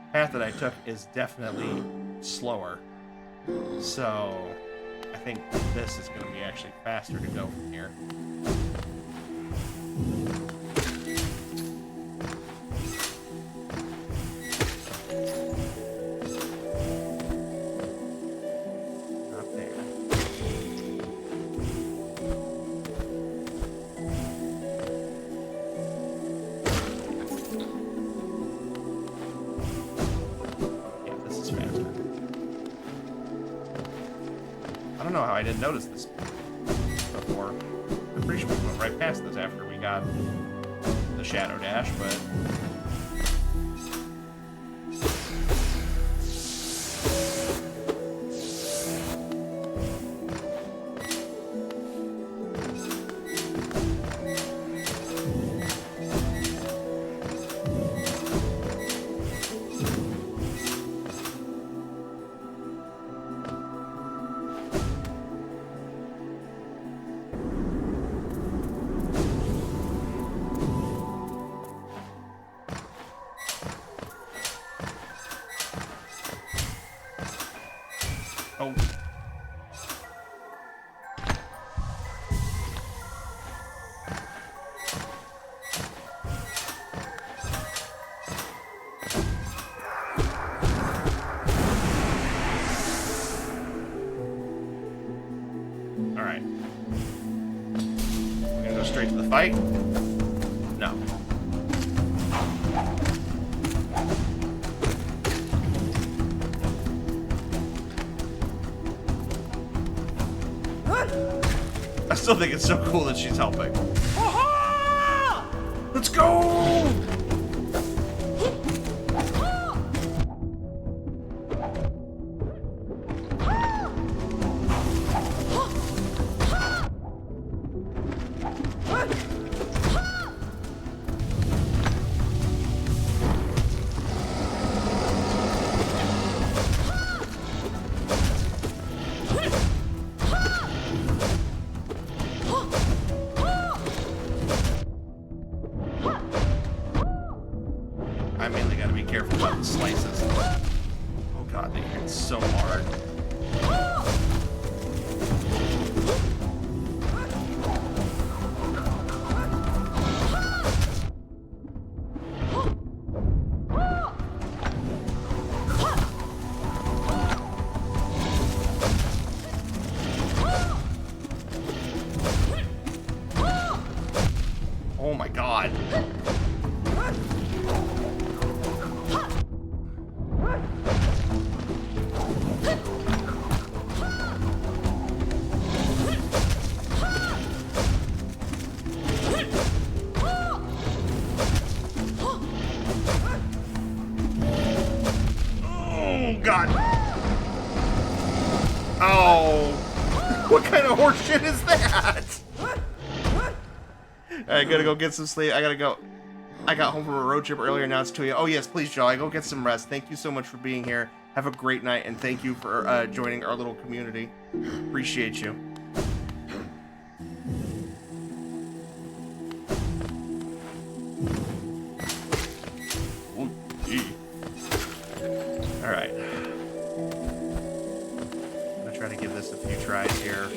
the path that I took is definitely slower. So I think this is going to be actually faster to go from here. Not there. Yeah, this is faster. I don't know how I didn't notice this before. I'm pretty sure we went right past this after we got the Shadow Dash, but... Oh. Alright. We're gonna go straight to the fight? No. I still think it's so cool that she's helping. Aha! Let's go! I mainly gotta be careful about the slices. Oh god, they hit so hard. Oh my god. Oh god. Oh. What kind of horse shit is that? I gotta go get some sleep. I gotta go. I got home from a road trip earlier. Now it's 2 a.m. Oh yes, please, Joe. Go get some rest. Thank you so much for being here. Have a great night, and thank you for joining our little community. Appreciate you. Ooh, gee. All right. I'm gonna try to give this a few tries here.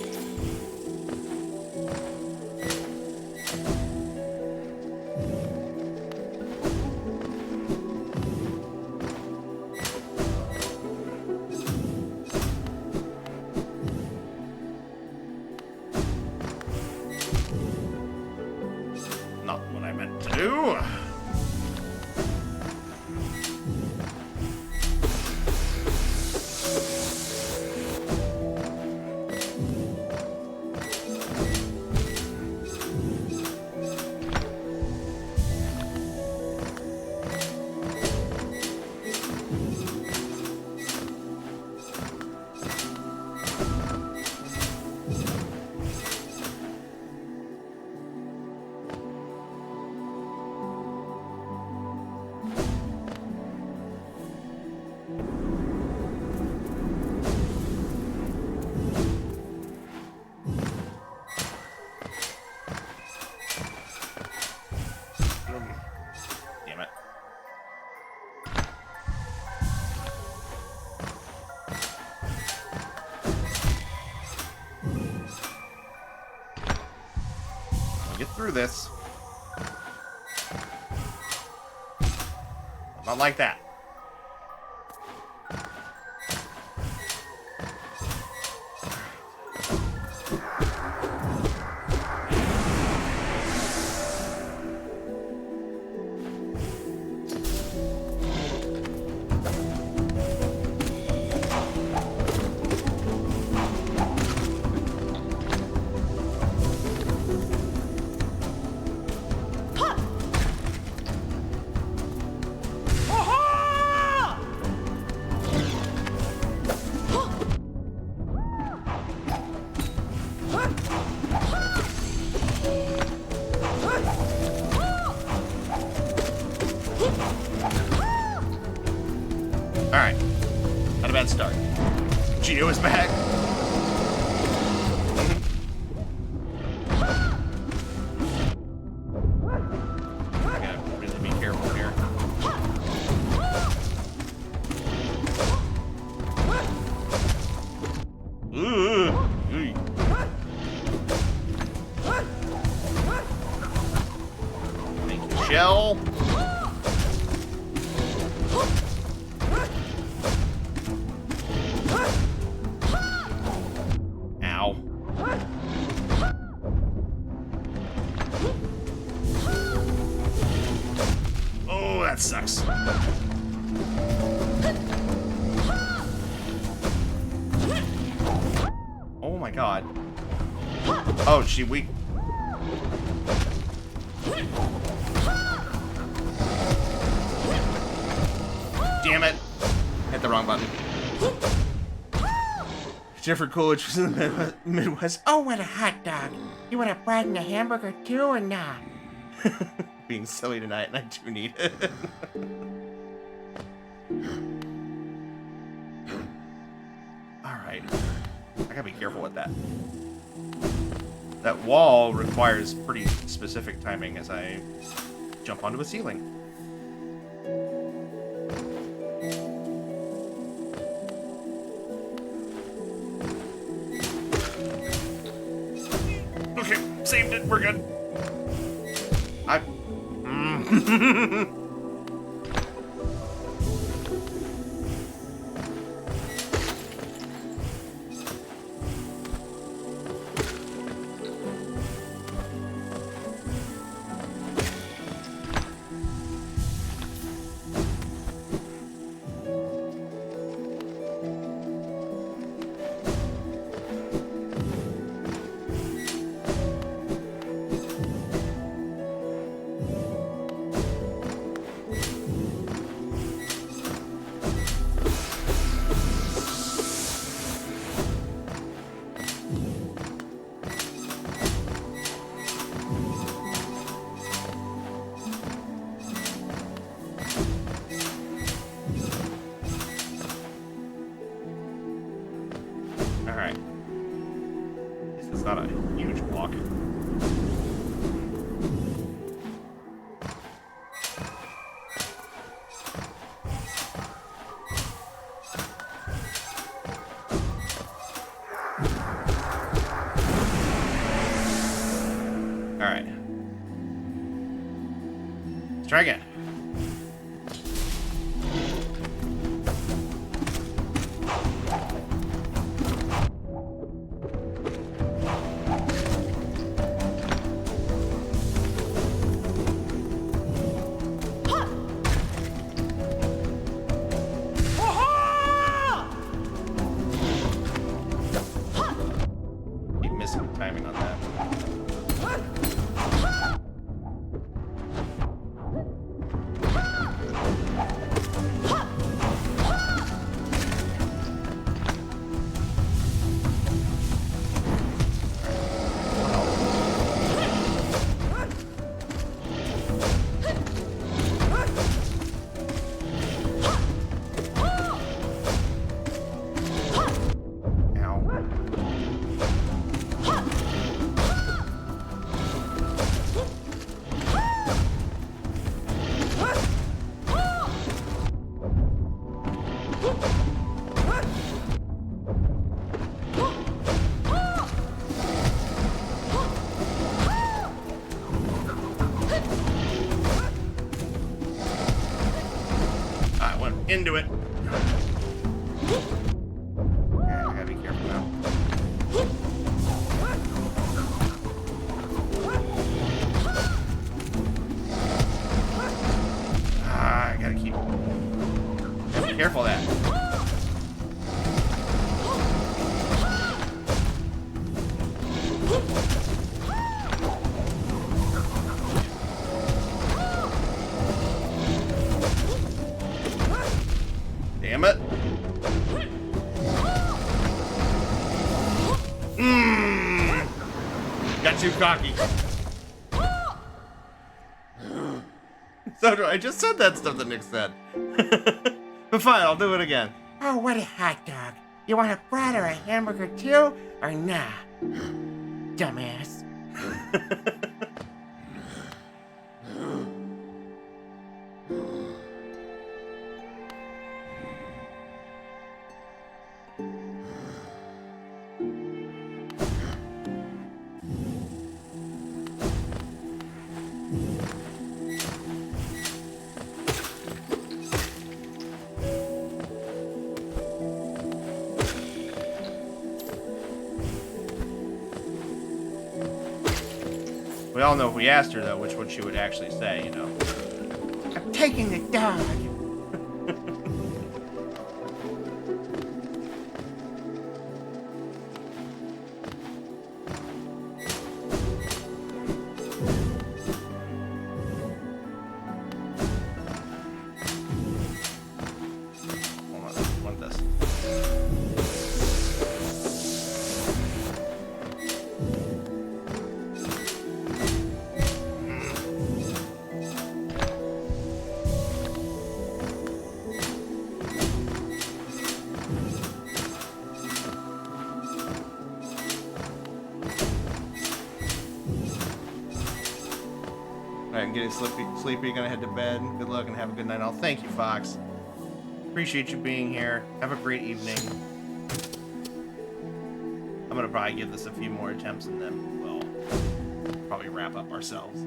Not what I meant to do. get through this. Not like that. Alright. Not a bad start. Geo is back. I gotta really be careful here. Ooh. Thank you, Shell. Ow. Oh, that sucks. Oh my god. Oh, she weak. Damn it. Hit the wrong button. Jennifer Coolidge was in the Midwest. Oh, what a hot dog. You want a fry and a hamburger too or not? Being silly tonight, and I do need it. Alright. I gotta be careful with that. That wall requires pretty specific timing as I jump onto a ceiling. Okay, saved it. We're good. Alright. This is not a huge block. Alright. Let's try again. Keep missing the timing on that. Ow. into it. Okay, I gotta be careful now. I gotta be careful of that. Damn it. Got too cocky. So I just said that stuff that Nick said. But fine, I'll do it again. Oh, what a hot dog. You want a frat or a hamburger too? Or nah? Dumbass. We all know if we asked her, though, which one she would actually say, you know. I'm taking the dog. Hold on, I want this. Alright, I'm getting sleepy, gonna head to bed. Good luck and have a good night all. Thank you, Fox. Appreciate you being here. Have a great evening. I'm gonna probably give this a few more attempts and then we'll probably wrap up ourselves.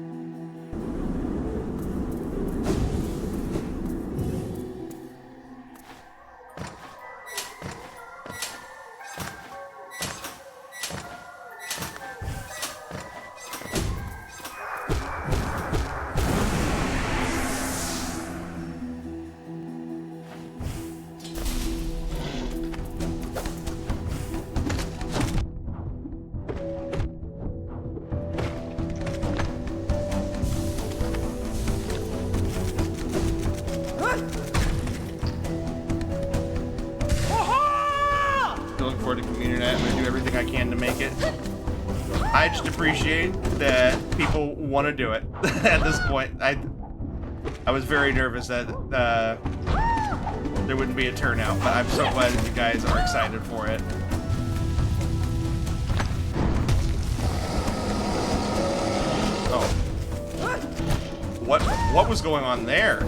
Looking forward to community night. I'm gonna do everything I can to make it. I just appreciate that people want to do it. At this point, I was very nervous that there wouldn't be a turnout, but I'm so glad that you guys are excited for it. Oh, what was going on there?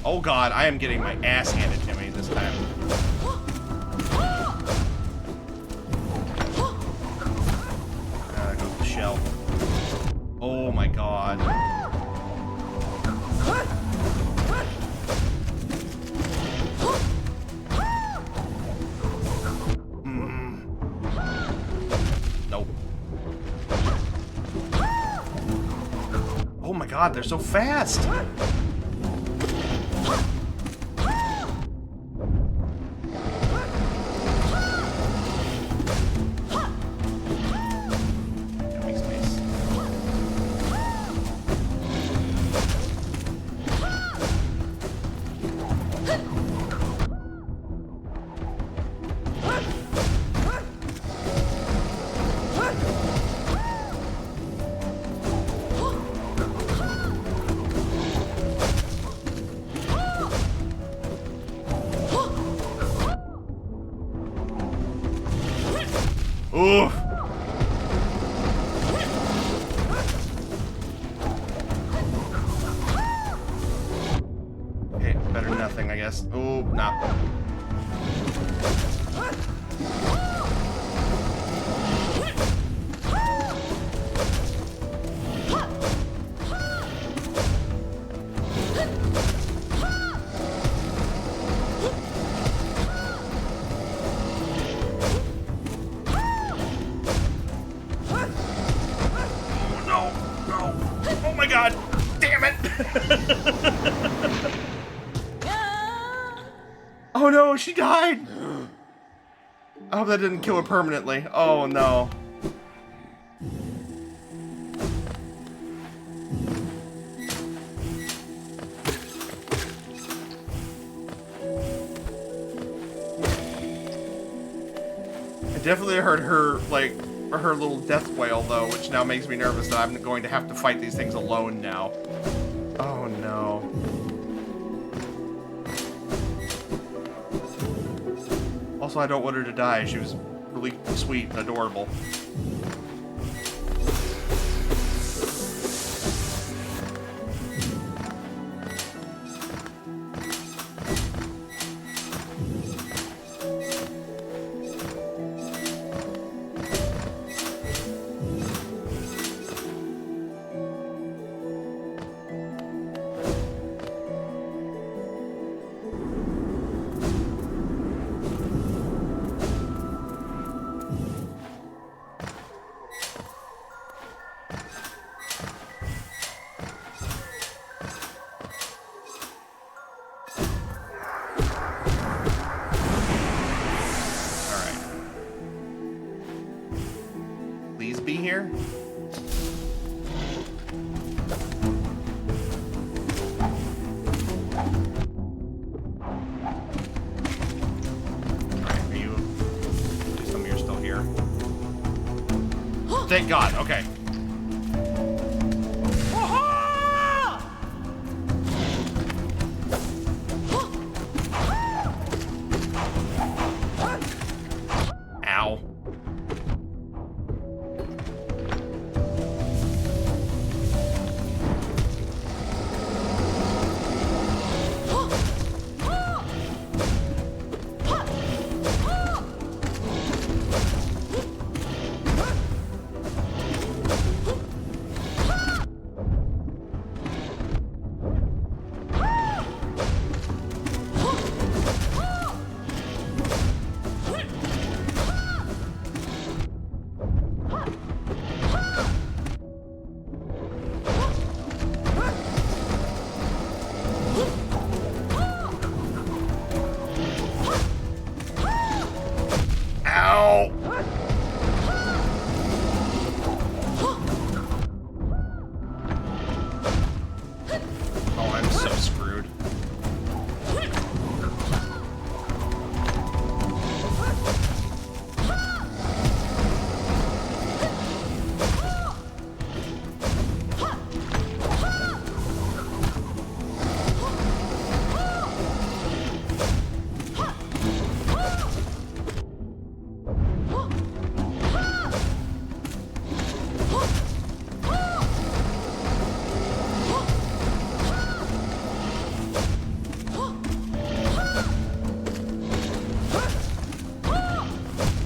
Oh god, I am getting my ass handed to me this time. There goes the shell. Oh my god. Nope. Oh my god, they're so fast! Ooh. Okay, better than nothing, I guess. Oh, nah. Oh no, she died! I hope that didn't kill her permanently. Oh no. I definitely heard her, like, her little death wail, though, which now makes me nervous that I'm going to have to fight these things alone now. Oh no. Also, I don't want her to die. She was really sweet and adorable. Please be here. Alright, are you... At least some of you are still here. Thank God, okay. Ow. Ow! Oh, I'm so screwed.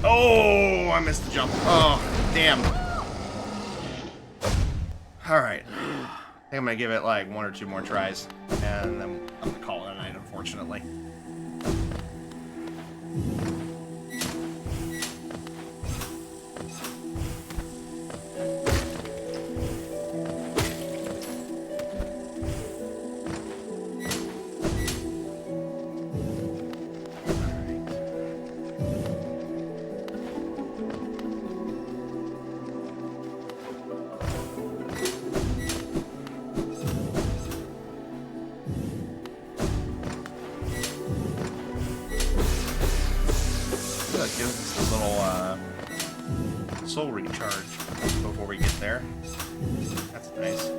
Oh, I missed the jump. Oh, damn. Alright. I think I'm gonna give it like 1 or 2 more tries. And then I'm gonna call it a night, unfortunately. That gives us a little soul recharge before we get there. That's nice.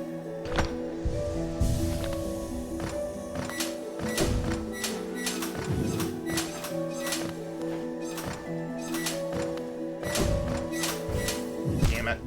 Damn it.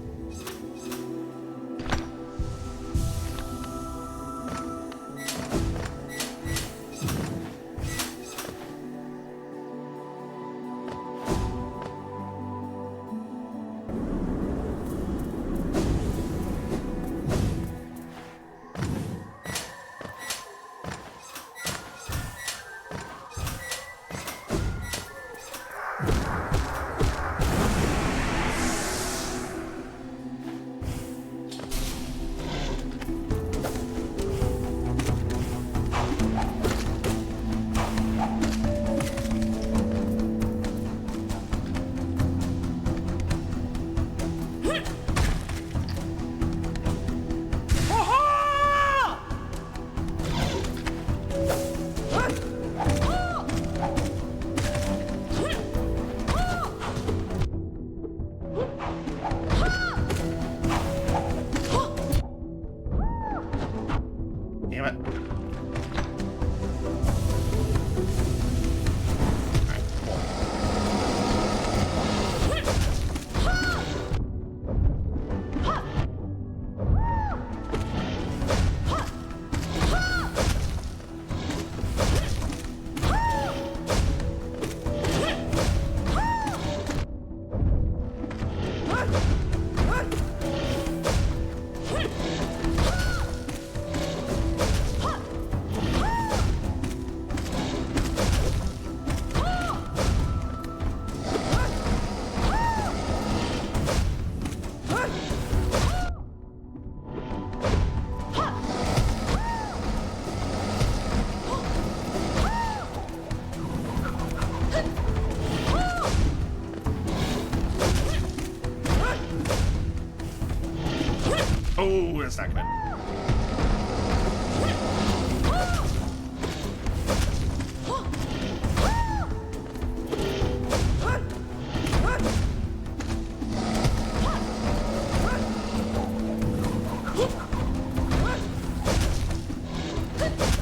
it's not good.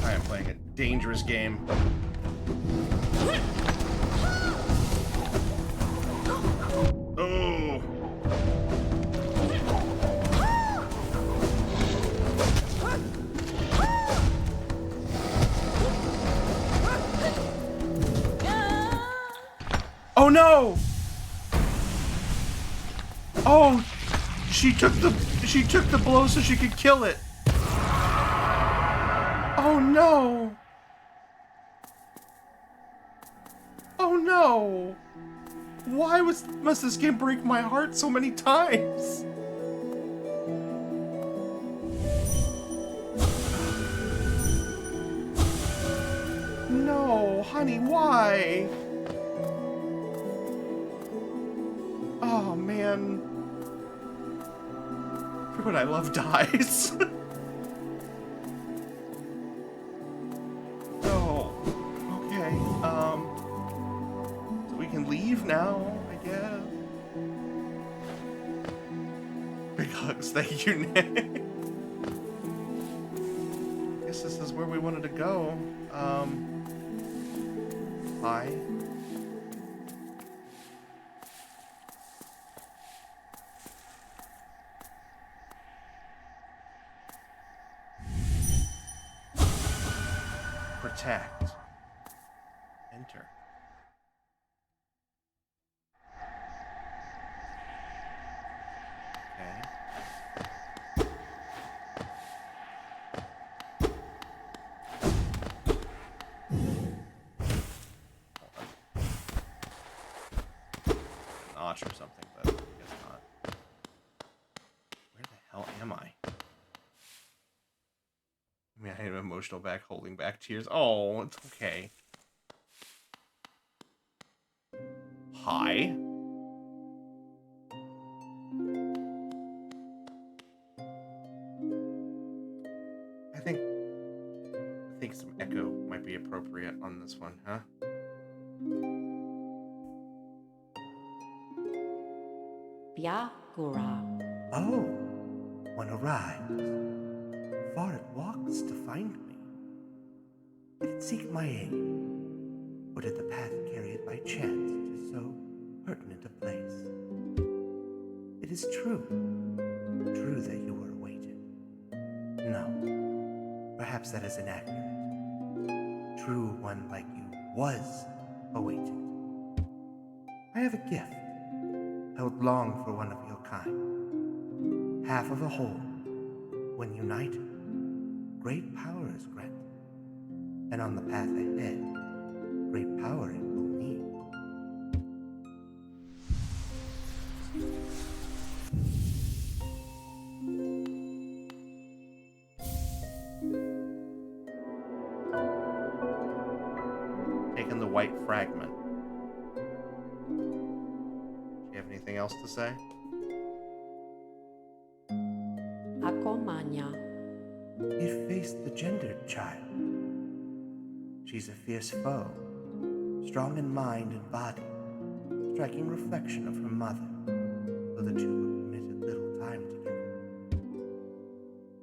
I am playing a dangerous game. Oh. Oh no! Oh, she took the blow so she could kill it. Oh no! Oh no! Why must this game break my heart so many times? No, honey, why? Oh man. Everyone I love dies. No. Okay, so we can leave now, I guess. Big hugs, thank you, Nick. Guess this is where we wanted to go. Hi. Protect. Enter. Okay. Notch or something, but I guess not. Where the hell am I? I mean, I am emotional back, holding back tears. Oh, it's okay. Hi. I think some echo might be appropriate on this one, huh? Byakura. Oh, one arrives. Far it walks to find me. Did it seek my aid? Or did the path carry it by chance to so pertinent a place? It is true that you were awaited. No, perhaps that is inaccurate. True one like you was awaited. I have a gift, held long for one of your kind. Half of a whole, when united, great power is granted. And on the path ahead, great power it will need. Taking the white fragment. Do you have anything else to say? Akomanya. It faced the gendered child. She's a fierce foe, strong in mind and body, striking reflection of her mother, though the two were permitted little time together.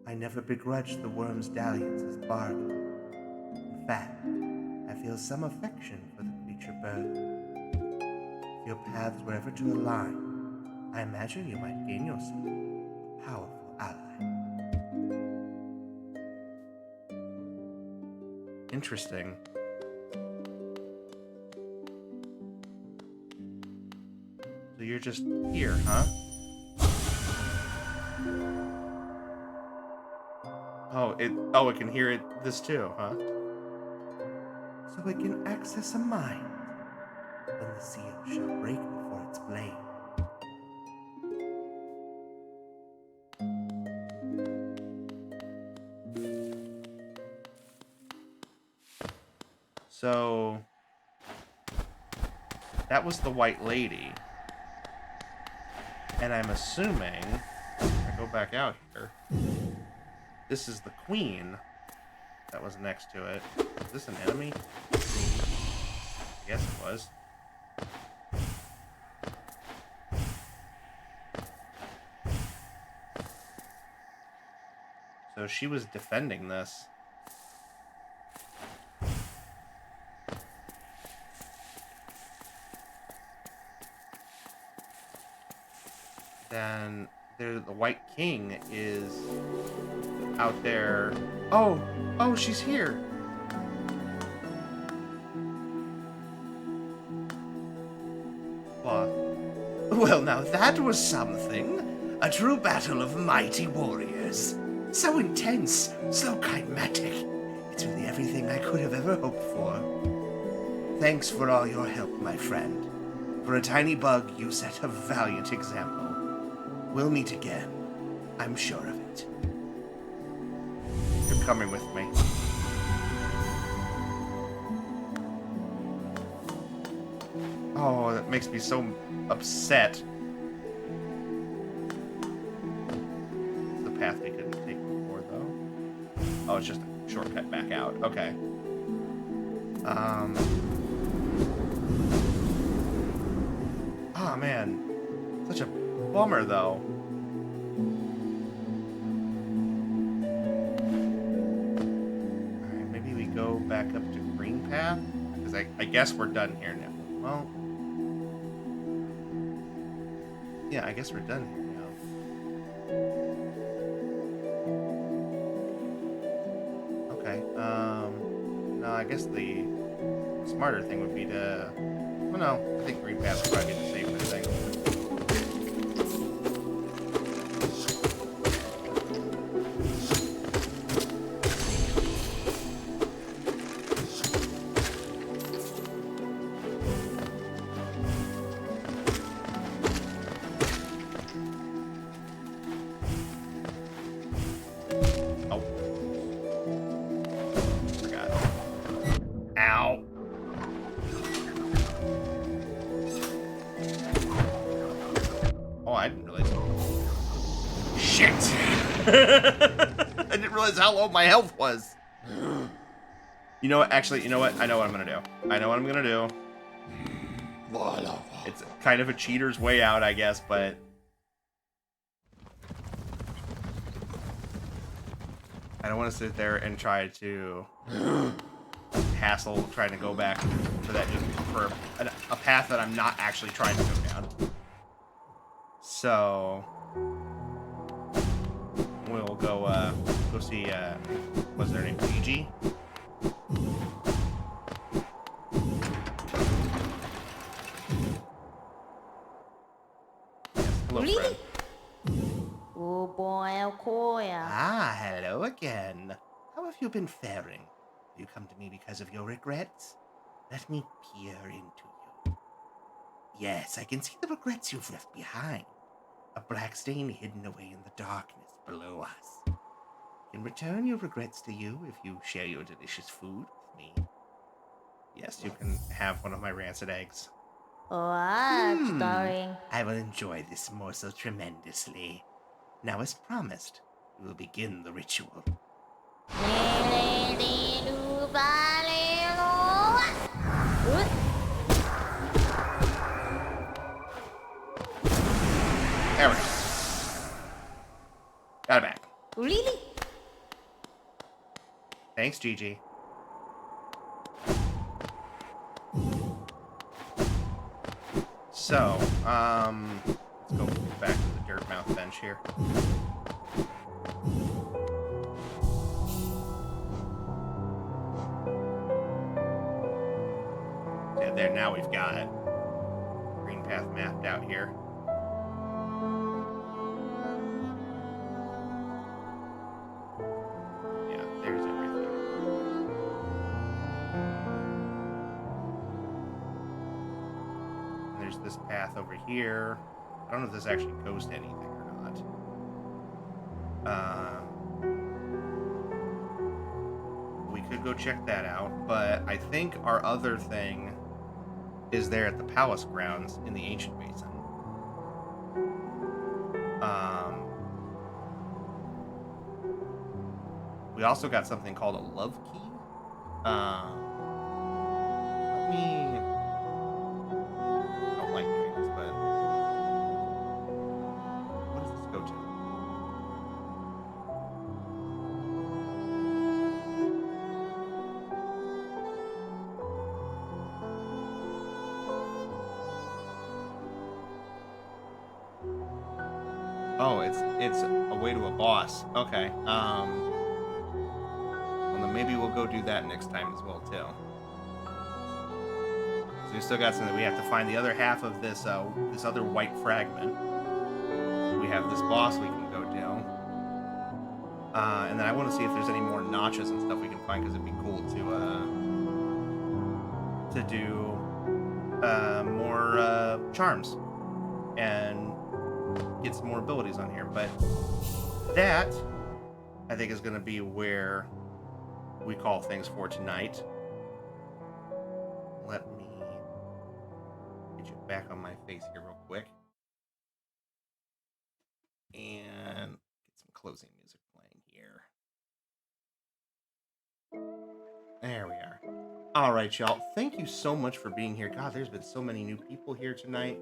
I never begrudged the worm's dalliance as bargain. In fact, I feel some affection for the creature bird. If your paths were ever to align, I imagine you might gain yourself a powerful ally. Interesting. So you're just here, huh? Oh, it can hear this too, huh? So it can access a mind. Then the seal shall break before its blade. So that was the white lady. And I'm assuming, if I go back out here, This is the queen that was next to it. Is this an enemy? I guess it was. So she was defending this. Then the White King is out there. Oh, she's here. What? Well, now that was something. A true battle of mighty warriors. So intense, so climatic. It's really everything I could have ever hoped for. Thanks for all your help, my friend. For a tiny bug, you set a valiant example. We'll meet again. I'm sure of it. You're coming with me. Oh, that makes me so upset. The path we couldn't take before, though. Oh, it's just a shortcut back out. Okay. Oh, man. Such a bummer, though. Alright, maybe we go back up to Green Path? Because I guess we're done here now. Well... yeah, I guess we're done here now. Okay, no, I guess the smarter thing would be to... well, no, I think Green Path would probably be the safer thing. I didn't realize how low my health was. You know what? Actually, you know what? I know what I'm gonna do. I know what I'm gonna do. It's kind of a cheater's way out, I guess, but... I don't want to sit there and try to hassle trying to go back for that, just for a path that I'm not actually trying to go down. So... we'll go see, what's their name? Gigi? Yes, hello, Really? friend. Oh boy, oh boy. Ah, hello again. How have you been faring? Have you come to me because of your regrets? Let me peer into you. Yes, I can see the regrets you've left behind. A black stain hidden away in the darkness below us. I can return your regrets to you if you share your delicious food with me. Yes, you can have one of my rancid eggs. What, darling? I will enjoy this morsel tremendously. Now, as promised, we will begin the ritual. There we go. Got it back. Really? Thanks, Gigi. So, let's go back to the dirt mouth bench here. Yeah, there, now we've got green path mapped out here. Yeah, there's everything. And there's this path over here. I don't know if this actually goes to anything or not. We could go check that out, but I think our other thing is there at the palace grounds in the ancient basin. We also got something called a love key. Let me. I don't like doing this, but what does this go to? Oh, it's a way to a boss. Okay. Well, then maybe we'll go do that next time as well too. So we still got something. We have to find the other half of this this other white fragment. We have this boss we can go do. And then I want to see if there's any more notches and stuff we can find, because it'd be cool to do more charms and get some more abilities on here. But that, I think, is going to be where we call things for tonight. Let me get you back on my face here real quick. And get some closing music playing here. There we are. All right, y'all. Thank you so much for being here. God, there's been so many new people here tonight.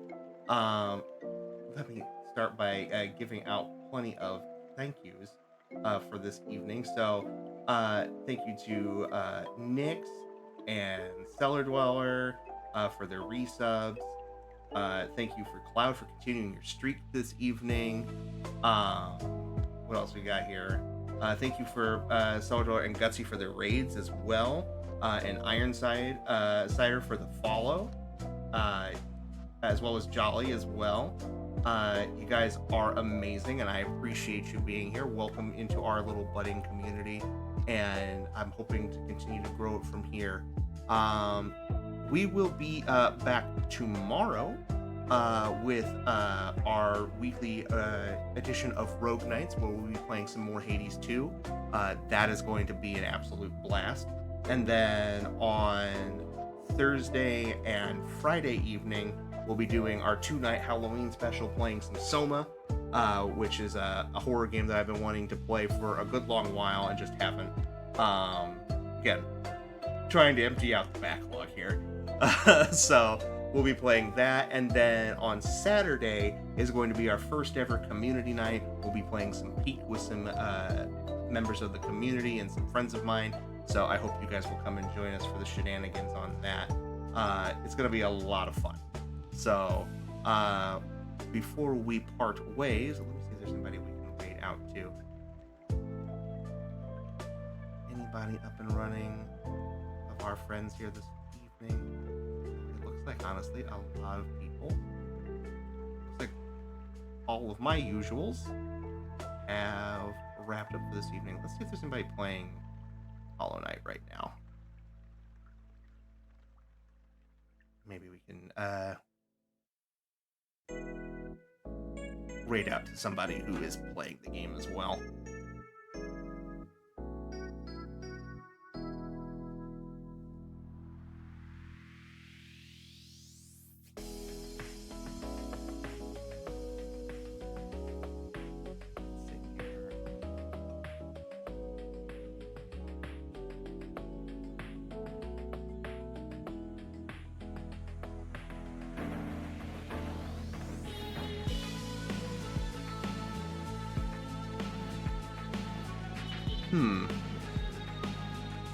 Let me start by giving out plenty of thank yous for this evening. So, thank you to Nyx and Cellar Dweller for their resubs. Thank you for Cloud for continuing your streak this evening. What else we got here? Thank you for Cellar Dweller and Gutsy for their raids as well. And Ironside Cider for the follow. As well as Jolly as well. You guys are amazing, and I appreciate you being here. Welcome into our little budding community, and I'm hoping to continue to grow it from here. We will be back tomorrow with our weekly edition of Rogue Nights, where we'll be playing some more Hades 2. That is going to be an absolute blast. And then on Thursday and Friday evening, we'll be doing our 2-night Halloween special, playing some Soma, which is a horror game that I've been wanting to play for a good long while and just haven't. Again, trying to empty out the backlog here. So we'll be playing that. And then on Saturday is going to be our first ever community night. We'll be playing some Peak with some members of the community and some friends of mine. So I hope you guys will come and join us for the shenanigans on that. It's going to be a lot of fun. So, before we part ways, let me see if there's anybody we can wait out to. Anybody up and running of our friends here this evening? It looks like, honestly, a lot of people. Looks like all of my usuals have wrapped up for this evening. Let's see if there's anybody playing Hollow Knight right now. Maybe we can, raid out to somebody who is playing the game as well.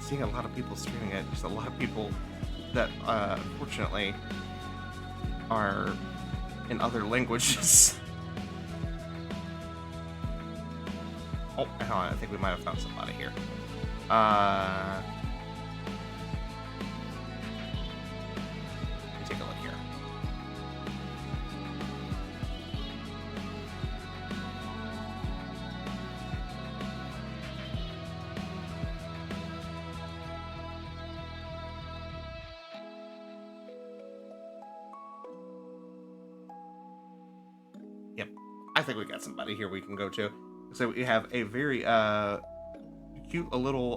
Seeing a lot of people streaming it, just a lot of people that unfortunately are in other languages. Oh, hang on, I think we might have found somebody here. Let me take a look here. I think we got somebody here we can go to. So we have a very cute little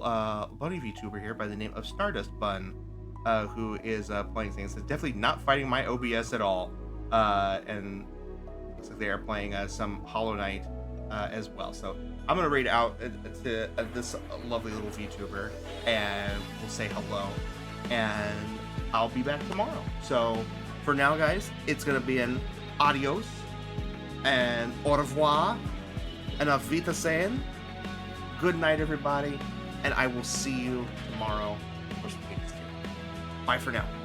bunny VTuber here by the name of Stardust Bun, who is playing things. It's definitely not fighting my OBS at all. And looks like they are playing some Hollow Knight as well. So I'm gonna raid out to this lovely little VTuber, and we'll say hello, and I'll be back tomorrow. So for now, guys, it's gonna be an adios and au revoir and auf Wiedersehen. Good night, everybody, and I will see you tomorrow for some Bye for now.